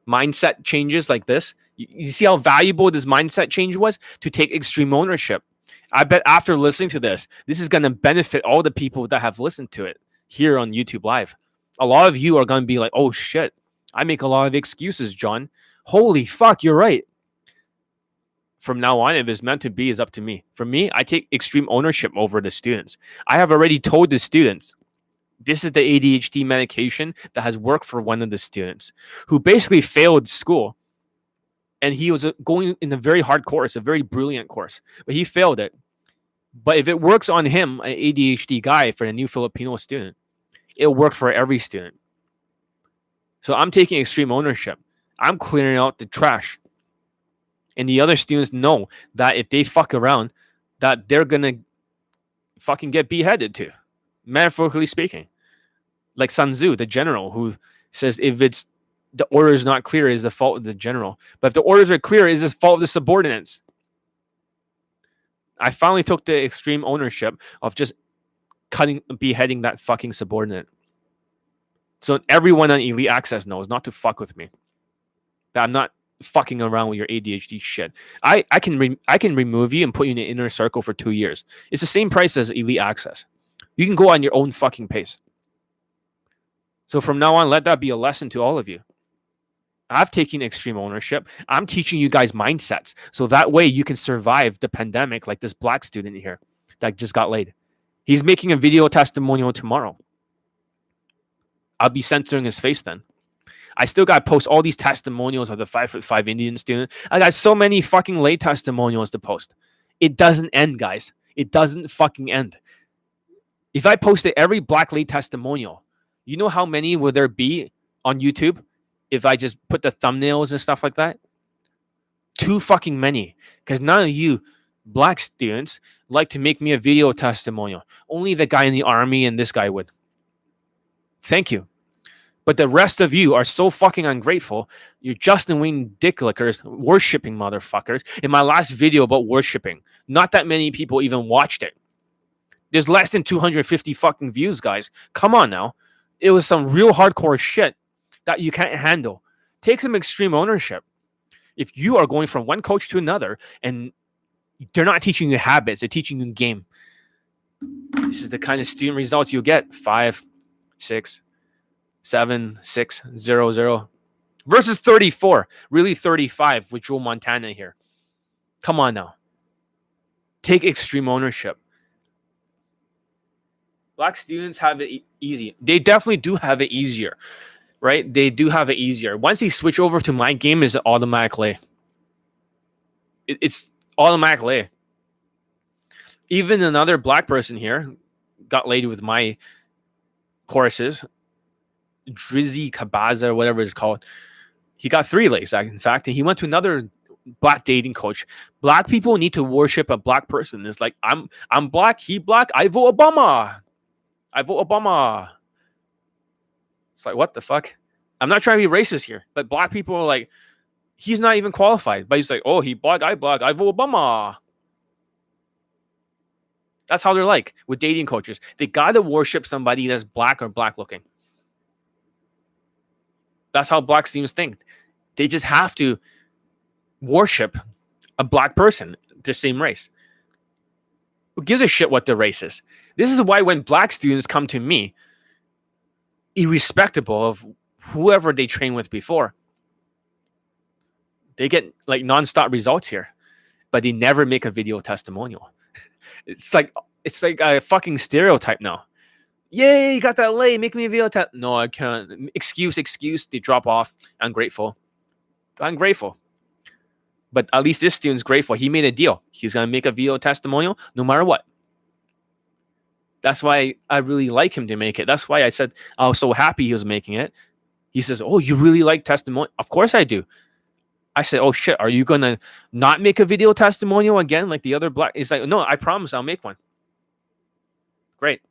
S1: Mindset changes like this. You see how valuable this mindset change was to take extreme ownership. I bet after listening to this is going to benefit all the people that have listened to it here on YouTube Live. A lot of you are going to be like, oh shit, I make a lot of excuses, John. Holy fuck, you're right. From now on, if it's meant to be, it's up to me. For me, I take extreme ownership over the students. I have already told the students, this is the ADHD medication that has worked for one of the students who basically failed school. And he was going in a very hard course, a very brilliant course, but he failed it. But if it works on him, an ADHD guy, for a new Filipino student, it'll work for every student. So I'm taking extreme ownership. I'm clearing out the trash. And the other students know that if they fuck around, that they're going to fucking get beheaded too, metaphorically speaking. Like Sun Tzu, the general, who says if it's the order is not clear, it's the fault of the general. But if the orders are clear, it's the fault of the subordinates. I finally took the extreme ownership of just beheading that fucking subordinate. So everyone on Elite Access knows not to fuck with me. That I'm not fucking around with your ADHD shit. I can remove you and put you in an inner circle for 2 years. It's the same price as Elite Access. You can go on your own fucking pace. So from now on, let that be a lesson to all of you. I've taken extreme ownership. I'm teaching you guys mindsets. So that way you can survive the pandemic like this black student here that just got laid. He's making a video testimonial tomorrow. I'll be censoring his face then. I still got to post all these testimonials of the 5'5" Indian student. I got so many fucking late testimonials to post. It doesn't end, guys. It doesn't fucking end. If I posted every black late testimonial, you know how many would there be on YouTube if I just put the thumbnails and stuff like that? Too fucking many. Because none of you black students like to make me a video testimonial. Only the guy in the army and this guy would. Thank you. But the rest of you are so fucking ungrateful. You're Justin Wayne dick lickers, worshipping motherfuckers. In my last video about worshipping, not that many people even watched it. There's less than 250 fucking views, guys. Come on now. It was some real hardcore shit that you can't handle. Take some extreme ownership. If you are going from one coach to another and they're not teaching you habits, they're teaching you game. This is the kind of student results you get. 5, 6, 7, 6, 0, 0. Versus 34. Really 35 with Joe Montana here. Come on now. Take extreme ownership. Black students have it easy. They definitely do have it easier, right? They do have it easier. Once they switch over to my game, it's automatically. It's automatically. Even another black person here got laid with my courses. Drizzy Kabaza, or whatever it's called. He got 3 lays, in fact, and he went to another black dating coach. Black people need to worship a black person. It's like, I'm black, he black, I vote Obama. I vote Obama. It's like, what the fuck? I'm not trying to be racist here, but black people are like, he's not even qualified, but he's like, oh, he black, I vote Obama. That's how they're like with dating coaches. They gotta worship somebody that's black or black looking. That's how black students think. They just have to worship a black person, the same race. Who gives a shit what the race is? This is why when black students come to me, irrespectable of whoever they train with before, they get like nonstop results here, but they never make a video testimonial. It's like a fucking stereotype now. Yay, you got that lay, make me a video test. No, I can't. Excuse. They drop off. Ungrateful. But at least this student's grateful. He made a deal. He's going to make a video testimonial no matter what. That's why I really like him to make it. That's why I said I was so happy he was making it. He says, oh, you really like testimonial? Of course I do. I said, oh, shit, are you going to not make a video testimonial again like the other black? He's like, no, I promise I'll make one. Great.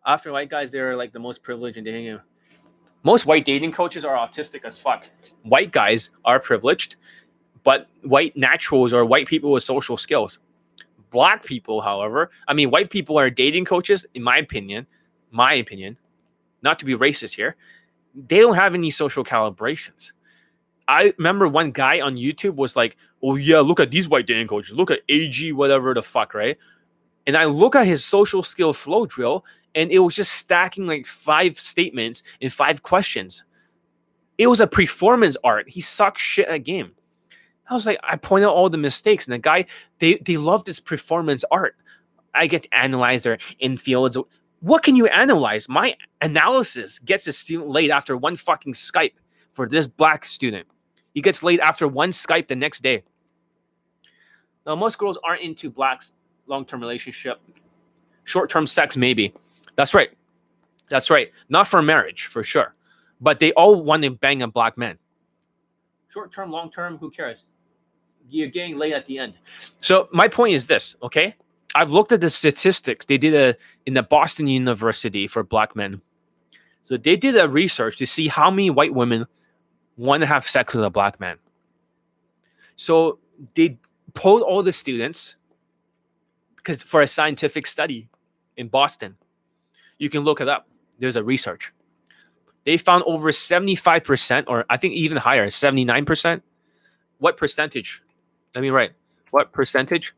S1: After white guys, they're like the most privileged in dating. Most white dating coaches are autistic as fuck. White guys are privileged, but white naturals are white people with social skills. Black people, however, white people are dating coaches, in my opinion, not to be racist here, they don't have any social calibrations. I remember one guy on YouTube was like, oh yeah, look at these white dating coaches. Look at AG, whatever the fuck, right? And I look at his social skill flow drill, and it was just stacking like 5 statements in 5 questions. It was a performance art. He sucked shit at game. I was like, I point out all the mistakes, and the guy, they love this performance art. I get to analyze their infields. What can you analyze? My analysis gets a student laid after one fucking Skype for this black student. He gets laid after one Skype the next day. Now, most girls aren't into blacks' long-term relationship. Short-term sex, maybe. That's right. Not for marriage, for sure. But they all want to bang a black man. Short-term, long-term, who cares? You're getting laid at the end. So my point is this, okay? I've looked at the statistics. They did in the Boston University for black men. So they did a research to see how many white women want to have sex with a black man. So they polled all the students because for a scientific study in Boston. You can look it up. There's a research. They found over 75%, or I think even higher, 79%. What percentage? Let me write. What percentage?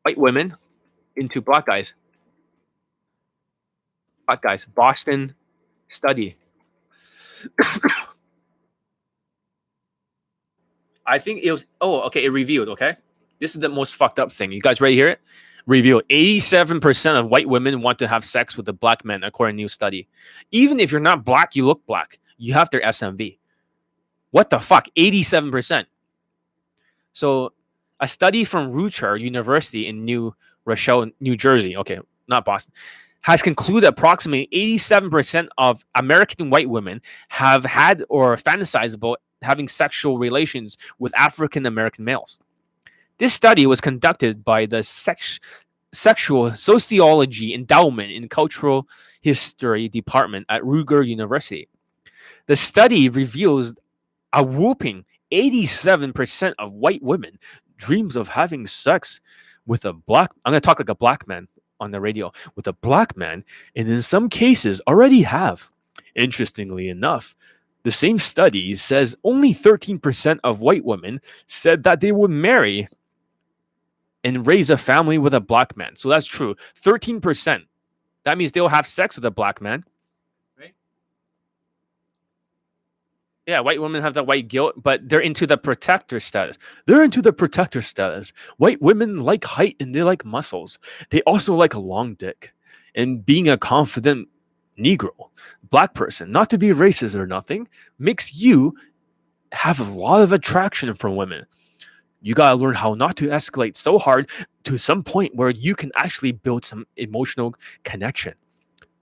S1: White women into black guys. Black guys. Boston study. I think it was, it revealed, okay? This is the most fucked up thing. You guys ready to hear it? Revealed 87% of white women want to have sex with a black man, according to a new study. Even if you're not black, you look black. You have their SMV. What the fuck? 87%. So a study from Rutgers University in New Rochelle, New Jersey, okay, not Boston, has concluded approximately 87% of American white women have had or fantasized about having sexual relations with African American males. This study was conducted by the Sexual Sociology Endowment in Cultural History Department at Rutgers University. The study reveals a whooping 87% of white women dreams of having sex with a black, I'm going to talk like a black man on the radio, with a black man, and in some cases already have. Interestingly enough, the same study says only 13% of white women said that they would marry and raise a family with a black man. So that's true. 13%. That means they'll have sex with a black man. Right? Yeah, white women have that white guilt, but they're into the protector status. They're into the protector status. White women like height and they like muscles. They also like a long dick and being a confident Negro, black person. Not to be racist or nothing, makes you have a lot of attraction from women. You gotta learn how not to escalate so hard to some point where you can actually build some emotional connection.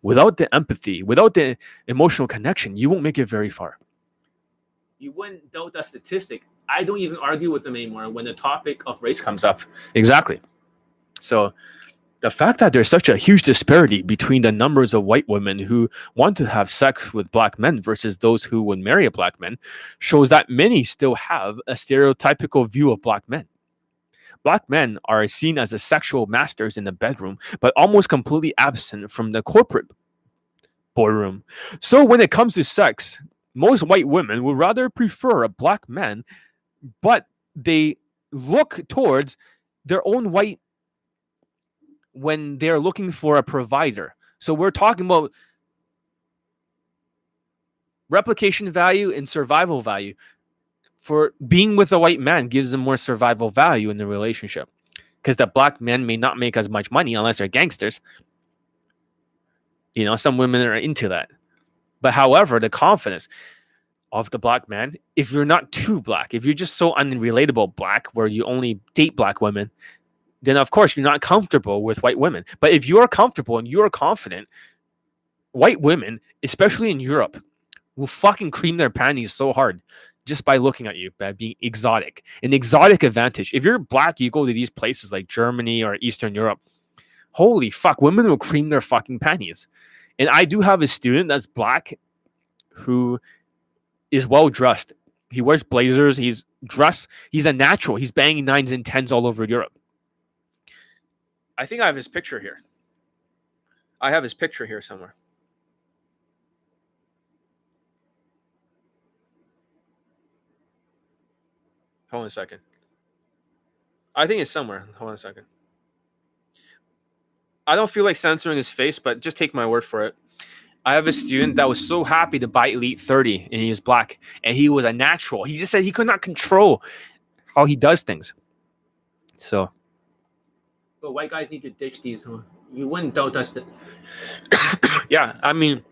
S1: Without the empathy, without the emotional connection, you won't make it very far. You wouldn't doubt that statistic. I don't even argue with them anymore when the topic of race comes up. Exactly. So the fact that there's such a huge disparity between the numbers of white women who want to have sex with black men versus those who would marry a black man shows that many still have a stereotypical view of black men. Black men are seen as the sexual masters in the bedroom, but almost completely absent from the corporate boardroom. So when it comes to sex, most white women would rather prefer a black man, but they look towards their own white when they're looking for a provider. So we're talking about replication value and survival value. For being with a white man gives them more survival value in the relationship because the black men may not make as much money unless they're gangsters. You know, some women are into that. But however, the confidence of the black man, if you're not too black, if you're just so unrelatable black where you only date black women, then of course you're not comfortable with white women. But if you're comfortable and you're confident, white women, especially in Europe, will fucking cream their panties so hard just by looking at you, by being exotic. An exotic advantage. If you're black, you go to these places like Germany or Eastern Europe. Holy fuck, women will cream their fucking panties. And I do have a student that's black who is well dressed. He wears blazers. He's dressed. He's a natural. He's banging 9s and 10s all over Europe. I think I have his picture here. I have his picture here somewhere. Hold on a second. I think it's somewhere. Hold on a second. I don't feel like censoring his face, but just take my word for it. I have a student that was so happy to buy Elite 30 and he was black and he was a natural. He just said he could not control how he does things. So, but white guys need to ditch these. You wouldn't doubt us that. Yeah, I mean,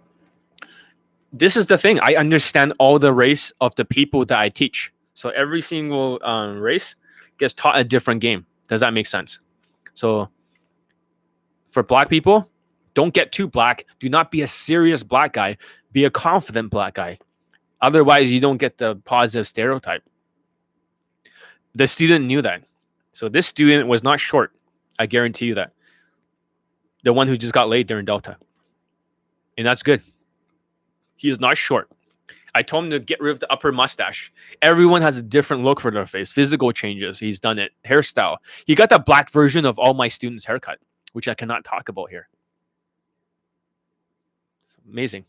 S1: this is the thing. I understand all the race of the people that I teach. So every single race gets taught a different game. Does that make sense? So for black people, don't get too black. Do not be a serious black guy. Be a confident black guy. Otherwise, you don't get the positive stereotype. The student knew that. So this student was not short. I guarantee you that. The one who just got laid during Delta. And that's good. He is not short. I told him to get rid of the upper mustache. Everyone has a different look for their face. Physical changes. He's done it. Hairstyle. He got the black version of all my students' haircut, which I cannot talk about here. It's amazing.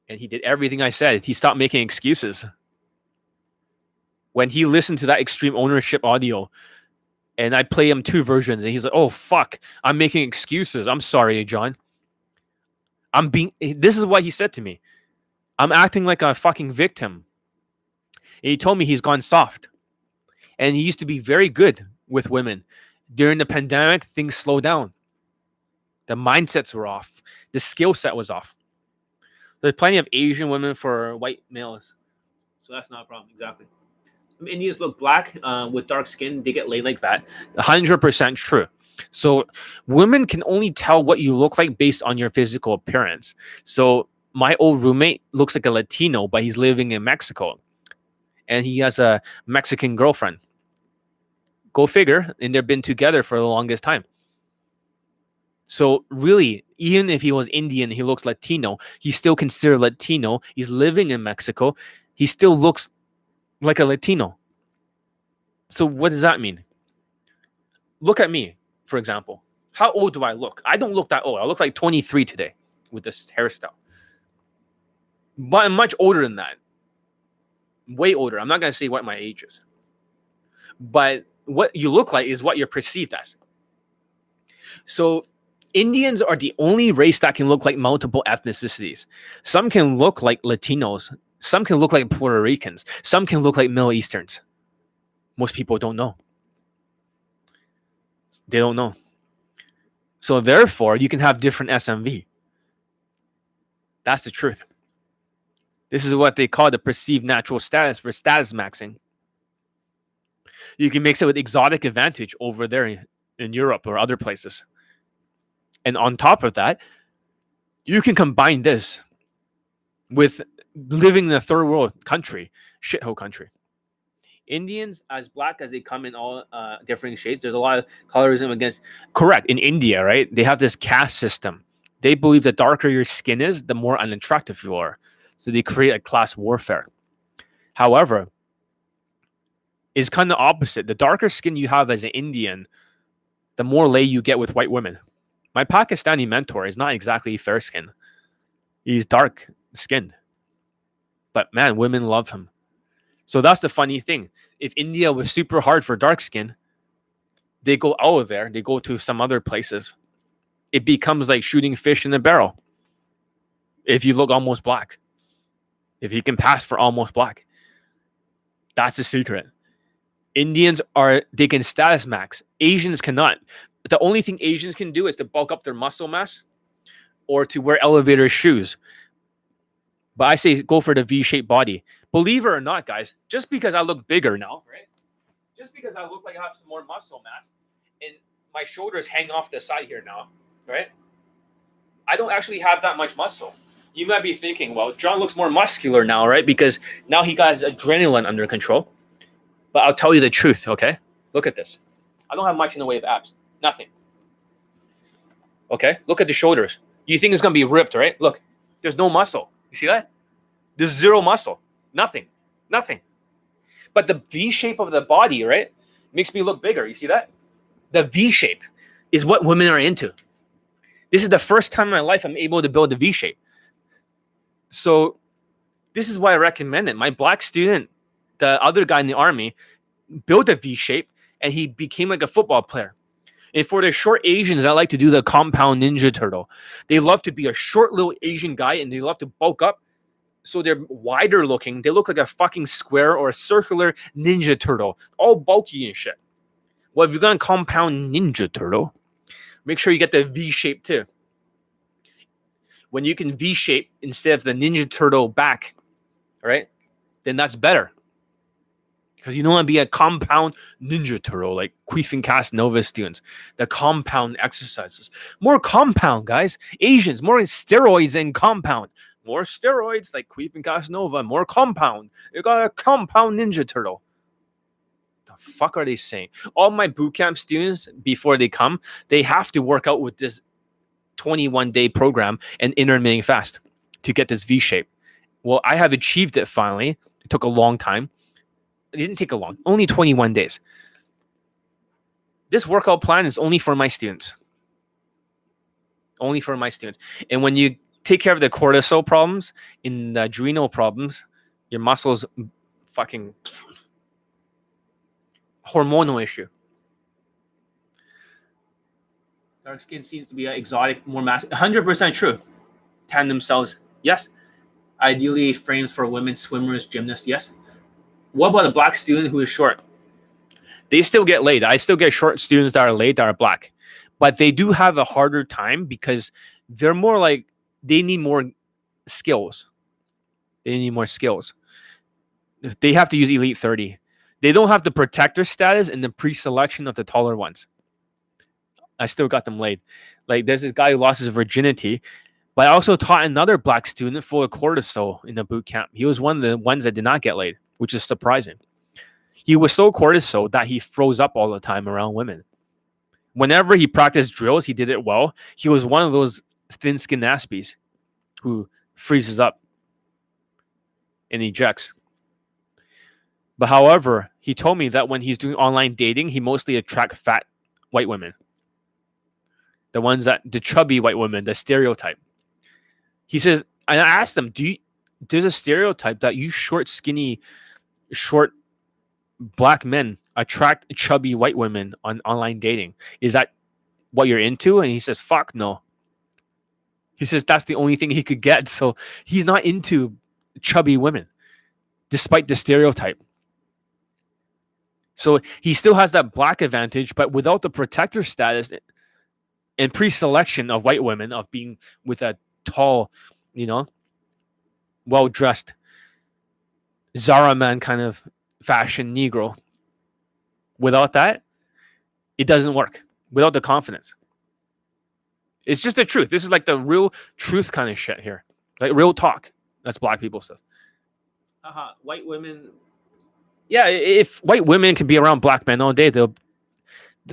S1: And he did everything I said. He stopped making excuses. When he listened to that extreme ownership audio, and I play him 2 versions, and he's like, "Oh fuck, I'm making excuses. I'm sorry, John. This is what he said to me. I'm acting like a fucking victim." And he told me he's gone soft. And he used to be very good with women. During the pandemic, things slowed down. The mindsets were off. The skill set was off. There's plenty of Asian women for white males. So that's not a problem. Exactly. Indians look black with dark skin. They get laid like that. 100% true. So women can only tell what you look like based on your physical appearance. So my old roommate looks like a Latino, but he's living in Mexico. And he has a Mexican girlfriend. Go figure. And they've been together for the longest time. So really, even if he was Indian, he looks Latino. He's still considered Latino. He's living in Mexico. He still looks like a Latino. So what does that mean? Look at me, for example. How old do I look? I don't look that old. I look like 23 today with this hairstyle. But I'm much older than that. Way older. I'm not going to say what my age is. But what you look like is what you're perceived as. So Indians are the only race that can look like multiple ethnicities. Some can look like Latinos. Some can look like Puerto Ricans. Some can look like Middle Easterns. Most people don't know. They don't know. So therefore, you can have different SMV. That's the truth. This is what they call the perceived natural status for status maxing. You can mix it with exotic advantage over there in Europe or other places. And on top of that, you can combine this with living in a third world country, shithole country. Indians, as black as they come in all differing shades, there's a lot of colorism against. Correct. In India, right? They have this caste system. They believe the darker your skin is, the more unattractive you are. So they create a class warfare. However, it's kind of opposite. The darker skin you have as an Indian, the more lay you get with white women. My Pakistani mentor is not exactly fair skin. He's dark skinned. But man, women love him. So that's the funny thing. If India was super hard for dark skin, they go out of there, they go to some other places. It becomes like shooting fish in a barrel. If you look almost black. If you can pass for almost black. That's the secret. Indians they can status max. Asians cannot. The only thing Asians can do is to bulk up their muscle mass or to wear elevator shoes. But I say go for the V-shaped body. Believe it or not, guys, just because I look bigger now, right? Just because I look like I have some more muscle mass and my shoulders hang off the side here now, right? I don't actually have that much muscle. You might be thinking, well, John looks more muscular now, right? Because now he got his adrenaline under control. But I'll tell you the truth, okay? Look at this. I don't have much in the way of abs. Nothing. Okay? Look at the shoulders. You think it's going to be ripped, right? Look. There's no muscle. You see that? There's zero muscle. Nothing. But the V shape of the body, right, makes me look bigger. You see that? The V shape is what women are into. This is the first time in my life I'm able to build a V shape. So this is why I recommend it. My black student, the other guy in the army, built a V shape and he became like a football player. And for the short Asians, I like to do the compound Ninja Turtle. They love to be a short little Asian guy and they love to bulk up. So they're wider looking. They look like a fucking square or a circular Ninja Turtle. All bulky and shit. Well, if you're going to compound Ninja Turtle, make sure you get the V shape too. When you can V shape instead of the Ninja Turtle back, right? Then that's better. Because you don't want to be a compound Ninja Turtle like Queef Casanova students. The compound exercises. More compound, guys. Asians, more steroids and compound. More steroids like Queef Casanova. More compound. You got a compound Ninja Turtle. The fuck are they saying? All my bootcamp students, before they come, they have to work out with this 21-day program and intermittent fast to get this V shape. Well, I have achieved it finally. It took a long time. It didn't take a long, only 21 days. This workout plan is only for my students. Only for my students. And when you take care of the cortisol problems and the adrenal problems, your muscles fucking hormonal issue. Dark skin seems to be exotic, more massive. 100% true. Tandem cells, yes. Ideally frames for women, swimmers, gymnasts, yes. What about a black student who is short? They still get laid. I still get short students that are laid that are black. But they do have a harder time because they're more like, they need more skills. They need more skills. They have to use Elite 30. They don't have the protector status in the pre-selection of the taller ones. I still got them laid. Like there's this guy who lost his virginity, but I also taught another black student full of cortisol in the boot camp. He was one of the ones that did not get laid, which is surprising. He was so cortisol that he froze up all the time around women. Whenever he practiced drills, he did it well. He was one of those thin-skinned aspies who freezes up and ejects. But however, he told me that when he's doing online dating, he mostly attracts fat white women. The chubby white women, the stereotype. He says, and I asked him, there's a stereotype that you short, skinny, short black men attract chubby white women on online dating. Is that what you're into? And he says, fuck no. He says that's the only thing he could get. So he's not into chubby women, despite the stereotype. So he still has that black advantage, but without the protector status and pre-selection of white women, of being with a tall, well-dressed Zara man kind of fashion Negro. Without that, it doesn't work. Without the confidence. It's just the truth. This is like the real truth kind of shit here. Like real talk. That's black people stuff. White women. Yeah, if white women can be around black men all day,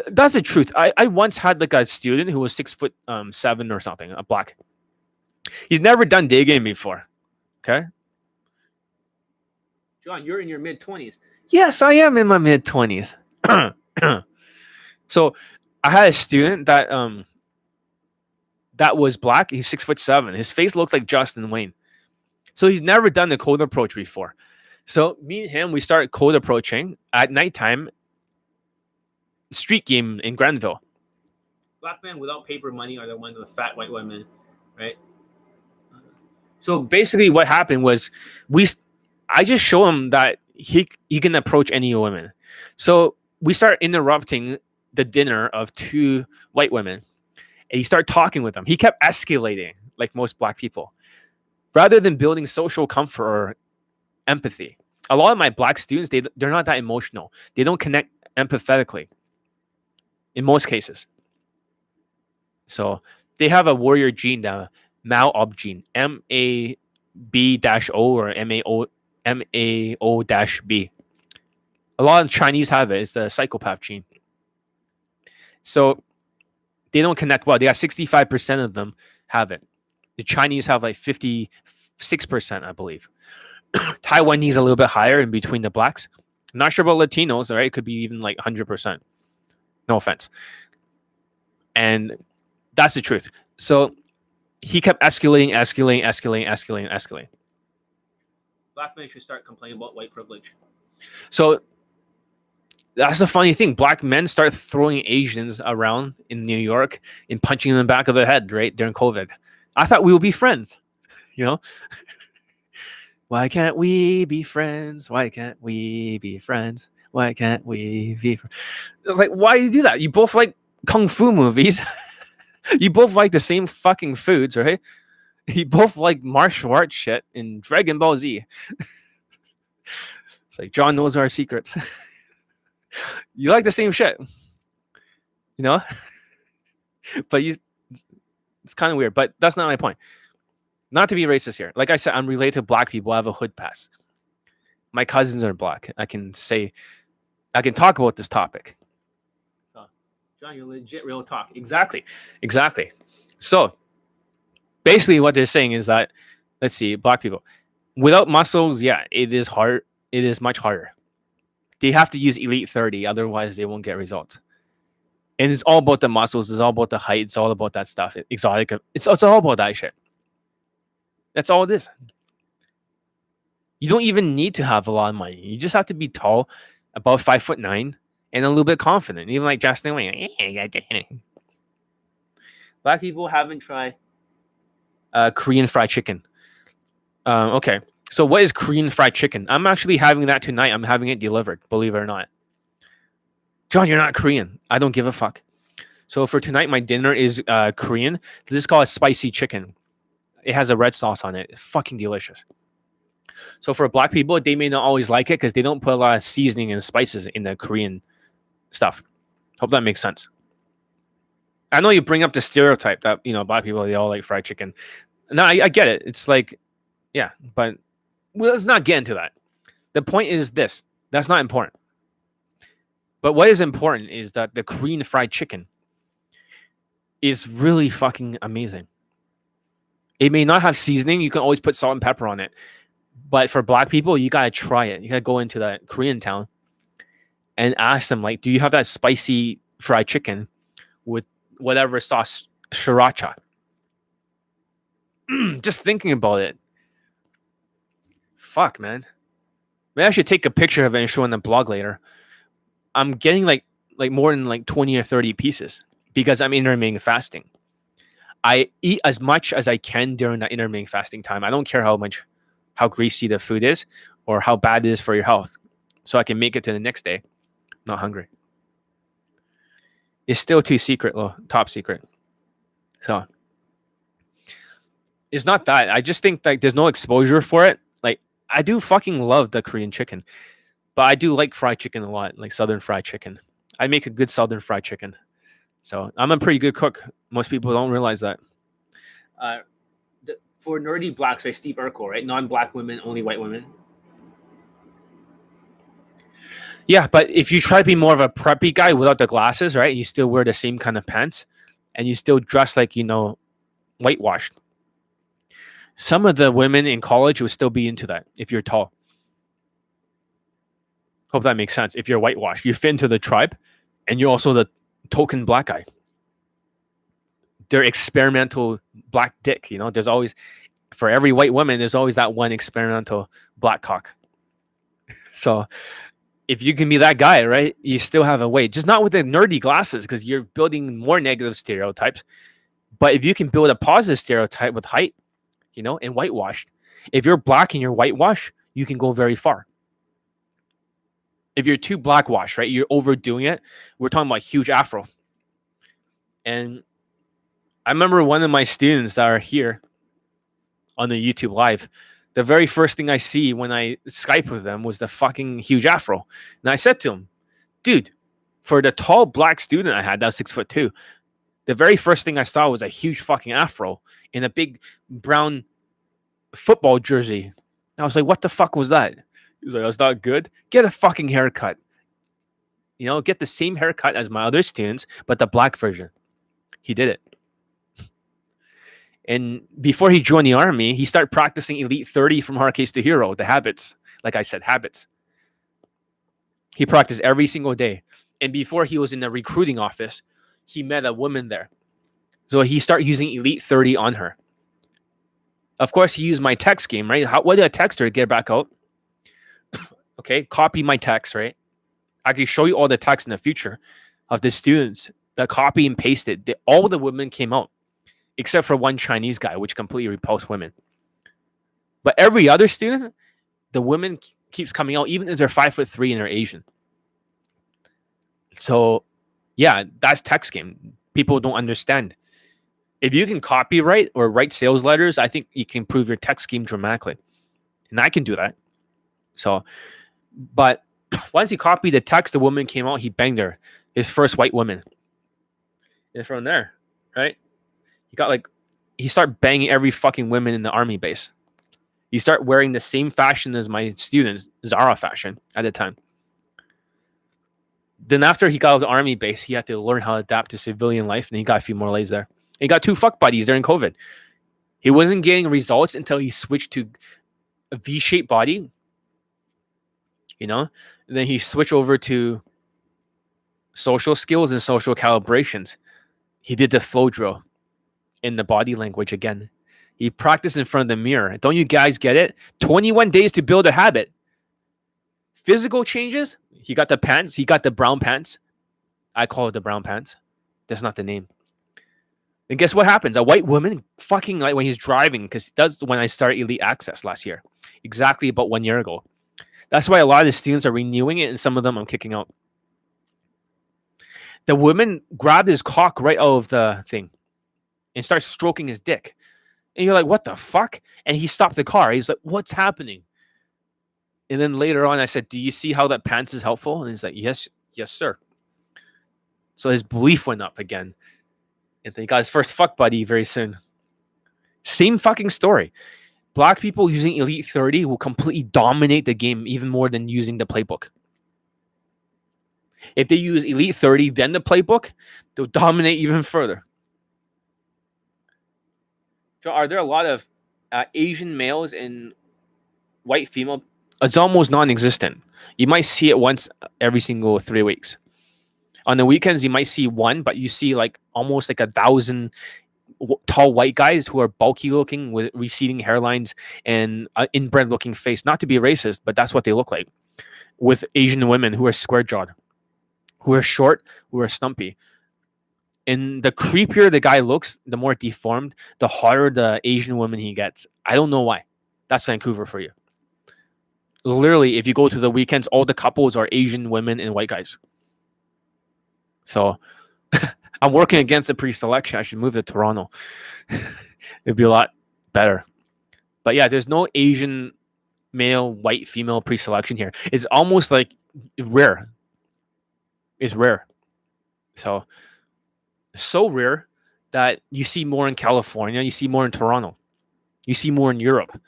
S1: that's the truth. I once had like a student who was 6'7" or something, a black. He's never done day game before. Okay. John, you're in your mid-20s. Yes, I am in my mid-20s. So I had a student that was black. He's 6'7". His face looks like Justin Wayne. So he's never done the cold approach before. So me and him, we started cold approaching at nighttime. Street game in Granville. Black men without paper money are the ones with fat white women, right? So basically, what happened was I just show him that he can approach any woman. So we start interrupting the dinner of two white women, and he started talking with them. He kept escalating, like most black people, rather than building social comfort or empathy. A lot of my black students, they're not that emotional. They don't connect empathetically in most cases. So they have a warrior gene, the Mao-ob gene, MAB-O or MAO-B. A lot of Chinese have it. It's the psychopath gene. So they don't connect well. They got 65% of them have it. The Chinese have like 56%, I believe. Taiwanese a little bit higher in between the blacks. I'm not sure about Latinos, all right? It could be even like 100%. No offense. And that's the truth. So he kept escalating. Black men should start complaining about white privilege. So that's the funny thing. Black men start throwing Asians around in New York and punching them in the back of the head, right, during COVID. I thought we would be friends, Why can't we be friends? Why can't we be friends? Why can't we be friends? I was like, why do you do that? You both like kung fu movies. You both like the same fucking foods, right? You both like martial arts shit in Dragon Ball Z. It's like John knows our secrets. You like the same shit, but it's kind of weird. But that's not my point. Not to be racist here. Like I said, I'm related to black people. I have a hood pass. My cousins are black. I can talk about this topic. So, John, you're legit real talk. Exactly. So, basically what they're saying is that, let's see, black people, without muscles, yeah, it is hard. It is much harder. They have to use Elite 30, otherwise they won't get results. And it's all about the muscles. It's all about the height. It's all about that stuff. Exotic. It's all about that shit. That's all it is. You don't even need to have a lot of money. You just have to be tall, about 5'9", and a little bit confident. Even like Justin Wayne. Black people haven't tried Korean fried chicken. Okay. So what is Korean fried chicken? I'm actually having that tonight. I'm having it delivered, believe it or not. John, you're not Korean. I don't give a fuck. So for tonight, my dinner is Korean. This is called spicy chicken. It has a red sauce on it. It's fucking delicious. So for black people, they may not always like it because they don't put a lot of seasoning and spices in the Korean stuff. Hope that makes sense. I know you bring up the stereotype that, black people, they all like fried chicken. No, I get it. It's like, yeah, but let's not get into that. The point is this. That's not important. But what is important is that the Korean fried chicken is really fucking amazing. It may not have seasoning. You can always put salt and pepper on it. But for black people, you got to try it. You got to go into that Korean town and ask them, like, do you have that spicy fried chicken with whatever sauce, sriracha? Just thinking about it. Fuck, man. Maybe I should take a picture of it and show on the blog later. I'm getting like more than like 20 or 30 pieces. because I'm intermittent fasting. I eat as much as I can during that intermittent fasting time. I don't care how greasy the food is or how bad it is for your health. So I can make it to the next day, not hungry. It's still top secret. So it's not that. I just think like there's no exposure for it. Like I do fucking love the Korean chicken, but I do like fried chicken a lot, like Southern fried chicken. I make a good Southern fried chicken. So I'm a pretty good cook. Most people don't realize that. For nerdy blacks, right? Steve Urkel, right? Non-black women, only white women. Yeah, but if you try to be more of a preppy guy without the glasses, right? You still wear the same kind of pants, and you still dress like whitewashed. Some of the women in college would still be into that if you're tall. Hope that makes sense. If you're whitewashed, you fit into the tribe, and you're also the token black guy. They're experimental black dick. There's always, for every white woman, there's always that one experimental black cock. So if you can be that guy, right, you still have a way. Just not with the nerdy glasses, because you're building more negative stereotypes. But if you can build a positive stereotype with height, and whitewashed, if you're black and you're whitewashed, you can go very far. If you're too blackwashed, right, you're overdoing it. We're talking about huge afro. And I remember one of my students that are here on the YouTube live, the very first thing I see when I Skype with them was the fucking huge afro. And I said to him, dude, for the tall black student I had, that was 6'2", the very first thing I saw was a huge fucking afro in a big brown football jersey. And I was like, what the fuck was that? He was like, that's not good. Get a fucking haircut. Get the same haircut as my other students, but the black version. He did it. And before he joined the army, he started practicing Elite 30 from Hard Case to Hero, the habits. Like I said, habits. He practiced every single day. And before he was in the recruiting office, he met a woman there. So he started using Elite 30 on her. Of course, he used my text game, right? What did I text her to get back out? Okay, copy my text, right? I can show you all the text in the future of the students that copy and pasted. All the women came out, except for one Chinese guy, which completely repulsed women. But every other student, the women keeps coming out, even if they're 5'3" and they're Asian. So, yeah, that's text game. People don't understand. If you can copyright or write sales letters, I think you can improve your text scheme dramatically. And I can do that. So, but once he copied the text, the woman came out, he banged her. His first white woman. And from there, right? He started banging every fucking woman in the army base. He started wearing the same fashion as my students, Zara fashion at the time. Then after he got out of the army base, he had to learn how to adapt to civilian life, and he got a few more lays there. He got 2 fuck buddies during COVID. He wasn't getting results until he switched to a V-shaped body, and then he switched over to social skills and social calibrations. He did the flow drill in the body language again. He practiced in front of the mirror. Don't you guys get it? 21 days to build a habit. Physical changes. He got the pants. He got the brown pants. I call it the brown pants. That's not the name. And guess what happens? A white woman fucking like when he's driving, because that's when I started Elite Access last year. Exactly about 1 year ago. That's why a lot of the students are renewing it, and some of them I'm kicking out. The woman grabbed his cock right out of the thing and starts stroking his dick. And you're like, what the fuck? And he stopped the car. He's like, what's happening? And then later on, I said, do you see how that pants is helpful? And he's like, yes, sir. So his belief went up again. And then he got his first fuck buddy very soon. Same fucking story. Black people using Elite 30 will completely dominate the game even more than using the playbook. If they use Elite 30, then the playbook, they'll dominate even further. So are there a lot of Asian males and white female? It's almost non-existent. You might see it once every single 3 weeks. On the weekends, you might see one, but you see like almost like 1,000 tall white guys who are bulky looking with receding hairlines and inbred looking face. Not to be racist, but that's what they look like. With Asian women who are square jawed, who are short, who are stumpy. And the creepier the guy looks, the more deformed, the hotter the Asian woman he gets. I don't know why. That's Vancouver for you. Literally, if you go to the weekends, all the couples are Asian women and white guys. So I'm working against the pre-selection. I should move to Toronto. It'd be a lot better. But yeah, there's no Asian male, white, female pre-selection here. It's almost like rare. It's rare. So rare that you see more in California, you see more in Toronto, you see more in Europe.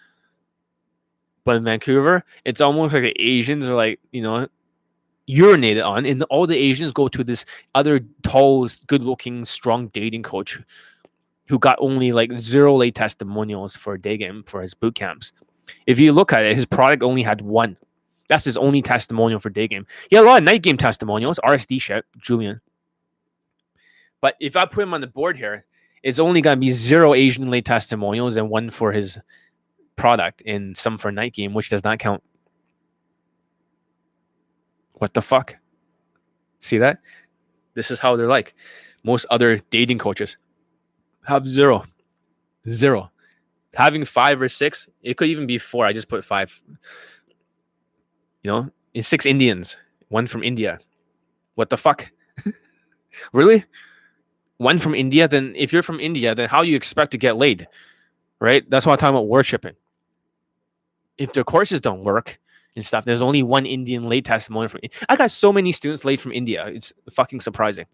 S1: But in Vancouver, it's almost like the Asians are like, urinated on, and all the Asians go to this other tall, good-looking, strong dating coach who got only like 0 late testimonials for a day game for his boot camps. If you look at it, his product only had 1. That's his only testimonial for day game. He had a lot of night game testimonials, RSD shit, Julian. But if I put him on the board here, it's only going to be 0 Asian late testimonials and 1 for his product and some for night game, which does not count. What the fuck? See that? This is how they're like. Most other dating coaches have 0. Having 5 or 6, it could even be 4. I just put 5. And 6 Indians, 1 from India. What the fuck? Really? 1 from India? Then if you're from India, then how do you expect to get laid? Right? That's why I'm talking about worshipping. If the courses don't work and stuff, there's only 1 Indian late testimonial from. I got so many students late from India. It's fucking surprising.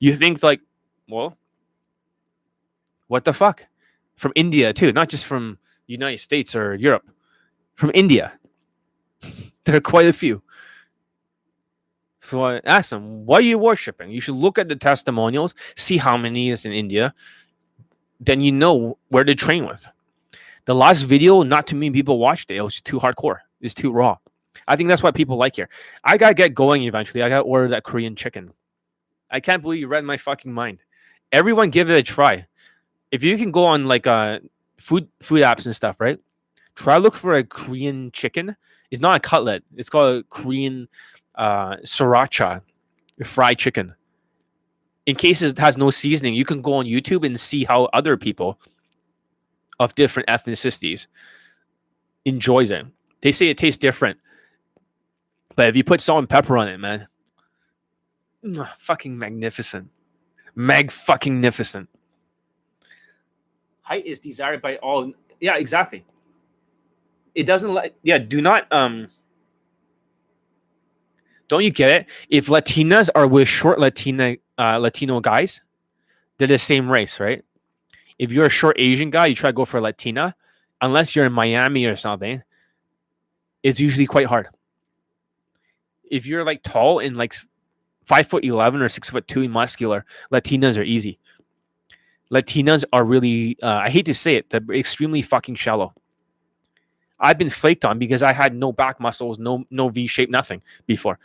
S1: You think like, well, what the fuck? From India too, not just from United States or Europe. From India. There are quite a few. So I asked them, why are you worshipping? You should look at the testimonials, see how many is in India. Then you know where to train with. The last video, not too many people watched it. It was too hardcore. It's too raw. I think that's what people like here. I got to get going eventually. I got to order that Korean chicken. I can't believe you read my fucking mind. Everyone give it a try. If you can go on like food apps and stuff, right? Try look for a Korean chicken. It's not a cutlet. It's called a Korean sriracha, fried chicken. In case it has no seasoning, you can go on YouTube and see how other people of different ethnicities enjoys it. They say it tastes different. But if you put salt and pepper on it, man, fucking magnificent. Fucking-nificent. Height is desired by all. Yeah, exactly. It doesn't do not don't you get it? If Latinas are with short Latino guys, they're the same race, right? If you're a short Asian guy, you try to go for a Latina, unless you're in Miami or something, it's usually quite hard. If you're like tall and like 5'11" or 6'2" and muscular, Latinas are easy. Latinas are really, I hate to say it, they're extremely fucking shallow. I've been flaked on because I had no back muscles, no V shape, nothing before.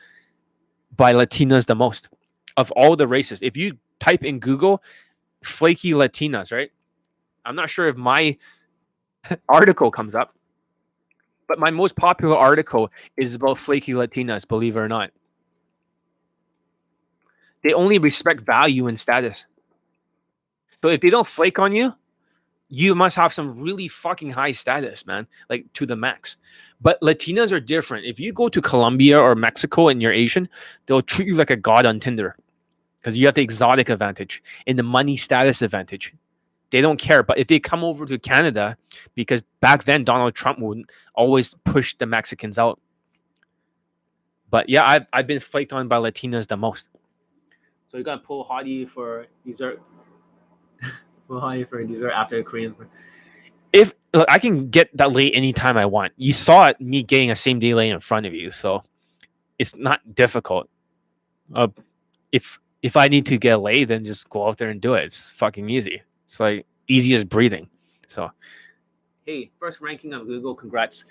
S1: By Latinas the most of all the races. If you type in Google flaky Latinas, right? I'm not sure if my article comes up, but my most popular article is about flaky Latinas, believe it or not. They only respect value and status. So if they don't flake on you, you must have some really fucking high status, man, like to the max. But Latinas are different. If you go to Colombia or Mexico and you're Asian, they'll treat you like a god on Tinder because you have the exotic advantage and the money status advantage. They don't care. But if they come over to Canada, because back then Donald Trump would always push the Mexicans out. But yeah, I've been flaked on by Latinas the most. So you're gonna pull hottie for dessert. Pull hottie for dessert after the Korean. If look, I can get that late anytime I want. You saw it, me getting a same day late in front of you, so it's not difficult. If I need to get late, then just go out there and do it. It's fucking easy. It's like easy as breathing. So, hey, first ranking on Google. Congrats.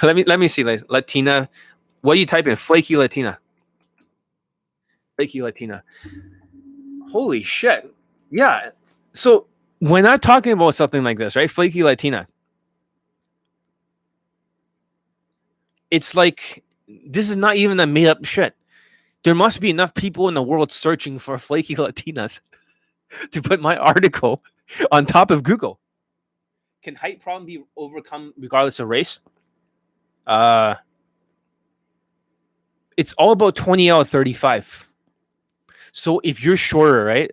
S1: let me see. Like, Latina. What do you type in? Flaky Latina. Flaky Latina. Holy shit. Yeah. So when I'm talking about something like this, right? Flaky Latina. It's like this is not even a made up shit. There must be enough people in the world searching for flaky Latinas to put my article on top of Google. Can height problem be overcome regardless of race? It's all about 20 out of 35. So if you're shorter, right,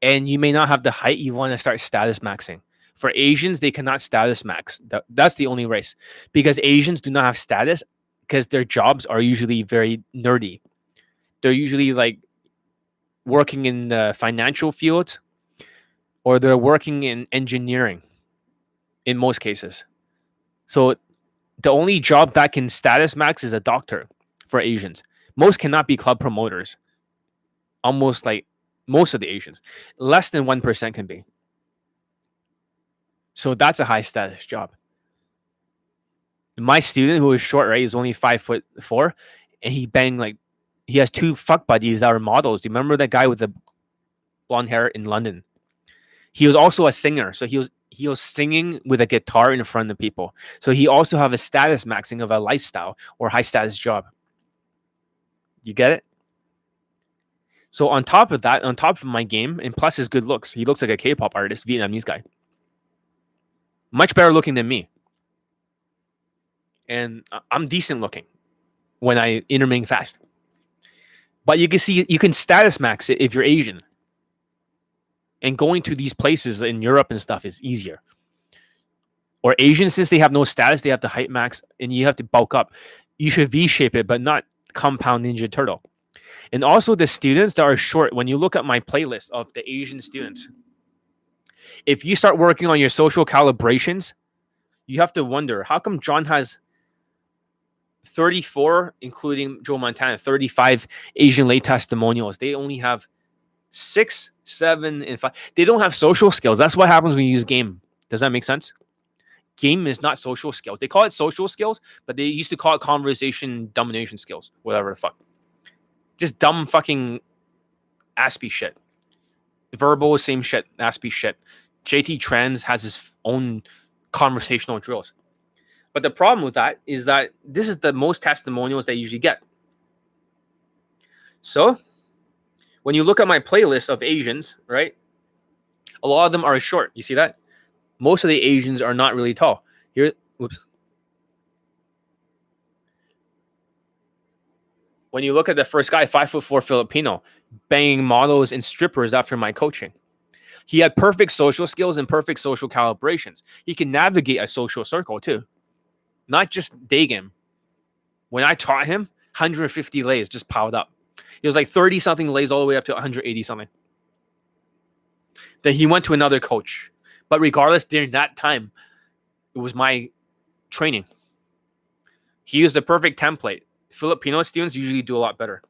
S1: and you may not have the height, you want to start status maxing. For Asians, they cannot status max. That's the only race. Because Asians do not have status because their jobs are usually very nerdy. They're usually like working in the financial field or they're working in engineering in most cases. So the only job that can status max is a doctor for Asians. Most cannot be club promoters. Almost like most of the Asians. Less than 1% can be. So that's a high status job. My student who is short, right, is only 5'4", and he has 2 fuck buddies that are models. Do you remember that guy with the blonde hair in London? He was also a singer, so he was singing with a guitar in front of people. So he also have a status maxing of a lifestyle or high status job. You get it? So on top of that, on top of my game, and plus his good looks, he looks like a K-pop artist, Vietnamese guy. Much better looking than me. And I'm decent looking when I interming fast. But you can see, you can status max it if you're Asian. And going to these places in Europe and stuff is easier. Or Asian, since they have no status, they have to height max and you have to bulk up. You should V-shape it, but not compound Ninja Turtle. And also the students that are short, when you look at my playlist of the Asian students, if you start working on your social calibrations, you have to wonder, how come John has 34, including Joe Montana, 35 Asian late testimonials? They only have 6, 7, and 5. They don't have social skills. That's what happens when you use game. Does that make sense? Game is not social skills. They call it social skills, but they used to call it conversation domination skills. Whatever the fuck. Just dumb fucking Aspie shit. Verbal, same shit. Aspie shit. JT Trends has his own conversational drills. But the problem with that is that this is the most testimonials they usually get. So, when you look at my playlist of Asians, right, a lot of them are short. You see that? Most of the Asians are not really tall. Here, whoops. When you look at the first guy, 5'4" Filipino, banging models and strippers after my coaching. He had perfect social skills and perfect social calibrations. He can navigate a social circle too. Not just day game. When I taught him, 150 lays just piled up. He was like 30-something lays all the way up to 180-something. Then he went to another coach. But regardless, during that time, it was my training. He used the perfect template. Filipino students usually do a lot better.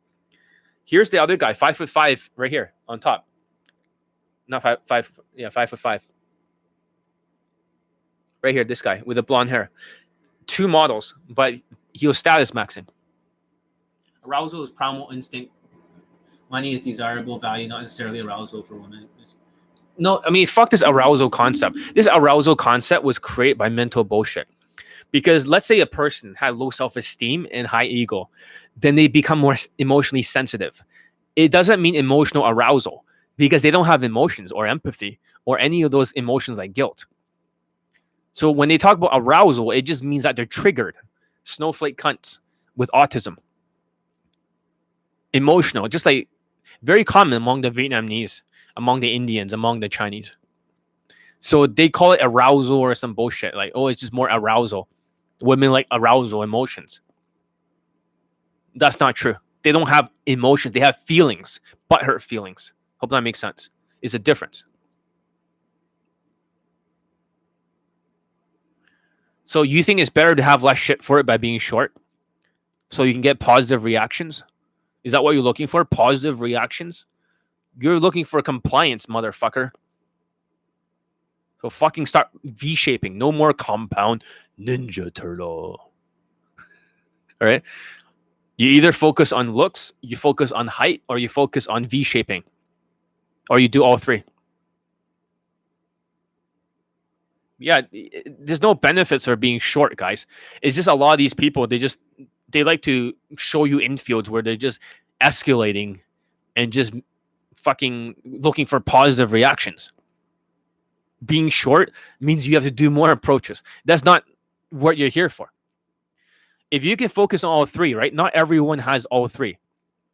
S1: Here's the other guy, 5'5", right here on top. Not 5'5". Right here, this guy with the blonde hair. 2 models, but he was status maxing. Arousal is primal instinct. Money is desirable value, not necessarily arousal for women. No, I mean, fuck this arousal concept. This arousal concept was created by mental bullshit. Because let's say a person had low self-esteem and high ego, then they become more emotionally sensitive. It doesn't mean emotional arousal because they don't have emotions or empathy or any of those emotions like guilt. So when they talk about arousal, it just means that they're triggered. Snowflake cunts with autism. Emotional, just like very common among the Vietnamese, among the Indians, among the Chinese. So they call it arousal or some bullshit. Like, oh, it's just more arousal. Women like arousal emotions. That's not true. They don't have emotions. They have feelings, butthurt feelings. Hope that makes sense. It's a difference. So you think it's better to have less shit for it by being short? So you can get positive reactions? Is that what you're looking for? Positive reactions? You're looking for compliance, motherfucker. So fucking start V-shaping. No more compound Ninja Turtle. All right? You either focus on looks, you focus on height, or you focus on V-shaping. Or you do all 3. Yeah, there's no benefits for being short, guys. It's just a lot of these people, they like to show you infields where they're just escalating and just fucking looking for positive reactions. Being short means you have to do more approaches. That's not what you're here for. If you can focus on all three, right? Not everyone has all three.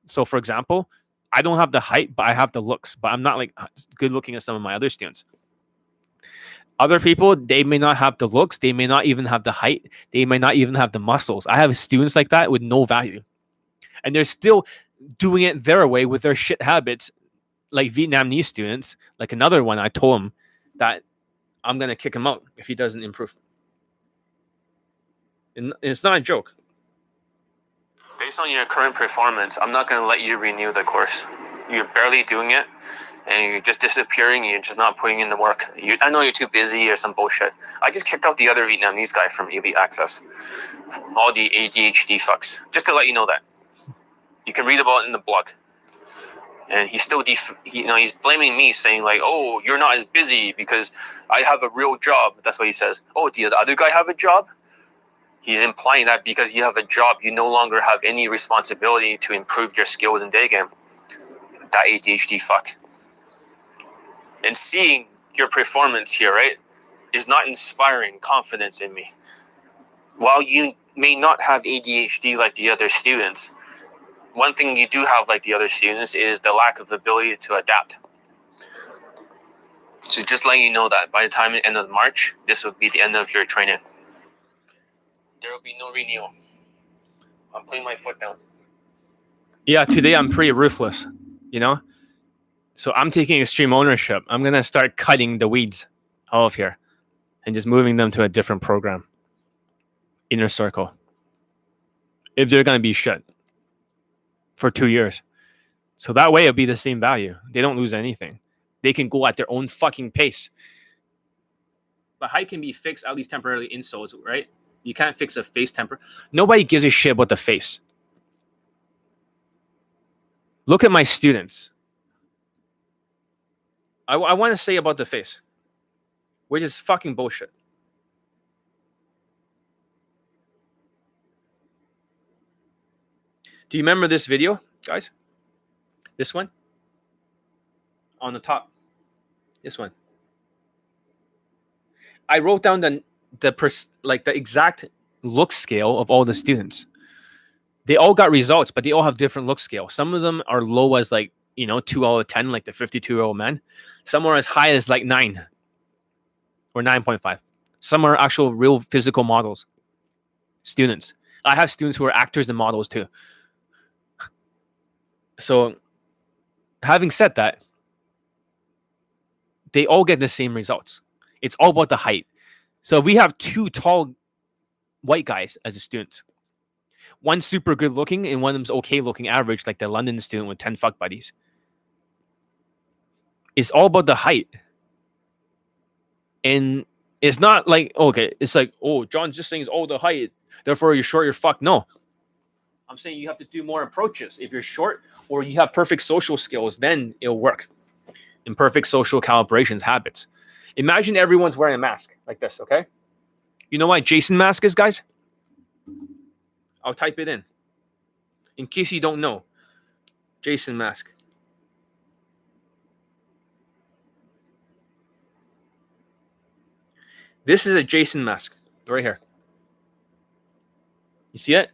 S1: So, for example, I don't have the height, but I have the looks. But I'm not like good looking as some of my other students. Other people, they may not have the looks. They may not even have the height. They may not even have the muscles. I have students like that with no value. And they're still doing it their way with their shit habits, like Vietnamese students. Like another one, I told him that I'm going to kick him out if he doesn't improve. And it's not a joke. Based on your current performance, I'm not going to let you renew the course. You're barely doing it, and you're just disappearing. You're just not putting in the work. I know you're too busy or some bullshit. I just kicked out the other Vietnamese guy from Elite Access. All the ADHD fucks. Just to let you know that. You can read about it in the blog. And he's still, he's blaming me, saying like, "Oh, you're not as busy because I have a real job." That's what he says. Oh, do the other guy have a job? He's implying that because you have a job, you no longer have any responsibility to improve your skills in day game. That ADHD fuck. And seeing your performance here, right, is not inspiring confidence in me. While you may not have ADHD like the other students, one thing you do have like the other students is the lack of ability to adapt. So just letting you know that by the time the end of March, this will be the end of your training. There will be no renewal. I'm putting my foot down. Yeah, today I'm pretty ruthless, you know? So I'm taking extreme ownership. I'm going to start cutting the weeds out of here and just moving them to a different program. Inner circle. If they're going to be shit for 2 years. So that way it'll be the same value. They don't lose anything. They can go at their own fucking pace. But height can be fixed, at least temporarily, in soles, right? You can't fix a face temper. Nobody gives a shit about the face. Look at my students. I want to say about the face, which is fucking bullshit. Do you remember this video, guys? This one? On the top. This one. I wrote down the exact look scale of all the students. They all got results, but they all have different look scale. Some of them are low as 2 out of 10, like the 52-year-old man. Some are as high as 9 or 9.5. Some are actual real physical models. Students. I have students who are actors and models too. So, having said that, they all get the same results. It's all about the height. So if we have 2 tall white guys as a student, one super good looking and one of them's okay looking, average, like the London student with 10 fuck buddies. It's all about the height. And it's not like, it's like, oh, John's just saying it's all the height, therefore you're short, you're fucked. No. I'm saying you have to do more approaches. If you're short or you have perfect social skills, then it'll work. Imperfect social calibrations, habits. Imagine everyone's wearing a mask like this, okay? You know what Jason mask is, guys? I'll type it in case you don't know. Jason mask. This is a Jason mask right here. You see it?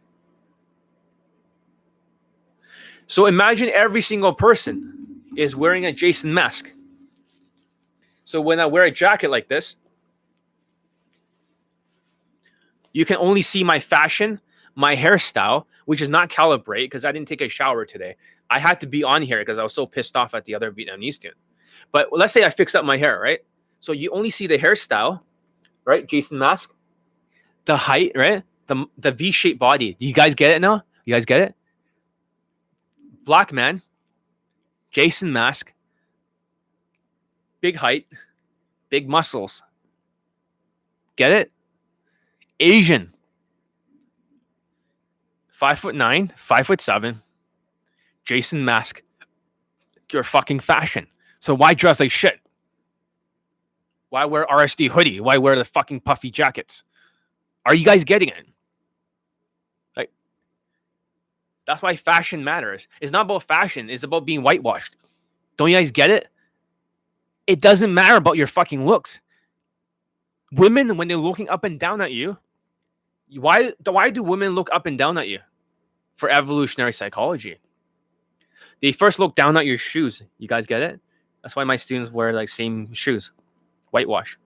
S1: So imagine every single person is wearing a Jason mask. So when I wear a jacket like this, you can only see my fashion, my hairstyle, which is not calibrate because I didn't take a shower today. I had to be on here because I was so pissed off at the other Vietnamese student. But let's say I fixed up my hair, right? So you only see the hairstyle, right? Jason mask. The height, right? The V-shaped body. Do you guys get it now? You guys get it? Black man. Jason mask. Big height. Big muscles. Get it? Asian. 5'9", 5'7". Jason mask. Your fucking fashion. So why dress like shit? Why wear RSD hoodie? Why wear the fucking puffy jackets? Are you guys getting it? That's why fashion matters. It's not about fashion. It's about being whitewashed. Don't you guys get it? It doesn't matter about your fucking looks. Women, when they're looking up and down at you, why do women look up and down at you? For evolutionary psychology. They first look down at your shoes. You guys get it? That's why my students wear like same shoes. Whitewash.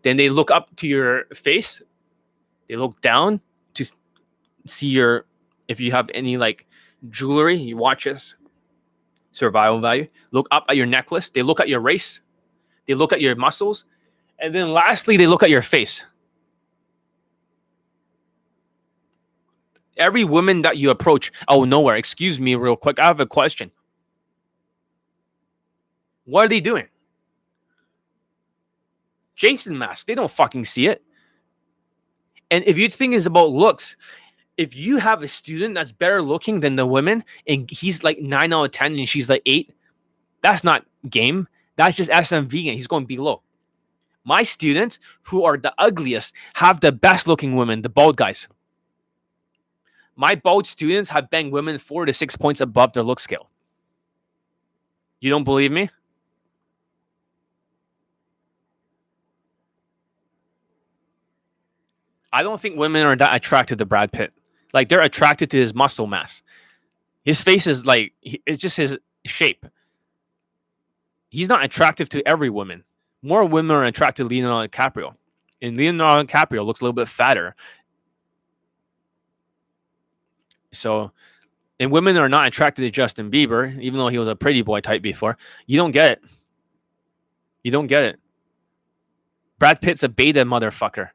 S1: Then they look up to your face. They look down to see your, if you have any like jewelry, your watches, survival value. Look up at your necklace. They look at your race. They look at your muscles. And then lastly, they look at your face. Every woman that you approach, oh, nowhere. Excuse me, real quick. I have a question. What are they doing? Jason mask. They don't fucking see it. And if you think it's about looks, if you have a student that's better looking than the women and he's like 9 out of 10 and she's like 8, that's not game. That's just SM vegan. He's going below. My students who are the ugliest have the best looking women, the bald guys. My bald students have banged women 4 to 6 points above their look scale. You don't believe me? I don't think women are that attracted to Brad Pitt. Like, they're attracted to his muscle mass. His face is like, it's just his shape. He's not attractive to every woman. More women are attracted to Leonardo DiCaprio. And Leonardo DiCaprio looks a little bit fatter. So, and women are not attracted to Justin Bieber, even though he was a pretty boy type before. You don't get it. You don't get it. Brad Pitt's a beta motherfucker.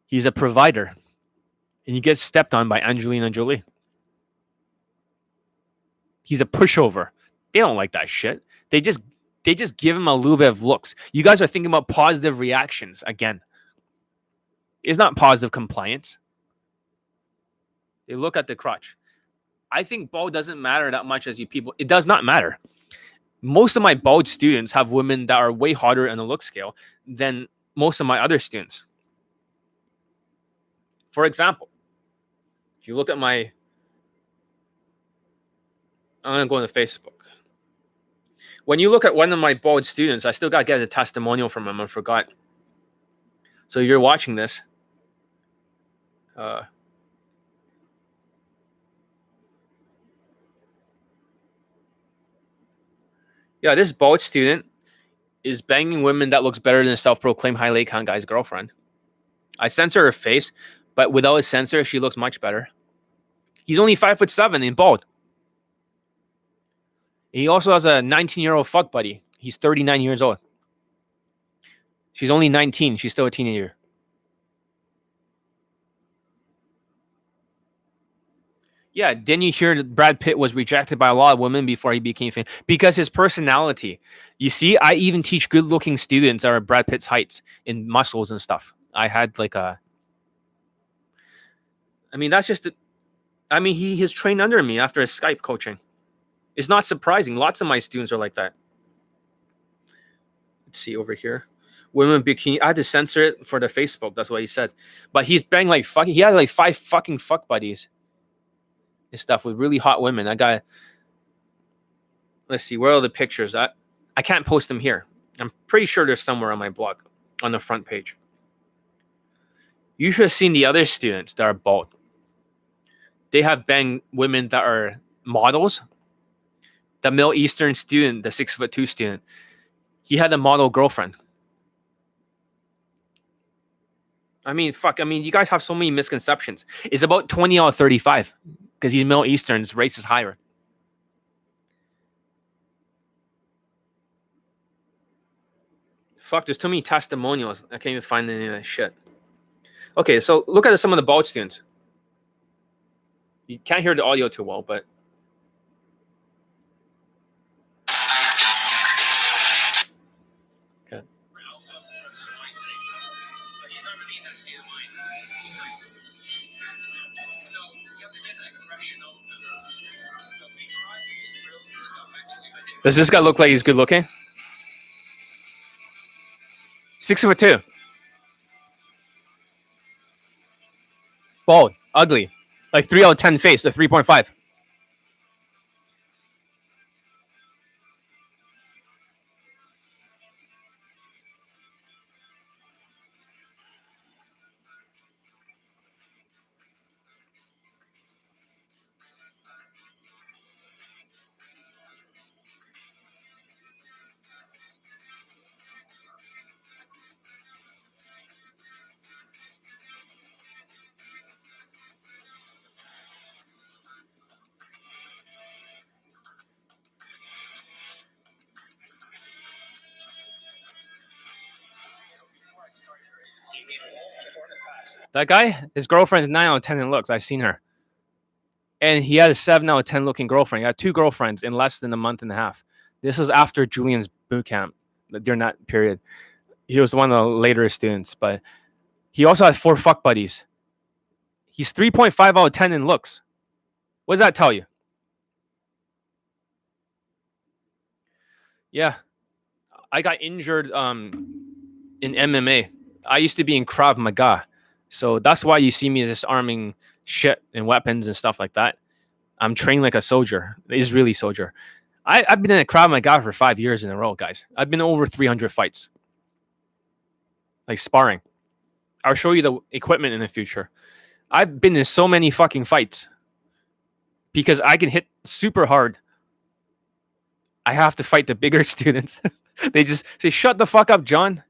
S1: He's a provider. And he gets stepped on by Angelina Jolie. He's a pushover. They don't like that shit. They just give him a little bit of looks. You guys are thinking about positive reactions again. It's not positive compliance. They look at the crotch. I think bald doesn't matter that much as you people. It does not matter. Most of my bald students have women that are way hotter on the look scale than most of my other students. For example, if you look at my, I'm going to go on Facebook. When you look at one of my bald students, I still got to get a testimonial from him. I forgot. So you're watching this. Yeah, this bald student is banging women that looks better than a self-proclaimed high leg count guy's girlfriend. I censor her face, but without a censor, she looks much better. He's only 5'7" and bald. He also has a 19-year-old fuck buddy. He's 39 years old. She's only 19. She's still a teenager. Yeah, didn't you hear that Brad Pitt was rejected by a lot of women before he became famous? Because his personality. You see, I even teach good-looking students that are Brad Pitt's heights in muscles and stuff. I had like a... I mean, that's just... he has trained under me after his Skype coaching. It's not surprising. Lots of my students are like that. Let's see over here. Women bikini. I had to censor it for the Facebook. That's what he said. But he's banged like fucking... He had like 5 fucking fuck buddies and stuff with really hot women. That guy... Let's see. Where are the pictures? I can't post them here. I'm pretty sure they're somewhere on my blog. On the front page. You should have seen the other students that are bald. They have banged women that are models. The Middle Eastern student, the 6'2" student, he had a model girlfriend. I mean, fuck. I mean, you guys have so many misconceptions. It's about 20 out of 35 because he's Middle Eastern. His race is higher. Fuck, there's too many testimonials. I can't even find any of that shit. Okay, so look at some of the bald students. You can't hear the audio too well, but... Okay. Does this guy look like he's good looking? 6'2". Bald, ugly. Like 3 out of 10 face, the 3.5. That guy, his girlfriend's 9 out of 10 in looks. I've seen her. And he had a 7 out of 10 looking girlfriend. He had 2 girlfriends in less than a month and a half. This was after Julian's boot camp during that period. He was one of the later students, but he also had 4 fuck buddies. He's 3.5 out of 10 in looks. What does that tell you? Yeah. I got injured in MMA. I used to be in Krav Maga. So that's why you see me disarming shit and weapons and stuff like that. I'm trained like a soldier, Israeli soldier. I've been in a Krav Maga for 5 years in a row, guys. I've been over 300 fights. Like sparring. I'll show you the equipment in the future. I've been in so many fucking fights because I can hit super hard. I have to fight the bigger students. They just say, shut the fuck up, John.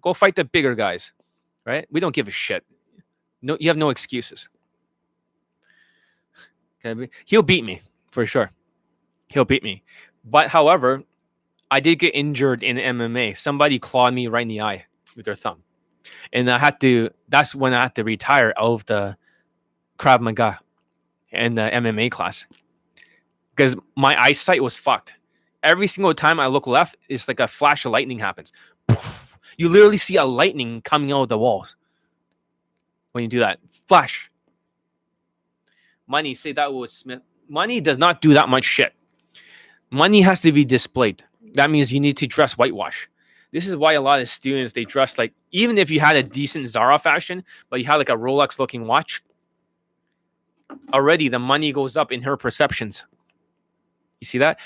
S1: Go fight the bigger guys. Right? We don't give a shit. No, you have no excuses. Okay? He'll beat me for sure. He'll beat me. But however, I did get injured in MMA. Somebody clawed me right in the eye with their thumb. And that's when I had to retire out of the Krav Maga and the MMA class. Because my eyesight was fucked. Every single time I look left, it's like a flash of lightning happens. Poof. You literally see a lightning coming out of the walls when you do that. Flash. Money, say that with Smith. Money does not do that much shit. Money has to be displayed. That means you need to dress whitewash. This is why a lot of students, they dress like, even if you had a decent Zara fashion, but you had like a Rolex looking watch, already the money goes up in her perceptions. You see that?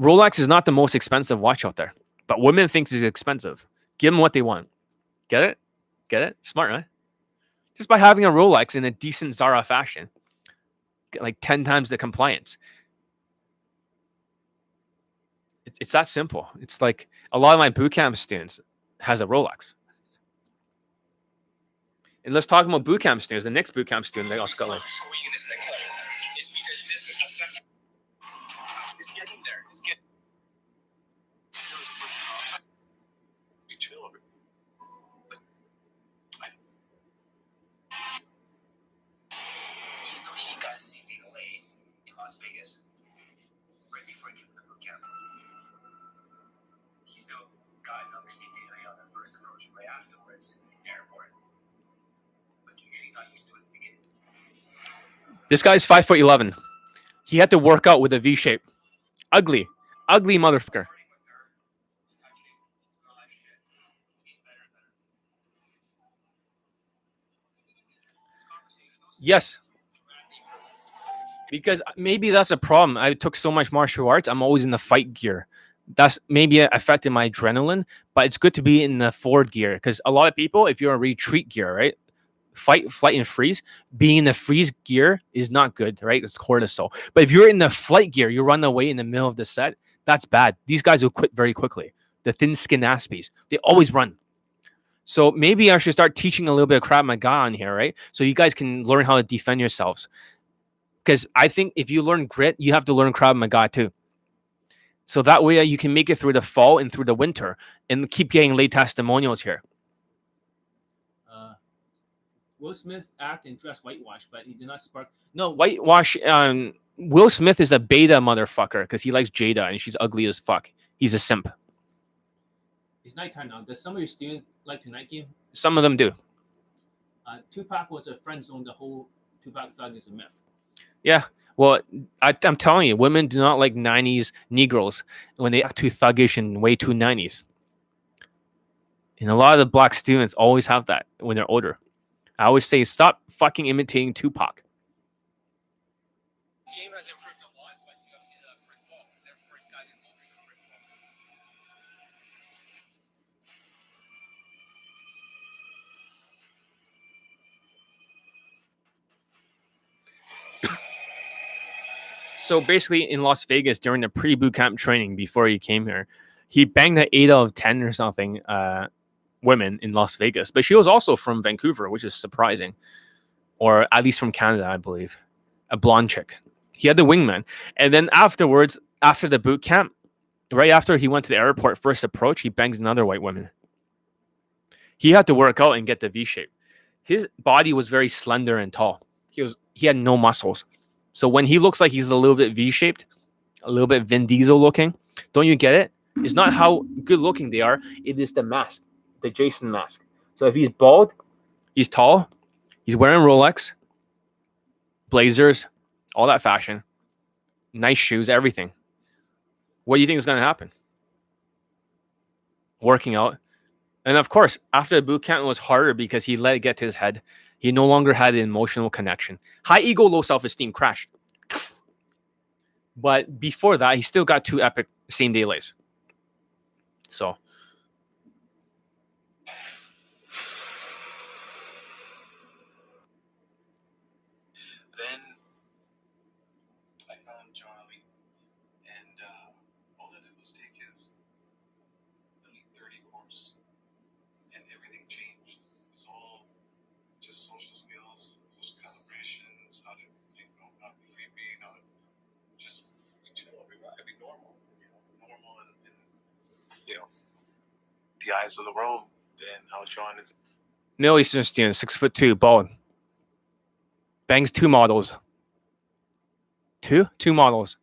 S1: Rolex is not the most expensive watch out there, but women think it's expensive. Give them what they want. Get it? Get it? Smart, right? Just by having a Rolex in a decent Zara fashion, get like 10 times the compliance. It's that simple. It's like a lot of my bootcamp students has a Rolex. And let's talk about bootcamp students. The next bootcamp student, they also got like. Is because this effect is getting there. It's getting. Be chill. Even though he got a CD away in Las Vegas right before he came to the bootcamp, he still got another CD on the first approach right afterwards in the airport. But usually not used to it at the beginning. This guy's 5'11". He had to work out with a V shape. Ugly motherfucker. Yes. Because maybe that's a problem. I took so much martial arts. I'm always in the fight gear. That's maybe affected my adrenaline, but it's good to be in the forward gear because a lot of people, if you're in retreat gear, right? Fight, flight, and freeze. Being in the freeze gear is not good, right? It's cortisol. But if you're in the flight gear, you run away in the middle of the set, that's bad. These guys will quit very quickly. The thin-skinned aspies, they always run. So maybe I should start teaching a little bit of Krav Maga on here, right? So you guys can learn how to defend yourselves. Because I think if you learn grit, you have to learn Krav Maga too. So that way you can make it through the fall and through the winter and keep getting late testimonials here. Will Smith act and dress whitewash, but he did not spark. No, whitewash. Will Smith is a beta motherfucker because he likes Jada and she's ugly as fuck. He's a simp. It's nighttime now. Does some of your students like to night game? Some of them do. Tupac was a friend zone. The whole Tupac thug is a myth. Yeah. Well, I'm telling you, women do not like 90s Negroes when they act too thuggish and way too 90s. And a lot of the black students always have that when they're older. I always say, stop fucking imitating Tupac.
S4: Game has improved a lot, but you have hit a brick wall. Therefore, you got emotional brick wall.
S1: So basically, in Las Vegas during the pre-boot camp training before he came here, he banged an 8 out of 10 or something women in Las Vegas. But she was also from Vancouver, which is surprising, or at least from Canada, I believe. A blonde chick. He had the wingman, and then afterwards, after the boot camp, right after he went to the airport, first approach, he bangs another white woman. He had to work out and get the V shape. His body was very slender and tall. He had no muscles. So when he looks like he's a little bit V-shaped, a little bit Vin Diesel looking, don't you get it? It's not how good looking they are. It is the mask, the Jason mask. So if he's bald, he's tall, he's wearing Rolex, blazers, all that fashion, nice shoes, everything. What do you think is going to happen? Working out. And of course, after the boot camp, it was harder because he let it get to his head. He no longer had an emotional connection. High ego, low self-esteem crashed. But before that, he still got 2 epic same-day lays. So.
S4: Then I found Charlie, and all I did was take his Elite 30 course, and everything changed. It was all just social skills, social calibrations, how to, not be creepy, not just be chill, be normal, normal in the eyes of the world. Then how John is.
S1: Middle Eastern student, 6'2", bald. Bangs 2 models. Two models.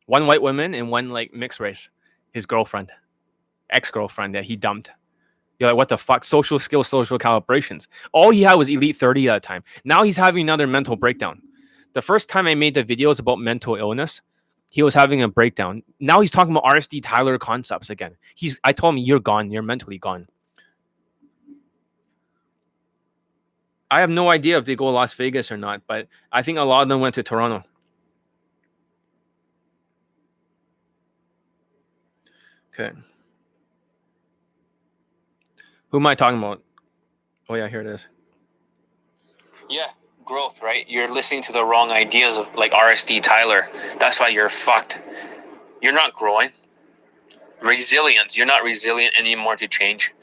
S1: 1 white woman and 1 like mixed race. His girlfriend, ex-girlfriend that he dumped. You're like, what the fuck? Social skills, social calibrations. All he had was Elite 30 at a time. Now he's having another mental breakdown. The first time I made the videos about mental illness, he was having a breakdown. Now he's talking about RSD Tyler concepts again. I told him, you're gone. You're mentally gone. I have no idea if they go to Las Vegas or not, but I think a lot of them went to Toronto. Okay. Who am I talking about? Oh, yeah, here it is.
S2: Yeah, growth, right? You're listening to the wrong ideas of like RSD Tyler. That's why you're fucked. You're not growing. Resilience. You're not resilient anymore to change.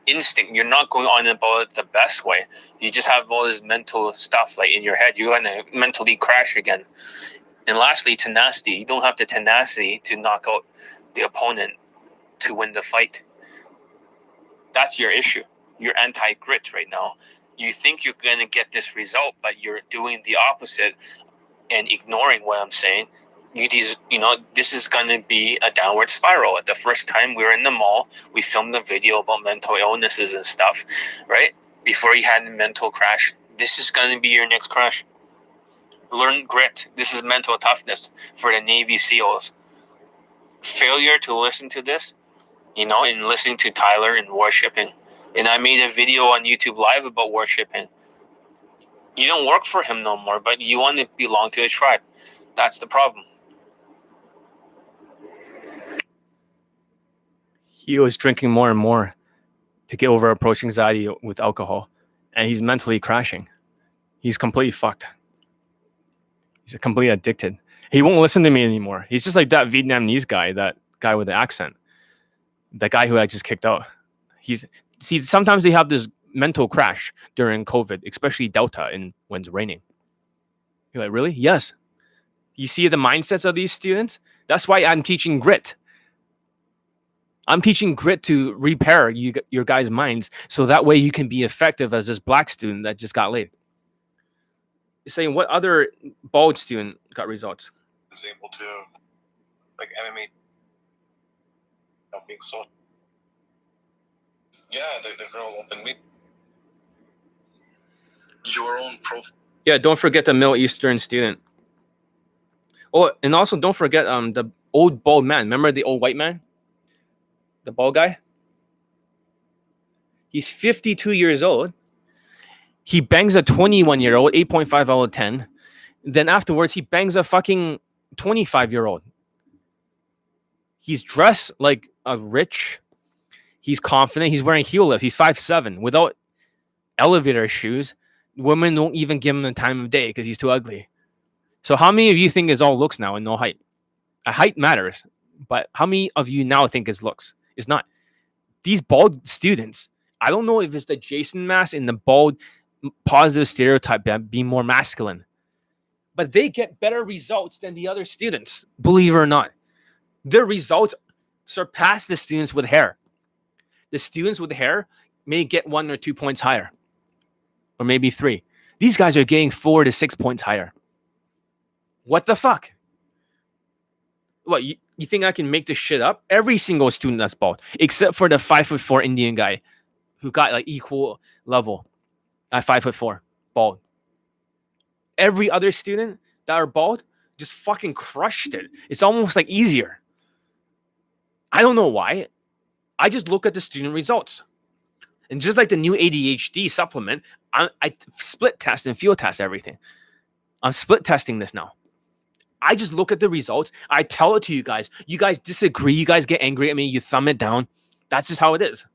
S2: Instinct. You're not going on about it the best way. You just have all this mental stuff like in your head. You're gonna mentally crash again. And lastly, tenacity. You don't have the tenacity to knock out the opponent to win the fight. That's your issue. You're anti-grit right now. You think you're going to get this result, but you're doing the opposite and ignoring what I'm saying. This is going to be a downward spiral. The first time we were in the mall, we filmed the video about mental illnesses and stuff, right? Before you had a mental crash. This is going to be your next crash. Learn grit. This is mental toughness for the Navy SEALs. Failure to listen to this, and listening to Tyler and worshiping. And I made a video on YouTube Live about worshiping. You don't work for him no more, but you want to belong to a tribe. That's the problem.
S1: He was drinking more and more to get over approach anxiety with alcohol, and he's mentally crashing. He's completely fucked. He's completely addicted. He won't listen to me anymore. He's just like that Vietnamese guy, that guy with the accent, that guy who I just kicked out. Sometimes they have this mental crash during COVID, especially Delta and when it's raining. You're like, really? Yes. You see the mindsets of these students? That's why I'm teaching grit. I'm teaching grit to repair your guys' minds so that way you can be effective as this black student that just got laid. You're saying what other bald student got results?
S4: Was able to, like MMA, being so. Yeah, the girl opened me. Your own profile.
S1: Yeah, don't forget the Middle Eastern student. Oh, and also don't forget the old bald man. Remember the old white man? The bald guy? He's 52 years old. He bangs a 21-year-old, 8.5 out of 10. Then afterwards, he bangs a fucking 25-year-old. He's dressed like a rich. He's confident. He's wearing heel lifts. He's 5'7". Without elevator shoes, women don't even give him the time of day because he's too ugly. So how many of you think it's all looks now and no height? Height matters, but how many of you now think it's looks? It's not. These bald students, I don't know if it's the Jason mask and the bald positive stereotype that being more masculine, but they get better results than the other students, believe it or not. Their results surpass the students with hair. The students with hair may get 1 or 2 points higher, or maybe 3. These guys are getting 4 to 6 points higher. What the fuck? What, you think I can make this shit up? Every single student that's bald, except for the 5'4" Indian guy who got like equal level at 5'4", bald. Every other student that are bald just fucking crushed it. It's almost like easier. I don't know why. I just look at the student results. And just like the new ADHD supplement, I split test and field test everything. I'm split testing this now. I just look at the results. I tell it to you guys. You guys disagree. You guys get angry at me. You thumb it down. That's just how it is.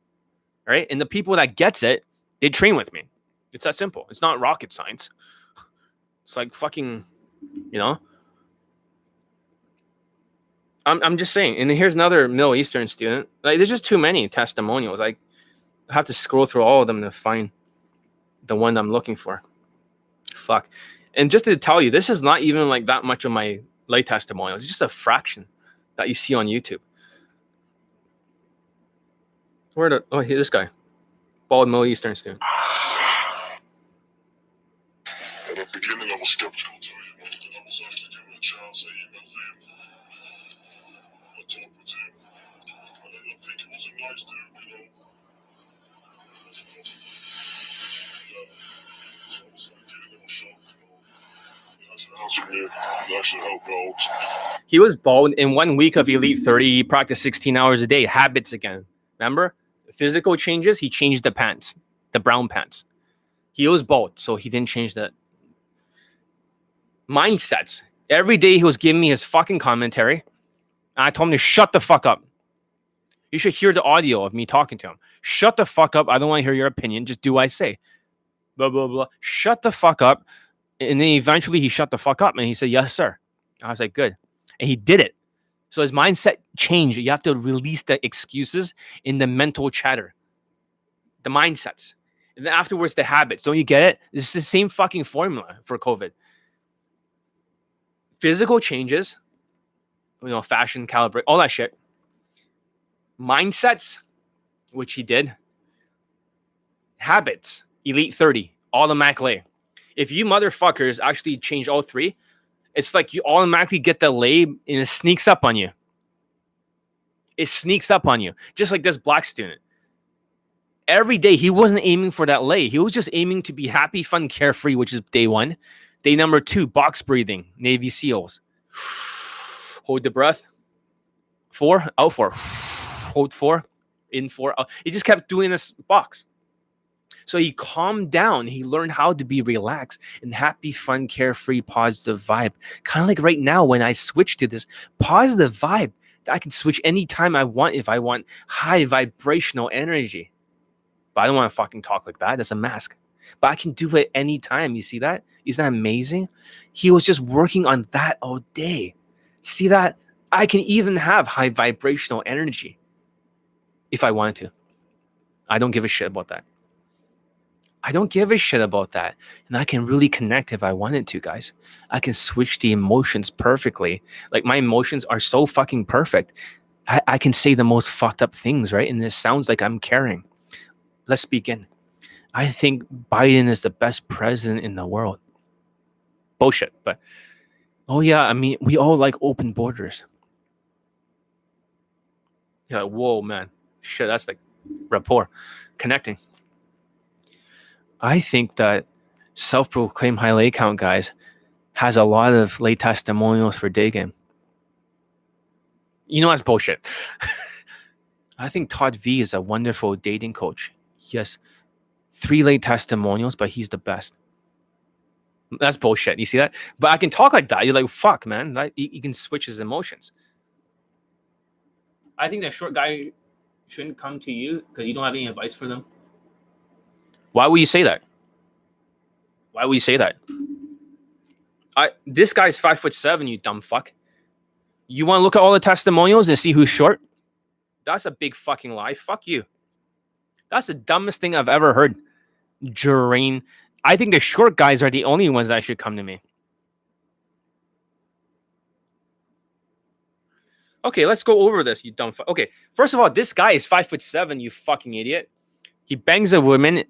S1: Right? And the people that gets it, they train with me. It's that simple. It's not rocket science. It's like fucking, you know. I'm just saying. And here's another Middle Eastern student. Like, there's just too many testimonials. I have to scroll through all of them to find the one I'm looking for. Fuck. And just to tell you, this is not even like that much of my lay testimonials. It's just a fraction that you see on YouTube. Here's this guy. Bald Middle Eastern student.
S5: At the beginning, I was skeptical to it. I was actually given a chance. I emailed him. I talked with him. I think he was a nice dude, you know. So I was giving him a shot, you know. He actually answered me. He actually helped out.
S1: He was bald in 1 week of Elite 30. He practiced 16 hours a day. Habits again. Remember? Physical changes. He changed the pants, the brown pants. He was bald, so he didn't change the mindsets. Every day he was giving me his fucking commentary. And I told him to shut the fuck up. You should hear the audio of me talking to him. Shut the fuck up. I don't want to hear your opinion. Just do what I say. Blah, blah, blah. Shut the fuck up. And then eventually he shut the fuck up and he said, yes, sir. I was like, good. And he did it. So his mindset changed. You have to release the excuses in the mental chatter. The mindsets. And then afterwards, the habits. Don't you get it? This is the same fucking formula for COVID. Physical changes, you know, fashion, calibrate, all that shit. Mindsets, which he did. Habits, Elite 30, automatic lay. If you motherfuckers actually change all 3, it's like you automatically get the lay and it sneaks up on you. It sneaks up on you. Just like this black student. Every day, he wasn't aiming for that lay. He was just aiming to be happy, fun, carefree, which is day 1. Day number 2, box breathing, Navy SEALs. Hold the breath. 4, out 4. Hold 4, in 4, out. He just kept doing this box. So he calmed down. He learned how to be relaxed and happy, fun, carefree, positive vibe. Kind of like right now when I switch to this positive vibe, I can switch anytime I want if I want high vibrational energy. But I don't want to fucking talk like that. That's a mask. But I can do it anytime. You see that? Isn't that amazing? He was just working on that all day. See that? I can even have high vibrational energy if I wanted to. I don't give a shit about that. I don't give a shit about that. And I can really connect if I wanted to, guys. I can switch the emotions perfectly. Like, my emotions are so fucking perfect. I can say the most fucked up things, right? And this sounds like I'm caring. Let's begin. I think Biden is the best president in the world. Bullshit. But, oh yeah, I mean, we all like open borders. Yeah, whoa, man. Shit, that's like rapport. Connecting. I think that self-proclaimed high lay count guys has a lot of lay testimonials for day game. You know that's bullshit. I think Todd V is a wonderful dating coach. He has 3 late testimonials, but he's the best. That's bullshit. You see that? But I can talk like that. You're like, fuck, man. He can switch his emotions. I think that short guy shouldn't come to you because you don't have any advice for them. Why would you say that? Why would you say that? This guy's 5'7", you dumb fuck. You want to look at all the testimonials and see who's short? That's a big fucking lie. Fuck you. That's the dumbest thing I've ever heard. Drain. I think the short guys are the only ones that should come to me. Okay, let's go over this, you dumb fuck. Okay, first of all, this guy is 5'7", you fucking idiot. He bangs a woman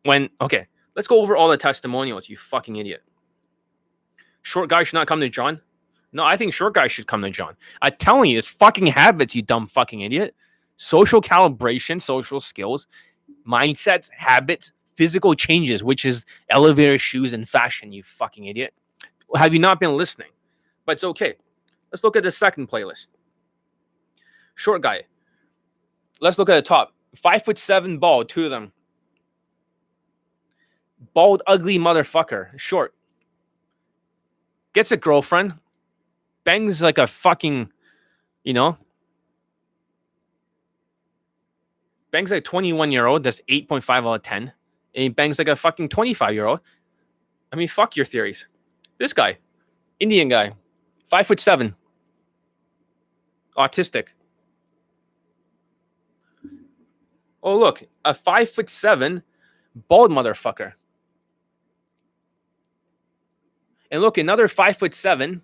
S1: when... Okay, let's go over all the testimonials, you fucking idiot. Short guy should not come to John? No, I think short guys should come to John. I'm telling you, it's fucking habits, you dumb fucking idiot. Social calibration, social skills, mindsets, habits, physical changes, which is elevator shoes and fashion, you fucking idiot. Have you not been listening? But it's okay. Let's look at the second playlist. Short guy. Let's look at the top. 5'7", bald, 2 of them. Bald, ugly motherfucker. Short. Gets a girlfriend. Bangs like a fucking, bangs like a 21-year-old. That's 8.5 out of 10. And he bangs like a fucking 25-year-old. I mean, fuck your theories. This guy. Indian guy. 5'7". Autistic. Oh, look. A 5'7", bald motherfucker. And look, another 5'7",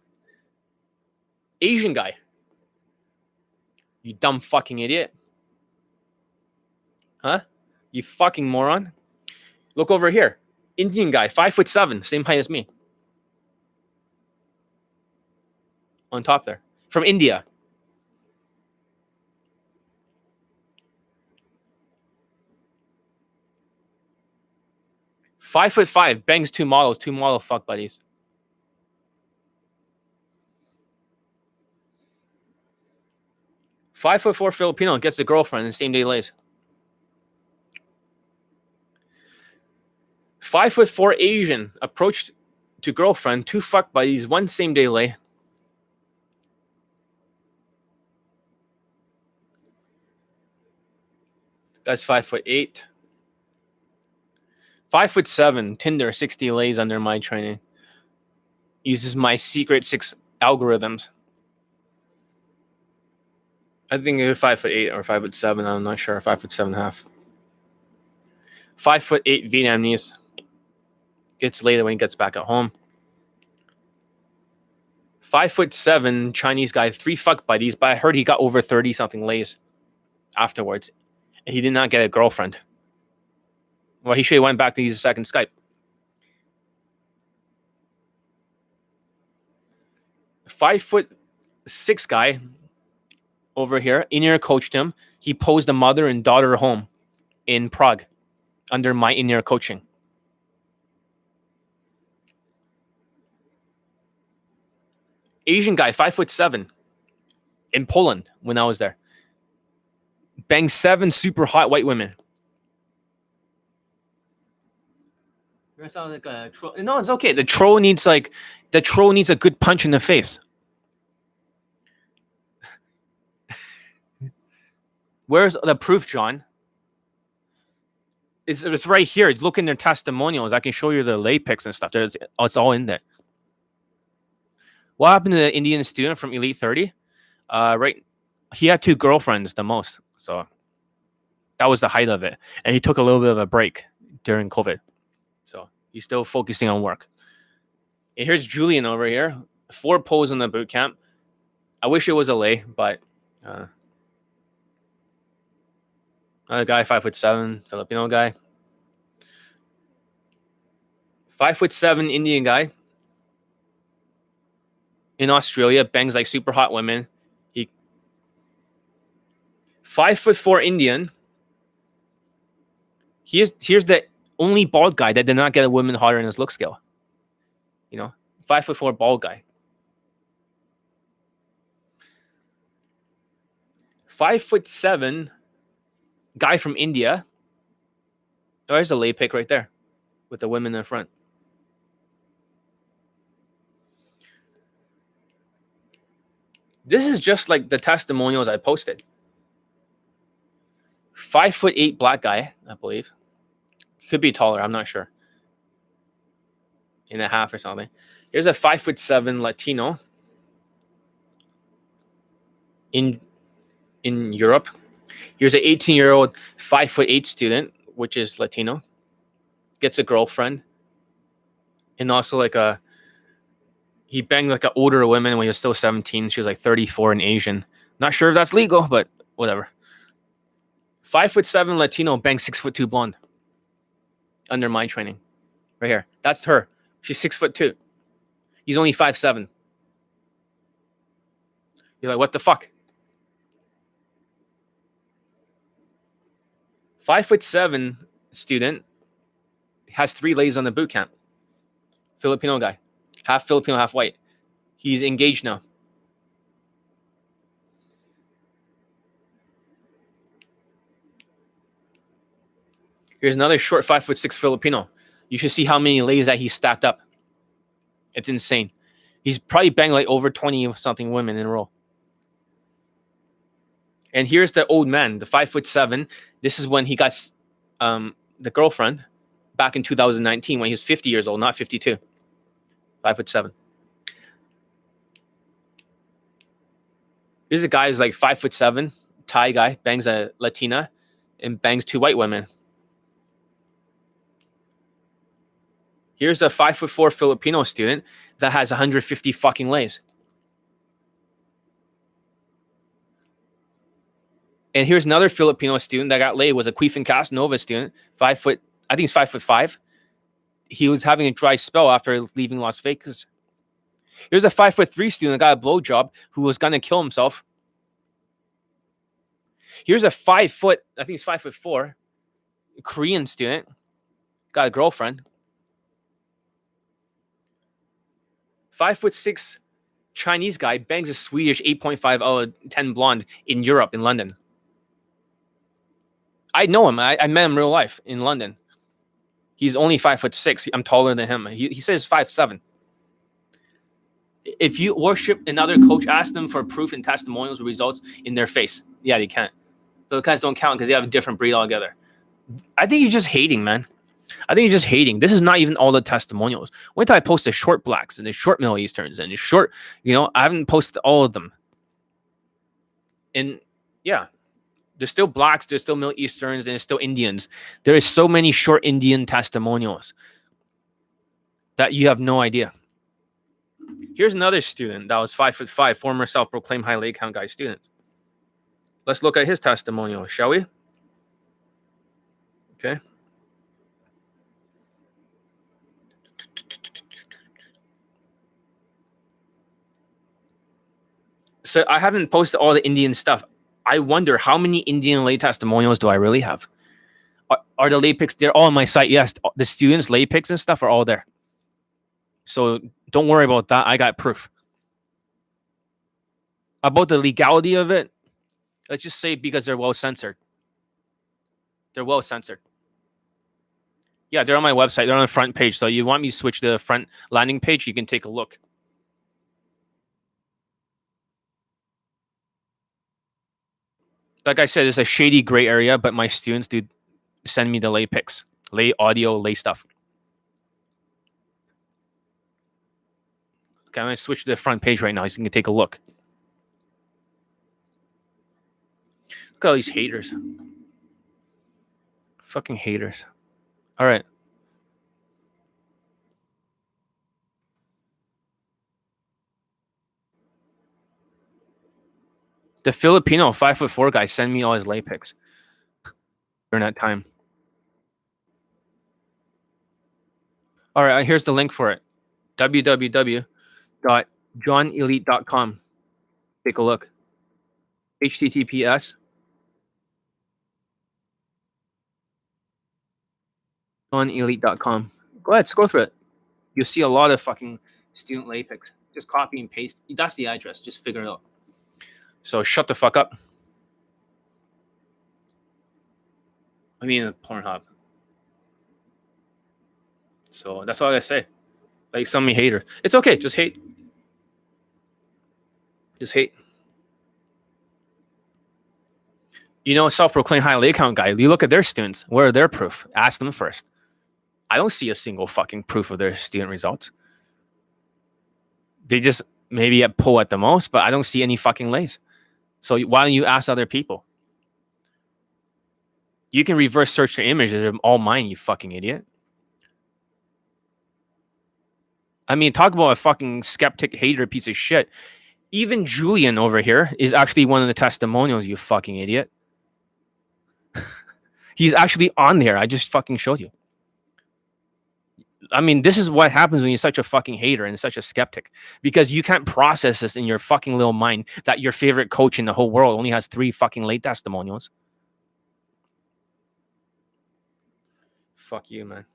S1: Asian guy. You dumb fucking idiot. Huh? You fucking moron. Look over here. Indian guy, 5'7", same height as me. On top there. From India. $5'5", bangs 2 models, 2 model fuck buddies. $5'4" Filipino gets a girlfriend and same day lays. 5'4" Asian approached to girlfriend, 2 fuck buddies, 1 same day lay. Guy's 5'8". 5'7", Tinder, 60 lays under my training. Uses my secret 6 algorithms. I think it's 5'8" or 5'7". I'm not sure. 5'7.5". 5'8" Vietnamese. Gets later when he gets back at home. 5'7" Chinese guy, 3 fuck buddies, but I heard he got over 30 something lays afterwards. And he did not get a girlfriend. Well, he should have went back to use a second Skype. 5'6" guy over here. In-ear coached him. He posed a mother and daughter home in Prague under my in-ear coaching. Asian guy, 5'7", in Poland when I was there. Banged 7 super hot white women. That sounds like a troll. No, it's okay. The troll needs a good punch in the face. Where's the proof, John? It's right here. Look in their testimonials. I can show you the lay pics and stuff. It's all in there. What happened to the Indian student from Elite 30? Right, he had 2 girlfriends the most. So that was the height of it. And he took a little bit of a break during COVID. So he's still focusing on work. And here's Julian over here. 4 pulls in the boot camp. I wish it was a lay, but another guy, 5'7", Filipino guy. 5'7" Indian guy. In Australia, bangs like super hot women. 5'4" Indian. Here's the only bald guy that did not get a woman hotter in his look scale. 5'4" bald guy. 5'7" guy from India. Oh, there's a lay pic right there with the women in front. This is just like the testimonials I posted. 5'8" black guy, I believe. Could be taller, I'm not sure. In a half or something. Here's a 5'7" Latino in Europe. Here's an 18-year-old 5'8" student, which is Latino, gets a girlfriend, and also like he banged like an older woman when he was still 17. She was like 34 and Asian. Not sure if that's legal, but whatever. 5'7" Latino bangs 6'2" blonde. Under my training, right here. That's her. She's 6'2". He's only 5'7". You're like, what the fuck? 5'7" student has 3 lays on the boot camp. Filipino guy, half Filipino, half white. He's engaged now. Here's another short 5'6" Filipino. You should see how many lays that he's stacked up. It's insane. He's probably banged like over 20 something women in a row. And here's the old man, the 5'7". This is when he got the girlfriend back in 2019 when he was 50 years old, not 52. 5'7". Here's a guy who's like 5'7", Thai guy, bangs a Latina, and bangs 2 white women. Here's a 5'4" Filipino student that has 150 fucking lays. And here's another Filipino student that got laid, was a Queef and Cast Nova student, 5 foot, I think he's 5'5". He was having a dry spell after leaving Las Vegas. Here's a 5'3" student that got a blowjob who was gonna kill himself. Here's a 5 foot, I think he's 5'4", Korean student, got a girlfriend. 5'6" Chinese guy bangs a Swedish 8.5 out of 10 blonde in Europe, in London. I know him. I met him in real life in London. He's only 5'6". I'm taller than him. He says 5'7". If you worship another coach, ask them for proof and testimonials results in their face. Yeah, they can't. Those guys don't count because they have a different breed altogether. I think you're just hating, man. I think you're just hating. This is not even all the testimonials. Wait till I post the short blacks and the short Middle Easterns and the short, I haven't posted all of them. And yeah, there's still blacks, there's still Middle Easterns, and there's still Indians. There is so many short Indian testimonials that you have no idea. Here's another student that was 5'5", former self-proclaimed high leg count guy student. Let's look at his testimonial, shall we? Okay. So I haven't posted all the Indian stuff. I wonder how many Indian lay testimonials do I really have? Are the lay pics? They're all on my site. Yes, the students' lay pics and stuff are all there. So don't worry about that. I got proof. About the legality of it, let's just say because they're well censored. They're well censored. Yeah, they're on my website. They're on the front page. So you want me to switch to the front landing page, you can take a look. Like I said, it's a shady gray area, but my students do send me the lay pics, lay audio, lay stuff. Okay, I'm going to switch to the front page right now so you can take a look. Look at all these haters. Fucking haters. All right. The Filipino 5'4" guy sent me all his lay pics during that time. All right, here's the link for it. www.johnelite.com. Take a look. HTTPS. JohnElite.com. Go ahead, scroll through it. You'll see a lot of fucking student lay pics. Just copy and paste. That's the address. Just figure it out. So shut the fuck up. I mean, Pornhub. So that's all I say. Like some haters, it's okay. Just hate. Just hate. You know, self-proclaimed high lay count guy. You look at their students. Where are their proof? Ask them first. I don't see a single fucking proof of their student results. They just maybe pull at the most, but I don't see any fucking lays. So why don't you ask other people? You can reverse search your images. They're all mine, you fucking idiot. I mean, talk about a fucking skeptic hater piece of shit. Even Julian over here is actually one of the testimonials, you fucking idiot. He's actually on there. I just fucking showed you. I mean, this is what happens when you're such a fucking hater and such a skeptic, because you can't process this in your fucking little mind that your favorite coach in the whole world only has 3 fucking late testimonials. Fuck you, man.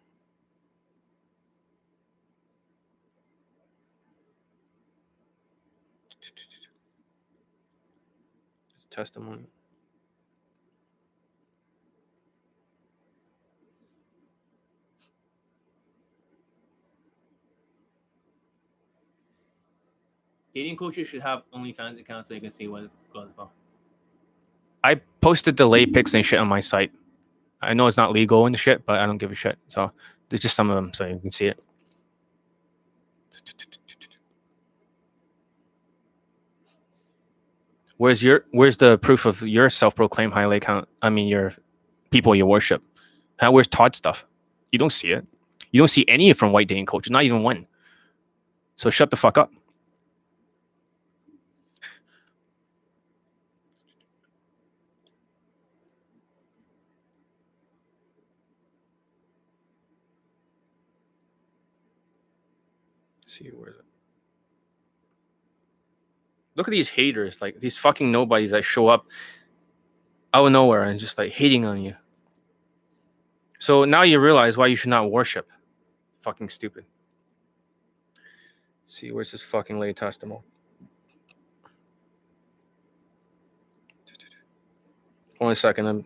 S1: It's testimony. Dating coaches should have OnlyFans accounts so they can see what goes on. I posted the lay pics and shit on my site. I know it's not legal and shit, but I don't give a shit. So there's just some of them so you can see it. Where's the proof of your self-proclaimed high lay count? I mean, your people you worship. Where's Todd stuff? You don't see it. You don't see any from white dating coaches, not even one. So shut the fuck up. Let's see, where is it? Look at these haters, like these fucking nobodies that show up out of nowhere and just like hating on you. So now you realize why you should not worship. Fucking stupid. Let's see, where's this fucking lay testimony? Only a second.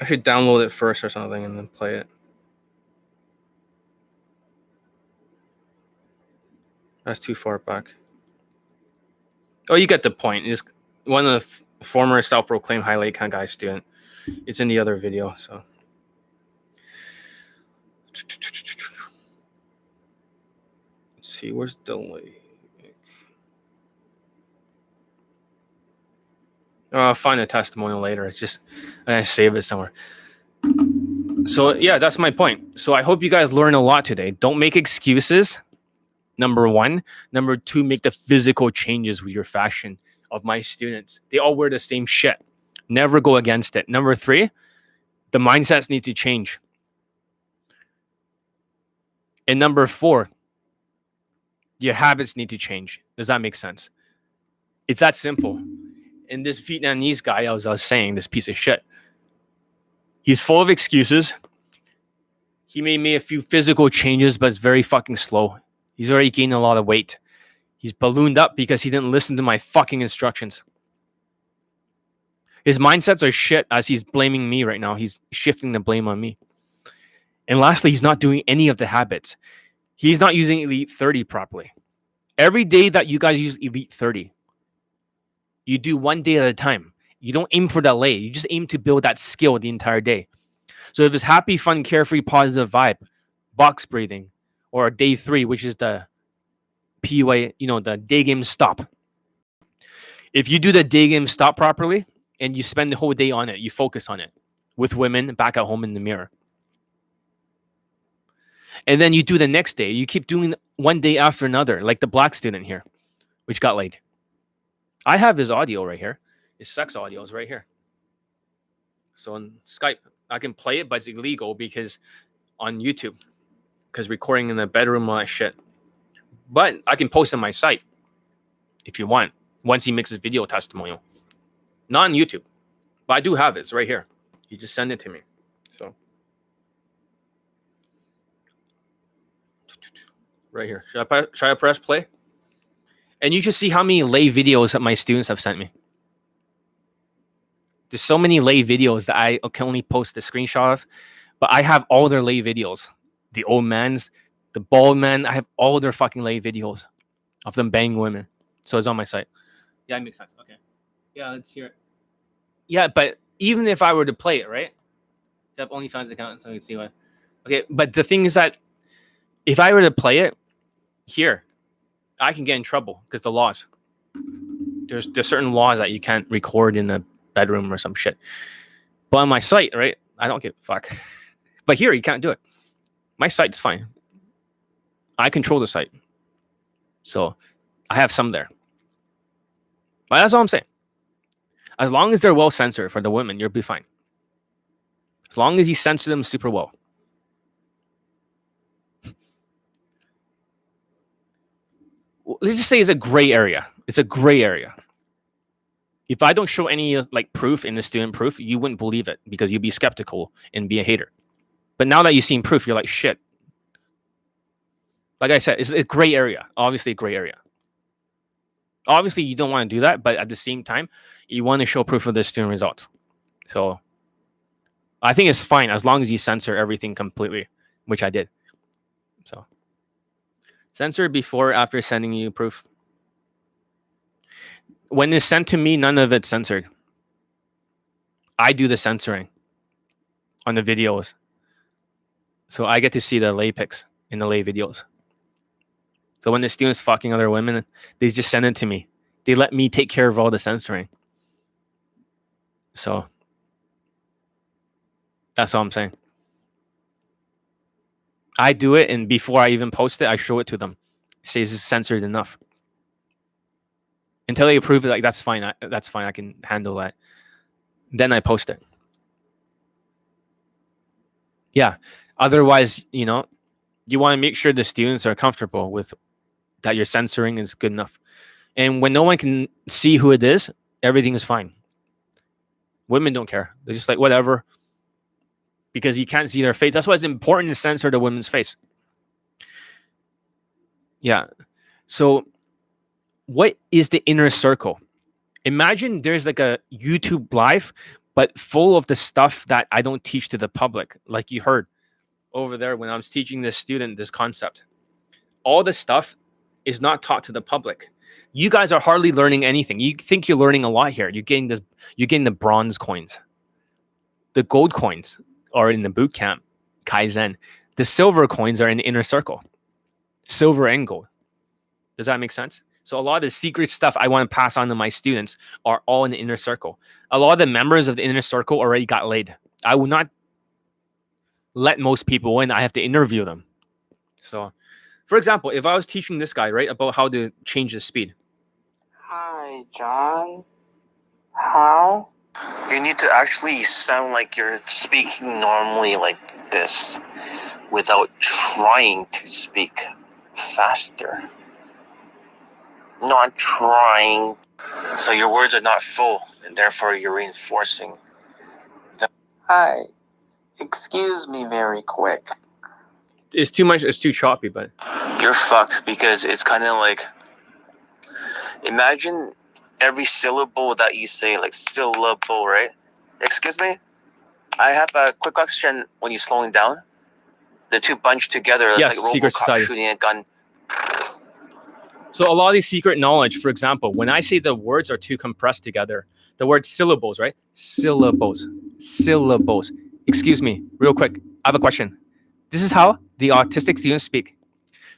S1: I should download it first or something and then play it. That's too far back. Oh, you get the point. It's one of the former self-proclaimed high lay count guy student. It's in the other video. So let's see, where's the lay? I'll find a testimonial later. It's just I save it somewhere. So yeah, that's my point. So I hope you guys learn a lot today. Don't make excuses. Number 1. Number 2, make the physical changes with your fashion of my students. They all wear the same shit. Never go against it. Number 3, the mindsets need to change. And number 4, your habits need to change. Does that make sense? It's that simple. And this Vietnamese guy, I was saying, this piece of shit, he's full of excuses. He may make a few physical changes, but it's very fucking slow. He's already gained a lot of weight. He's ballooned up because he didn't listen to my fucking instructions. His mindsets are shit as he's blaming me right now. He's shifting the blame on me. And lastly, he's not doing any of the habits. He's not using Elite 30 properly. Every day that you guys use Elite 30, you do one day at a time. You don't aim for that lay. You just aim to build that skill the entire day. So if it's happy, fun, carefree, positive vibe, box breathing, or day 3, which is the PUA, the day game stop. If you do the day game stop properly and you spend the whole day on it, you focus on it with women back at home in the mirror. And then you do the next day. You keep doing one day after another, like the black student here, which got laid. I have his audio right here. His sex audio is right here. So on Skype, I can play it, but it's illegal because on YouTube. Because recording in the bedroom, all that shit. But I can post on my site if you want. Once he makes his video testimonial. Not on YouTube. But I do have it. It's right here. He just sent it to me. So. Right here. Should I press play? And you should see how many lay videos that my students have sent me. There's so many lay videos that I can only post a screenshot of. But I have all their lay videos. The old man's, the bald man. I have all their fucking lay videos of them banging women. So it's on my site. Yeah, it makes sense. Okay. Yeah, let's hear it. Yeah, but even if I were to play it, right? I have OnlyFans account, so you see why. Okay, but the thing is that if I were to play it here, I can get in trouble because the laws. There's certain laws that you can't record in a bedroom or some shit. But on my site, right? I don't give a fuck. But here you can't do it. My site's fine. I control the site. So I have some there. But that's all I'm saying. As long as they're well censored for the women, you'll be fine. As long as you censor them super well. Let's just say it's a gray area. It's a gray area. If I don't show any like proof in the student proof, you wouldn't believe it because you'd be skeptical and be a hater. But now that you've seen proof, you're like, shit. Like I said, it's a gray area. Obviously a gray area. Obviously, you don't want to do that, but at the same time, you want to show proof of the student results. So I think it's fine as long as you censor everything completely, which I did. So censor before, after sending you proof. When it's sent to me, none of it's censored. I do the censoring on the videos. So I get to see the lay pics in the lay videos. So when the students fucking other women, they just send it to me. They let me take care of all the censoring. So that's all I'm saying. I do it, and before I even post it, I show it to them. It says it's censored enough. Until they approve it, like that's fine. That's fine. I can handle that. Then I post it. Yeah. Otherwise, you know, you want to make sure the students are comfortable with that your censoring is good enough. And when no one can see who it is, everything is fine. Women don't care. They're just like, whatever. Because you can't see their face. That's why it's important to censor the woman's face. Yeah. So what is the inner circle? Imagine there's like a YouTube live, but full of the stuff that I don't teach to the public. Like you heard over there when I was teaching this student this concept. All the stuff is not taught to the public. You guys are hardly learning anything. You think you're learning a lot here. You're getting the bronze coins. The gold coins are in the boot camp, Kaizen. The silver coins are in the inner circle. Silver and gold. Does that make sense? So a lot of the secret stuff I want to pass on to my students are all in the inner circle. A lot of the members of the inner circle already got laid. I will not let most people in. I have to interview them. So, for example, if I was teaching this guy, right, about how to change the speed.
S2: Hi, John. How? You need to actually sound like you're speaking normally like this without trying to speak faster. Not trying. So your words are not full, and therefore you're reinforcing them. Hi. Excuse me very quick.
S1: It's too much. It's too choppy, but
S2: You're fucked because it's kind of like, imagine every syllable that you say, like syllable, right? Excuse me? I have a quick question. When you're slowing down, the two bunched together, it's
S1: yes,
S2: like
S1: secret
S2: RoboCop
S1: society.
S2: shooting a gun.
S1: So a lot of these secret knowledge, for example, when I say the words are too compressed together, the word syllables, right? Syllables. Syllables. Excuse me, real quick. I have a question. This is how the autistic students speak.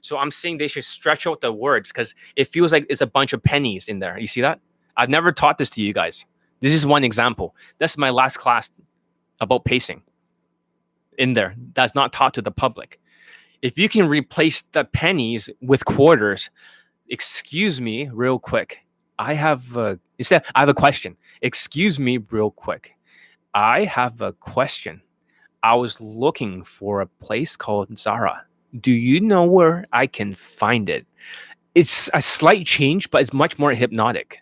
S1: So I'm saying they should stretch out the words because it feels like it's a bunch of pennies in there. You see that? I've never taught this to you guys. This is one example. That's my last class about pacing in there. That's not taught to the public. If you can replace the pennies with quarters, excuse me, real quick. I have a question. Excuse me, real quick. I have a question. I was looking for a place called Zara. Do you know where I can find it? It's a slight change, but it's much more hypnotic.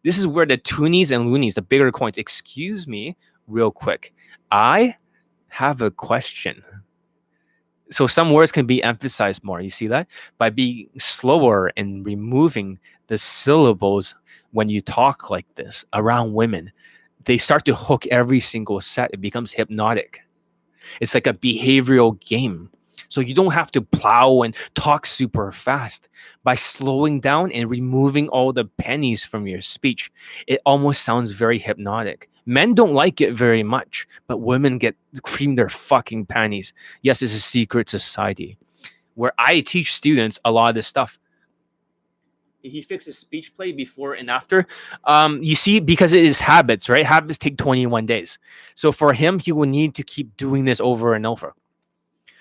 S1: This is where the toonies and loonies, the bigger coins, excuse me, real quick. I have a question. So some words can be emphasized more. You see that? By being slower and removing the syllables when you talk like this around women, they start to hook every single set. It becomes hypnotic. It's like a behavioral game. So you don't have to plow and talk super fast. By slowing down and removing all the pennies from your speech, it almost sounds very hypnotic. Men don't like it very much, but women get cream their fucking panties. Yes, it's a secret society where I teach students a lot of this stuff. He fixes speech play before and after. You see, because it is habits, right? Habits take 21 days. So for him, he will need to keep doing this over and over.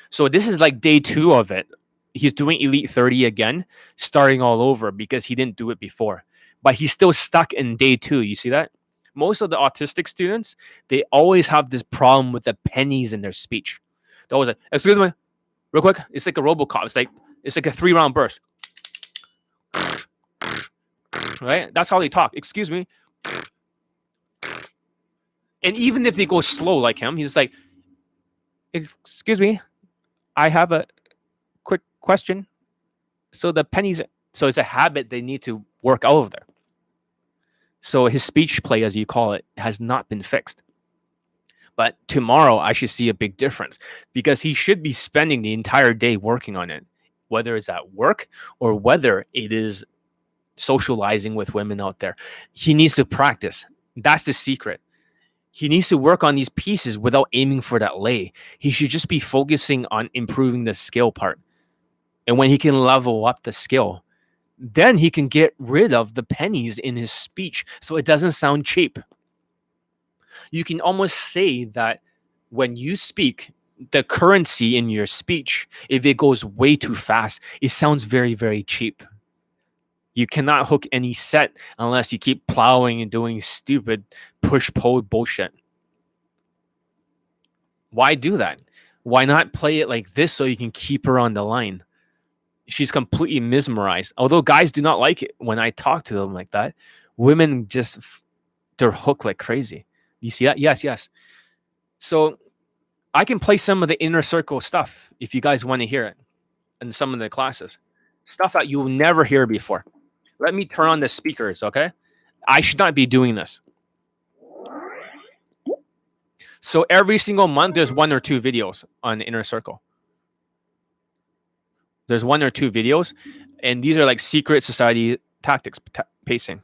S1: So this is like day 2 of it. He's doing Elite 30 again, starting all over because he didn't do it before. But he's still stuck in day 2. You see that? Most of the autistic students, they always have this problem with the pennies in their speech. They're always like, excuse me, real quick. It's like a Robocop. It's like a 3-round burst. Right? That's how they talk. Excuse me. And even if they go slow like him, he's like, excuse me, I have a quick question. So the pennies, so it's a habit they need to work out of there. So his speech play, as you call it, has not been fixed. But tomorrow I should see a big difference because he should be spending the entire day working on it, whether it's at work or whether it is socializing with women out there. He needs to practice. That's the secret. He needs to work on these pieces without aiming for that lay. He should just be focusing on improving the skill part. And when he can level up the skill, then he can get rid of the pennies in his speech so it doesn't sound cheap. You can almost say that when you speak, the currency in your speech, if it goes way too fast, it sounds very, very cheap. You cannot hook any set unless you keep plowing and doing stupid push-pull bullshit. Why do that? Why not play it like this so you can keep her on the line? She's completely mesmerized. Although guys do not like it when I talk to them like that, women just, they're hooked like crazy. You see that? Yes, yes. So I can play some of the inner circle stuff if you guys want to hear it in some of the classes. Stuff that you'll never hear before. Let me turn on the speakers, okay? I should not be doing this. So every single month, there's 1 or 2 videos on the inner circle. There's 1 or 2 videos, and these are like secret society tactics, pacing.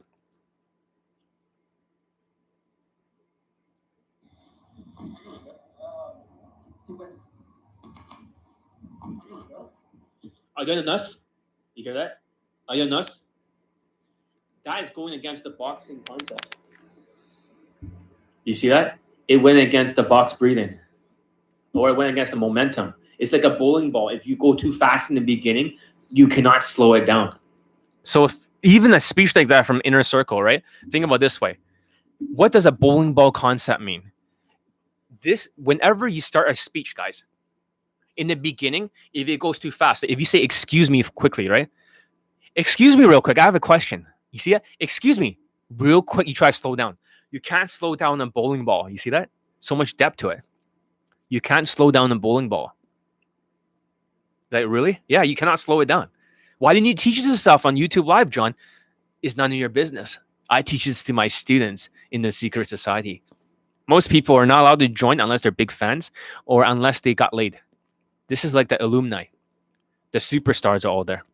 S1: Are you enough? You hear that? Are you enough? That is going against the boxing concept. You see that? It went against the box breathing. Or it went against the momentum. It's like a bowling ball. If you go too fast in the beginning, you cannot slow it down. So if even a speech like that from inner circle, right? Think about it this way. What does a bowling ball concept mean? This, whenever you start a speech, guys, in the beginning, if it goes too fast, if you say, excuse me quickly, right? Excuse me real quick. I have a question. You see that? Excuse me. Real quick, you try to slow down. You can't slow down a bowling ball. You see that? So much depth to it. You can't slow down a bowling ball. Like, really? Yeah, you cannot slow it down. Why didn't you teach this stuff on YouTube Live, John? It's none of your business. I teach this to my students in the secret society. Most people are not allowed to join unless they're big fans or unless they got laid. This is like the alumni. The superstars are all there.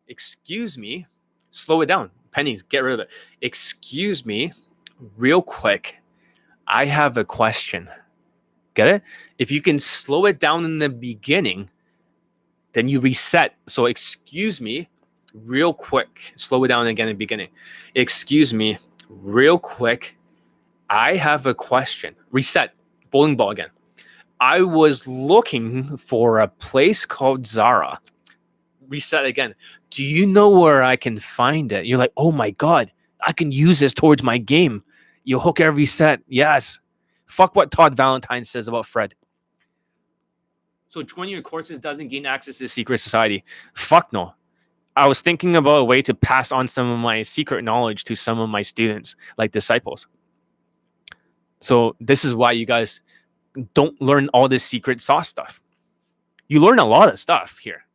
S1: Excuse me. Slow it down. Pennies, get rid of it. Excuse me, real quick. I have a question. Get it? If you can slow it down in the beginning, then you reset. So excuse me, real quick. Slow it down again in the beginning. Excuse me, real quick. I have a question. Reset. Bowling ball again. I was looking for a place called Zara. Reset again. Do you know where I can find it? You're like, oh my God, I can use this towards my game. You hook every set. Yes. Fuck what Todd Valentine says about Fred. So joining your courses doesn't gain access to the secret society. Fuck no. I was thinking about a way to pass on some of my secret knowledge to some of my students, like disciples. So this is why you guys don't learn all this secret sauce stuff. You learn a lot of stuff here.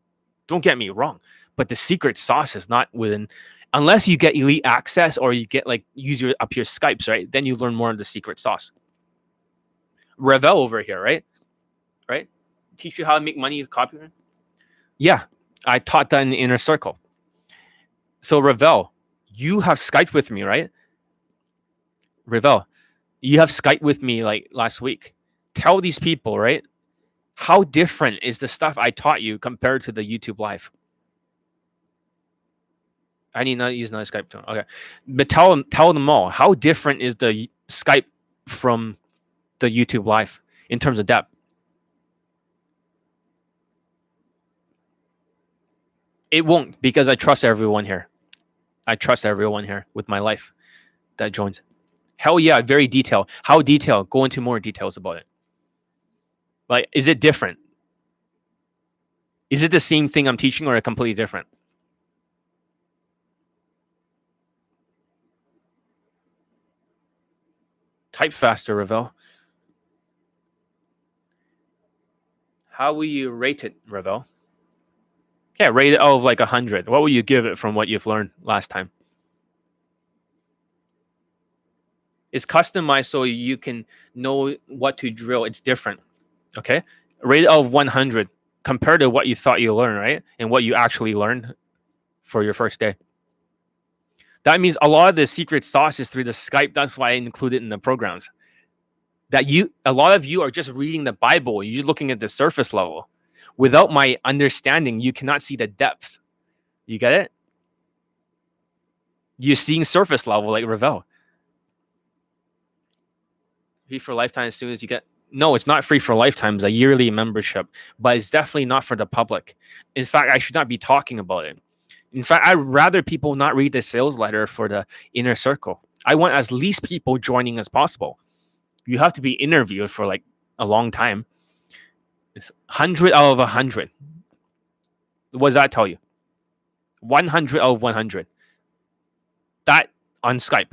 S1: Don't get me wrong. But the secret sauce is not within, unless you get elite access or you get like use your Skypes, right? Then you learn more of the secret sauce. Revel over here, right? Right? Teach you how to make money with copyright. Yeah, I taught that in the inner circle. So Revel, you have Skyped with me, right? Revel, you have Skyped with me like last week. Tell these people, right? How different is the stuff I taught you compared to the YouTube live? I need not use another Skype tone. Okay, but tell them all how different is the Skype from the YouTube live in terms of depth. It won't, because I trust everyone here. I trust everyone here with my life that joins. Hell yeah, very detailed. How detailed? Go into more details about it. Like, is it different? Is it the same thing I'm teaching or completely different? Type faster, Ravel. How will you rate it, Ravel? Yeah, rate it out of like 100. What will you give it from what you've learned last time? It's customized so you can know what to drill. It's different. Okay? Rate it out of 100 compared to what you thought you learned, right? And what you actually learned for your first day. That means a lot of the secret sauce is through the Skype. That's why I include it in the programs. A lot of you are just reading the Bible. You're just looking at the surface level. Without my understanding, you cannot see the depth. You get it? You're seeing surface level like Ravel. Free for lifetime as soon as you get. No, it's not free for lifetime. It's a yearly membership, but it's definitely not for the public. In fact, I should not be talking about it. In fact, I'd rather people not read the sales letter for the inner circle. I want as least people joining as possible. You have to be interviewed for like a long time. It's 100 out of 100. What does that tell you? 100 out of 100. That on Skype.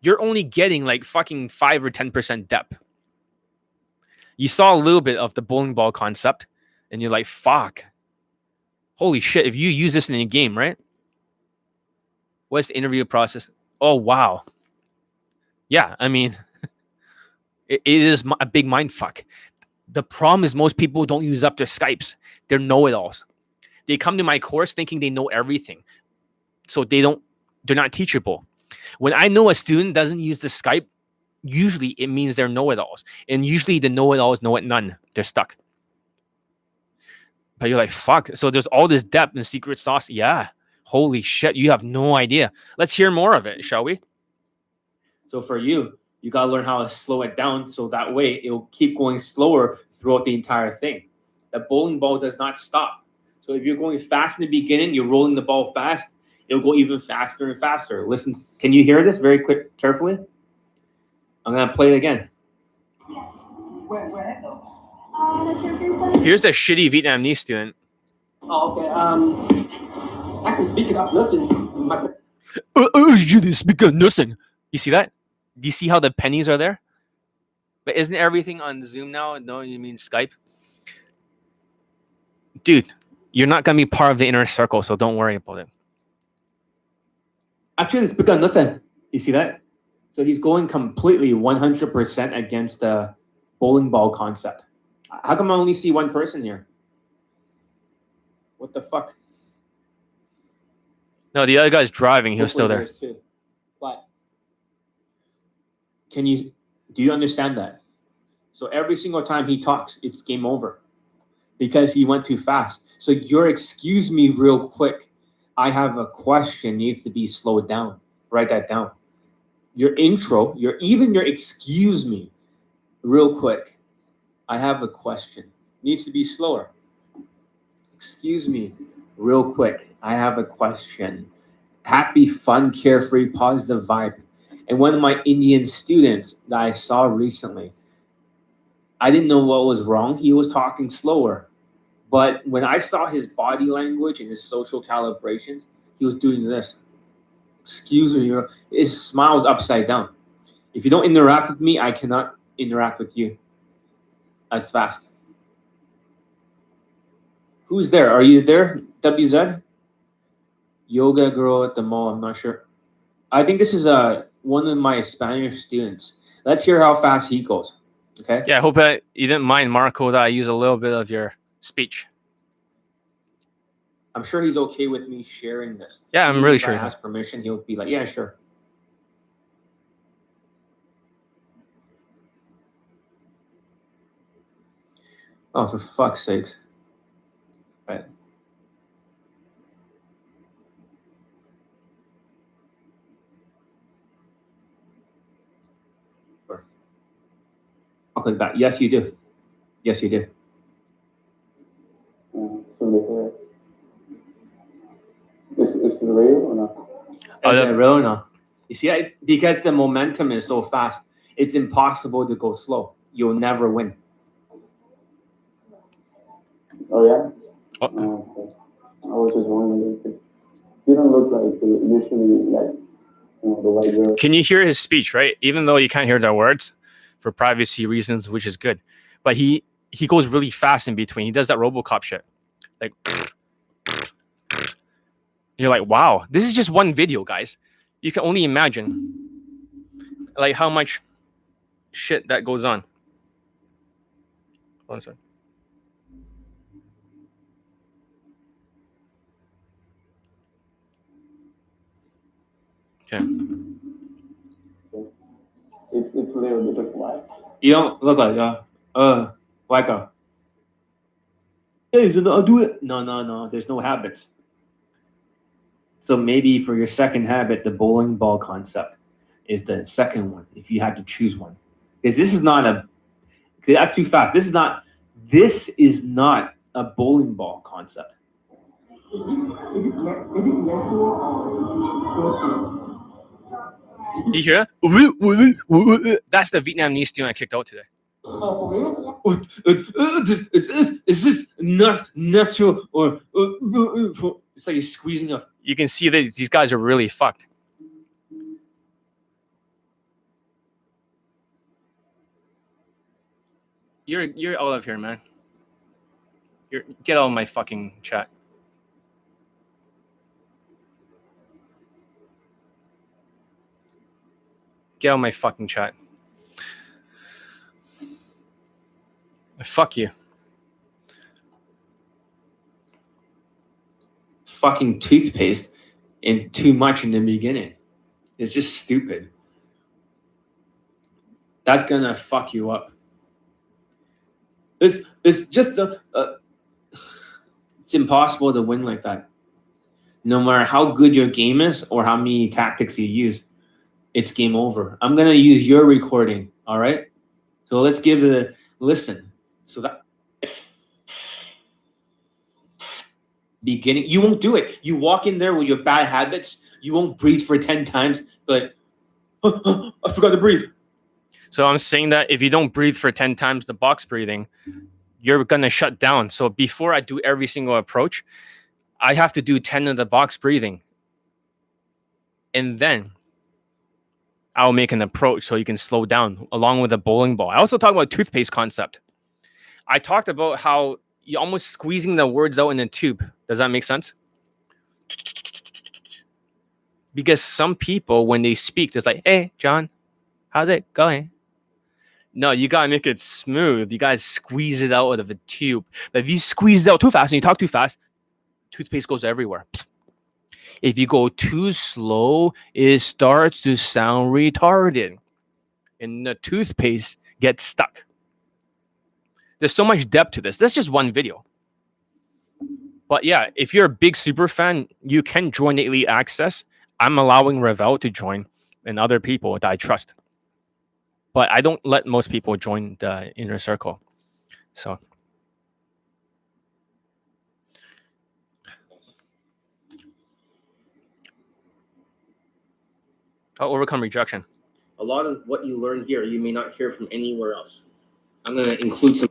S1: You're only getting like fucking 5 or 10% depth. You saw a little bit of the bowling ball concept, and you're like, fuck. Holy shit, if you use this in a game, right? What's the interview process? Oh, wow. Yeah, I mean, it is a big mind fuck. The problem is most people don't use up their Skypes. They're know-it-alls. They come to my course thinking they know everything. So they're not teachable. When I know a student doesn't use the Skype, usually it means they're know-it-alls. And usually the know-it-alls know it none. They're stuck. But you're like, fuck. So there's all this depth and secret sauce. Yeah. Holy shit. You have no idea. Let's hear more of it, shall we? So for you, you got to learn how to slow it down so that way it'll keep going slower throughout the entire thing. The bowling ball does not stop. So if you're going fast in the beginning, you're rolling the ball fast, it'll go even faster and faster. Listen, can you hear this very quick, carefully? I'm going to play it again. Here's the shitty Vietnamese student.
S6: Oh, okay. I can speak enough nursing.
S1: You didn't speak of nursing. You see that? Do you see how the pennies are there? But isn't everything on Zoom now? No, you mean Skype? Dude, you're not going to be part of the inner circle, so don't worry about it. Actually, speak of nursing. You see that? So he's going completely 100% against the bowling ball concept. How come I only see one person here? What the fuck? No, the other guy's driving. He was still there. Too. But do you understand that? So every single time he talks, it's game over because he went too fast. So excuse me real quick. I have a question needs to be slowed down. Write that down. Your intro, your excuse me real quick. I have a question. Needs to be slower. Excuse me real quick. I have a question. Happy, fun, carefree, positive vibe. And one of my Indian students that I saw recently, I didn't know what was wrong. He was talking slower. But when I saw his body language and his social calibrations, he was doing this. Excuse me, his smile's upside down. If you don't interact with me, I cannot interact with you as fast. Who's there? Are you there, WZ? Yoga girl at the mall, I'm not sure. I think this is one of my Spanish students. Let's hear how fast he goes.
S6: Okay.
S1: Yeah, I hope that you didn't mind, Marco, that I use a little bit of your speech.
S6: I'm sure he's okay with me sharing this.
S1: Yeah, I'm
S6: Even
S1: really
S6: if
S1: sure.
S6: I ask permission, he'll be like, "Yeah, sure." Oh, for fuck's sakes! Right. Sure. I'll click that. Yes, you do. Yes, you do.
S5: Is it real or not?
S6: Is it real or not? You see, because the momentum is so fast, it's impossible to go slow. You'll never win.
S5: Oh yeah.
S1: Oh.
S5: Okay. I was just wondering because you don't look like usually like the white girl.
S1: Can you hear his speech, right? Even though you can't hear the words for privacy reasons, which is good. But he goes really fast in between. He does that RoboCop shit. Like you're like, wow, this is just one video, guys. You can only imagine like how much shit that goes on. One second. Okay.
S5: It's a little bit of white.
S6: You don't look like white girl. Hey, so I'll do it. No. There's no habits. So maybe for your second habit, the bowling ball concept is the second one. If you had to choose one, because this is not a. That's too fast. This is not. This is not a bowling ball concept.
S1: You hear that? That's the Vietnamese student I kicked out today.
S6: Is this not natural or it's like you're squeezing a.
S1: You can see that these guys are really fucked. You're out of here, man. Get out of my fucking chat. Get out of my fucking chat. Fuck you.
S6: Fucking toothpaste and too much in the beginning. It's just stupid. That's gonna fuck you up. It's just it's impossible to win like that. No matter how good your game is or how many tactics you use, it's game over. I'm gonna use your recording, all right? So let's give it a listen. So that beginning, you won't do it. You walk in there with your bad habits. You won't breathe for 10 times, but I forgot to breathe.
S1: So I'm saying that if you don't breathe for 10 times the box breathing, you're going to shut down. So before I do every single approach, I have to do 10 of the box breathing. And then I'll make an approach so you can slow down along with a bowling ball. I also talk about toothpaste concept. I talked about how you're almost squeezing the words out in a tube. Does that make sense? Because some people, when they speak, they're like, hey, John, how's it going? No, you gotta make it smooth. You gotta squeeze it out of the tube. But if you squeeze it out too fast and you talk too fast, toothpaste goes everywhere. If you go too slow, it starts to sound retarded. And the toothpaste gets stuck. There's so much depth to this. That's just one video. But yeah, if you're a big super fan, you can join the Elite Access. I'm allowing Ravel to join and other people that I trust. But I don't let most people join the inner circle. So I'll overcome rejection.
S6: A lot of what you learn here, you may not hear from anywhere else. I'm going to include some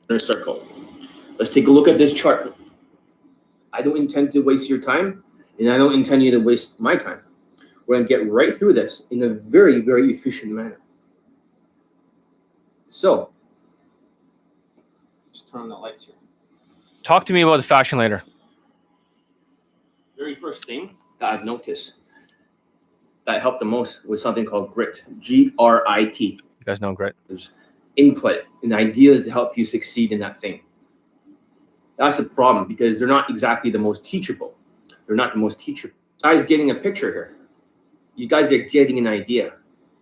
S6: inner circle. Let's take a look at this chart. I don't intend to waste your time, and I don't intend you to waste my time. We're going to get right through this in a very, very efficient manner. So, just turn on the lights here.
S1: Talk to me about the fashion later.
S6: Very first thing that I've noticed that helped the most was something called grit. Grit.
S1: You guys know grit.
S6: input and ideas to help you succeed in that thing. That's a problem because they're not exactly the most teachable. They're not the most teachable. Guys getting a picture here. You guys are getting an idea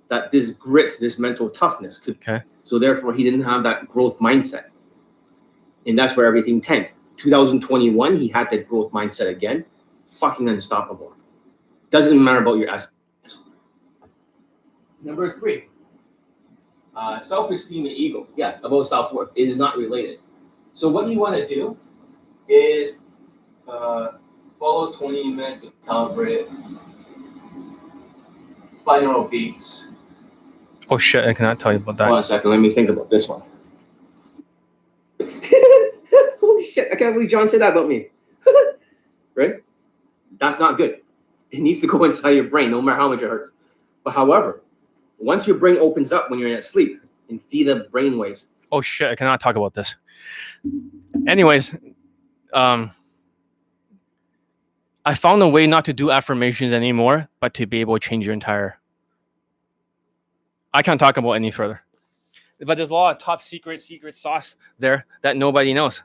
S6: that this grit, this mental toughness could.
S1: Okay.
S6: So therefore, he didn't have that growth mindset. And that's where everything tanked. 2021, he had that growth mindset again. Fucking unstoppable. Doesn't matter about your estimates. Number 3. Self-esteem and ego. Yeah, about self-worth. It is not related. So what you want to do is follow 20 minutes of calibrated binaural beats.
S1: Oh shit! I cannot tell you about that.
S6: Hold on a second. Let me think about this one. Holy shit! I can't believe John said that about me. Right? That's not good. It needs to go inside your brain, no matter how much it hurts. But however, once your brain opens up when you're in sleep and feed the brain waves.
S1: Oh shit! I cannot talk about this. Anyways, I found a way not to do affirmations anymore, but to be able to change your entire. I can't talk about any further. But there's a lot of top secret sauce there that nobody knows.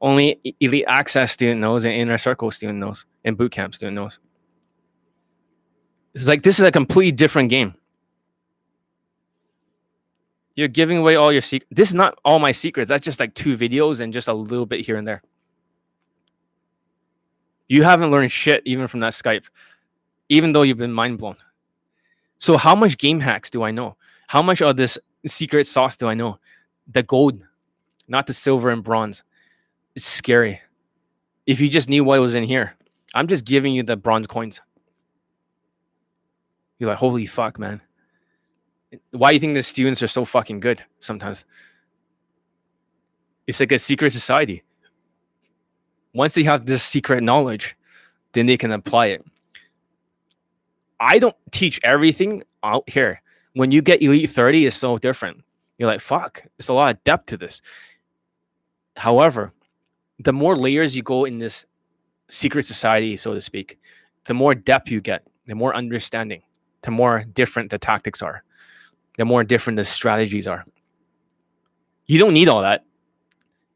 S1: Only elite access student knows, and inner circle student knows, and boot camp student knows. It's like this is a completely different game. You're giving away all your secrets. This is not all my secrets. That's just like 2 videos and just a little bit here and there. You haven't learned shit even from that Skype, even though you've been mind blown. So how much game hacks do I know? How much of this secret sauce do I know? The gold, not the silver and bronze. It's scary. If you just knew what was in here, I'm just giving you the bronze coins. You're like, holy fuck, man. Why do you think the students are so fucking good sometimes? It's like a secret society. Once they have this secret knowledge, then they can apply it. I don't teach everything out here. When you get Elite 30, it's so different. You're like, fuck, there's a lot of depth to this. However, the more layers you go in this secret society, so to speak, the more depth you get, the more understanding, the more different the tactics are, the more different the strategies are. You don't need all that.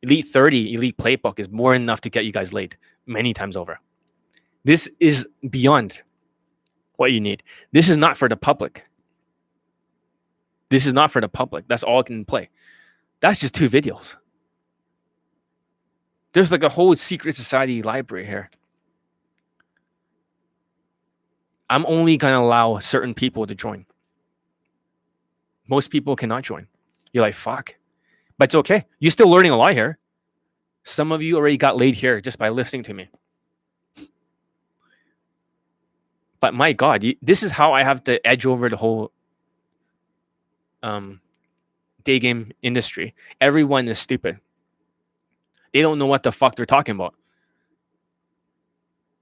S1: Elite 30, Elite Playbook is more than enough to get you guys laid many times over. This is beyond what you need. This is not for the public. This is not for the public. That's all I can play. That's just 2 videos. There's like a whole secret society library here. I'm only going to allow certain people to join. Most people cannot join. You're like, fuck. But it's okay. You're still learning a lot here. Some of you already got laid here just by listening to me. But my God, this is how I have to edge over the whole day game industry. Everyone is stupid. They don't know what the fuck they're talking about.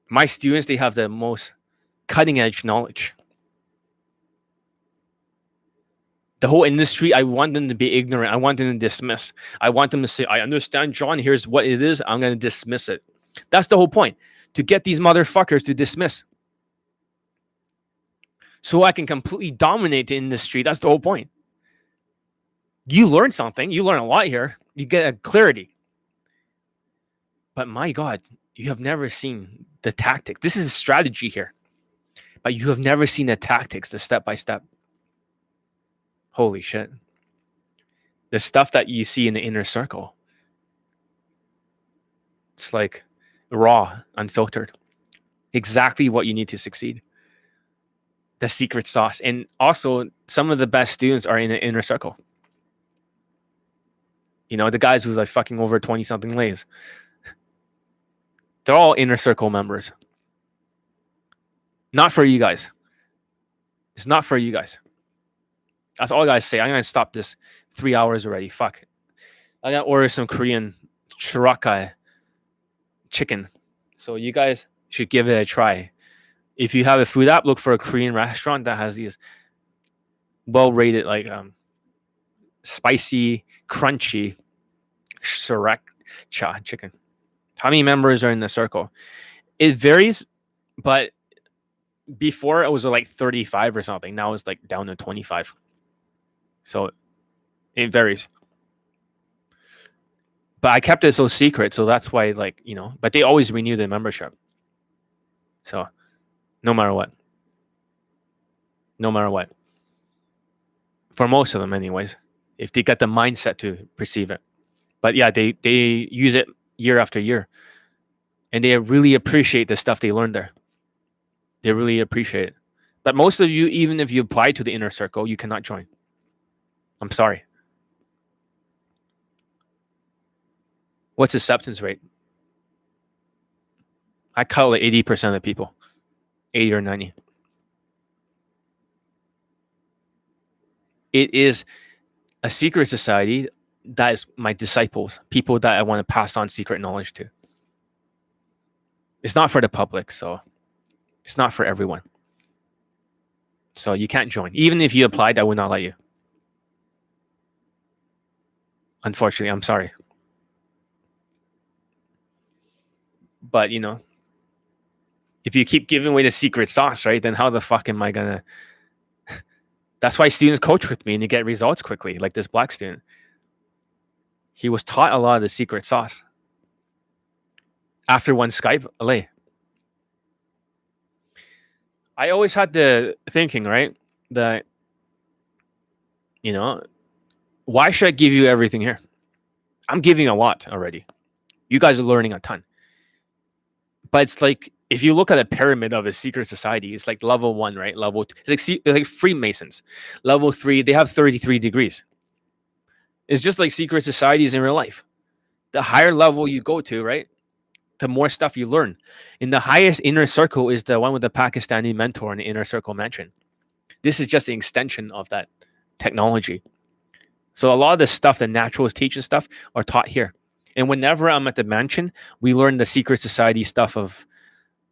S1: My students, they have the most cutting edge knowledge. The whole industry, I want them to be ignorant. I want them to dismiss. I want them to say, I understand, John, here's what it is. I'm going to dismiss it. That's the whole point. To get these motherfuckers to dismiss. So I can completely dominate the industry. That's the whole point. You learn something. You learn a lot here. You get a clarity. But my God, you have never seen the tactics. This is a strategy here. But you have never seen the tactics, the step-by-step. Holy shit. The stuff that you see in the inner circle. It's like raw, unfiltered. Exactly what you need to succeed. The secret sauce. And also, some of the best students are in the inner circle. You know, the guys who like fucking over 20-something lays. They're all inner circle members. Not for you guys. It's not for you guys. That's all I gotta say. I'm gonna stop this 3 hours already. Fuck. I gotta order some Korean churakai chicken. So you guys should give it a try. If you have a food app, look for a Korean restaurant that has these well-rated, like spicy, crunchy sriracha chicken. How many members are in the circle? It varies, but before it was like 35 or something. Now it's like down to 25. So It varies. But I kept it so secret, so that's why, like, but they always renew their membership. So no matter what. No matter what. For most of them anyways. If they get the mindset to perceive it. But yeah, they use it year after year. And they really appreciate the stuff they learned there. They really appreciate it. But most of you, even if you apply to the inner circle, you cannot join. I'm sorry. What's acceptance rate? I call it 80% of the people. 80 or 90. It is a secret society that is my disciples, people that I want to pass on secret knowledge to. It's not for the public, so it's not for everyone. So you can't join. Even if you applied, I would not let you. Unfortunately, I'm sorry. But, if you keep giving away the secret sauce, right, then how the fuck am I gonna... That's why students coach with me and they get results quickly, like this black student. He was taught a lot of the secret sauce. After one Skype, LA. I always had the thinking, right, that, why should I give you everything here? I'm giving a lot already. You guys are learning a ton. But it's like, if you look at a pyramid of a secret society, it's like level 1, right? Level 2. It's like Freemasons. Level 3, they have 33 degrees. It's just like secret societies in real life. The higher level you go to, right, the more stuff you learn. In the highest inner circle is the one with the Pakistani mentor in the inner circle mansion. This is just an extension of that technology. So a lot of the stuff the naturals teach and stuff are taught here. And whenever I'm at the mansion, we learn the secret society stuff of,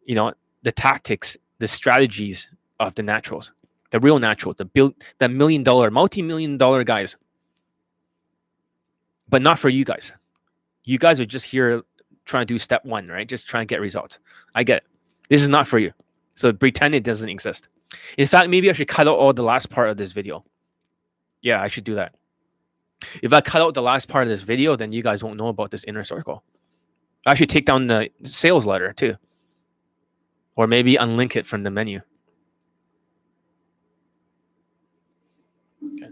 S1: the tactics, the strategies of the naturals, the real naturals, the multi-million-dollar guys. But not for you guys. You guys are just here trying to do step 1, right? Just trying to get results. I get it. This is not for you. So pretend it doesn't exist. In fact, maybe I should cut out all the last part of this video. Yeah, I should do that. If I cut out the last part of this video, then you guys won't know about this inner circle. I should take down the sales letter too. Or maybe unlink it from the menu. Okay.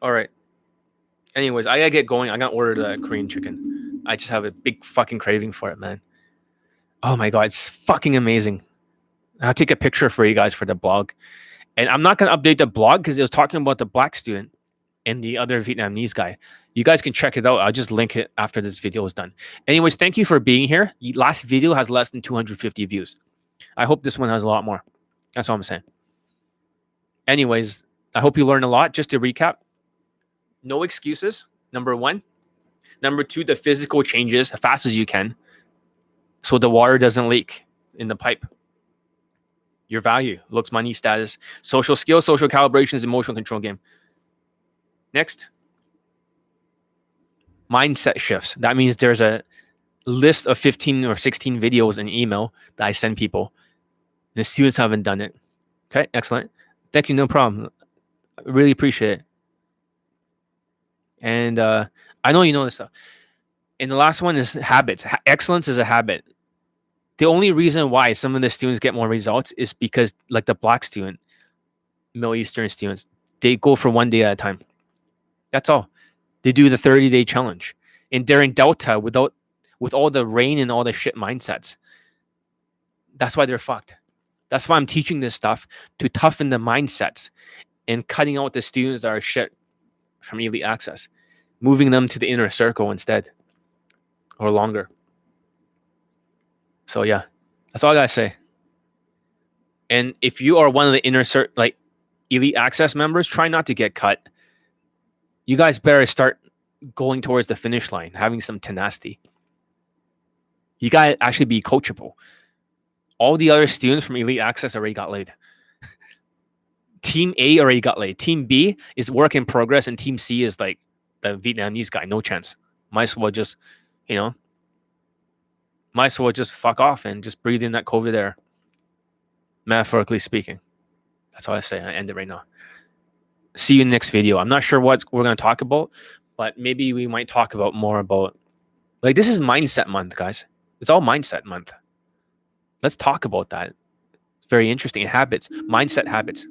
S1: All right. Anyways, I gotta get going. I gotta order the Korean chicken. I just have a big fucking craving for it, man. Oh my god, it's fucking amazing. I'll take a picture for you guys for the blog. And I'm not gonna update the blog because it was talking about the black student and the other Vietnamese guy. You guys can check it out. I'll just link it after this video is done. Anyways, thank you for being here. Last video has less than 250 views. I hope this one has a lot more. That's all I'm saying. Anyways, I hope you learned a lot. Just to recap, no excuses, number 1. Number 2, the physical changes as fast as you can so the water doesn't leak in the pipe. Your value, looks, money, status, social skills, social calibrations, emotional control game. Next, mindset shifts. That means there's a list of 15 or 16 videos in email that I send people. And the students haven't done it. Okay, excellent. Thank you, no problem. I really appreciate it. And I know you know this stuff. And the last one is habits. Excellence is a habit. The only reason why some of the students get more results is because, like the black student, Middle Eastern students, they go for 1 day at a time. That's all. They do the 30-day challenge. And they're in Delta with all the rain and all the shit mindsets. That's why they're fucked. That's why I'm teaching this stuff to toughen the mindsets and cutting out the students that are shit from elite access, moving them to the inner circle instead or longer. So yeah, that's all I gotta say. And if you are one of the inner circle, like elite access members, try not to get cut. You guys better start going towards the finish line, having some tenacity. You gotta actually be coachable. All the other students from elite access already got laid. Team A already got laid. Team B is work in progress, and Team C is like the Vietnamese guy. No chance. Might as well just, fuck off and just breathe in that COVID air. Metaphorically speaking. That's all I say. I end it right now. See you in the next video. I'm not sure what we're going to talk about, but maybe we might talk about more about, like, this is mindset month, guys. It's all mindset month. Let's talk about that. It's very interesting. Habits, mindset habits.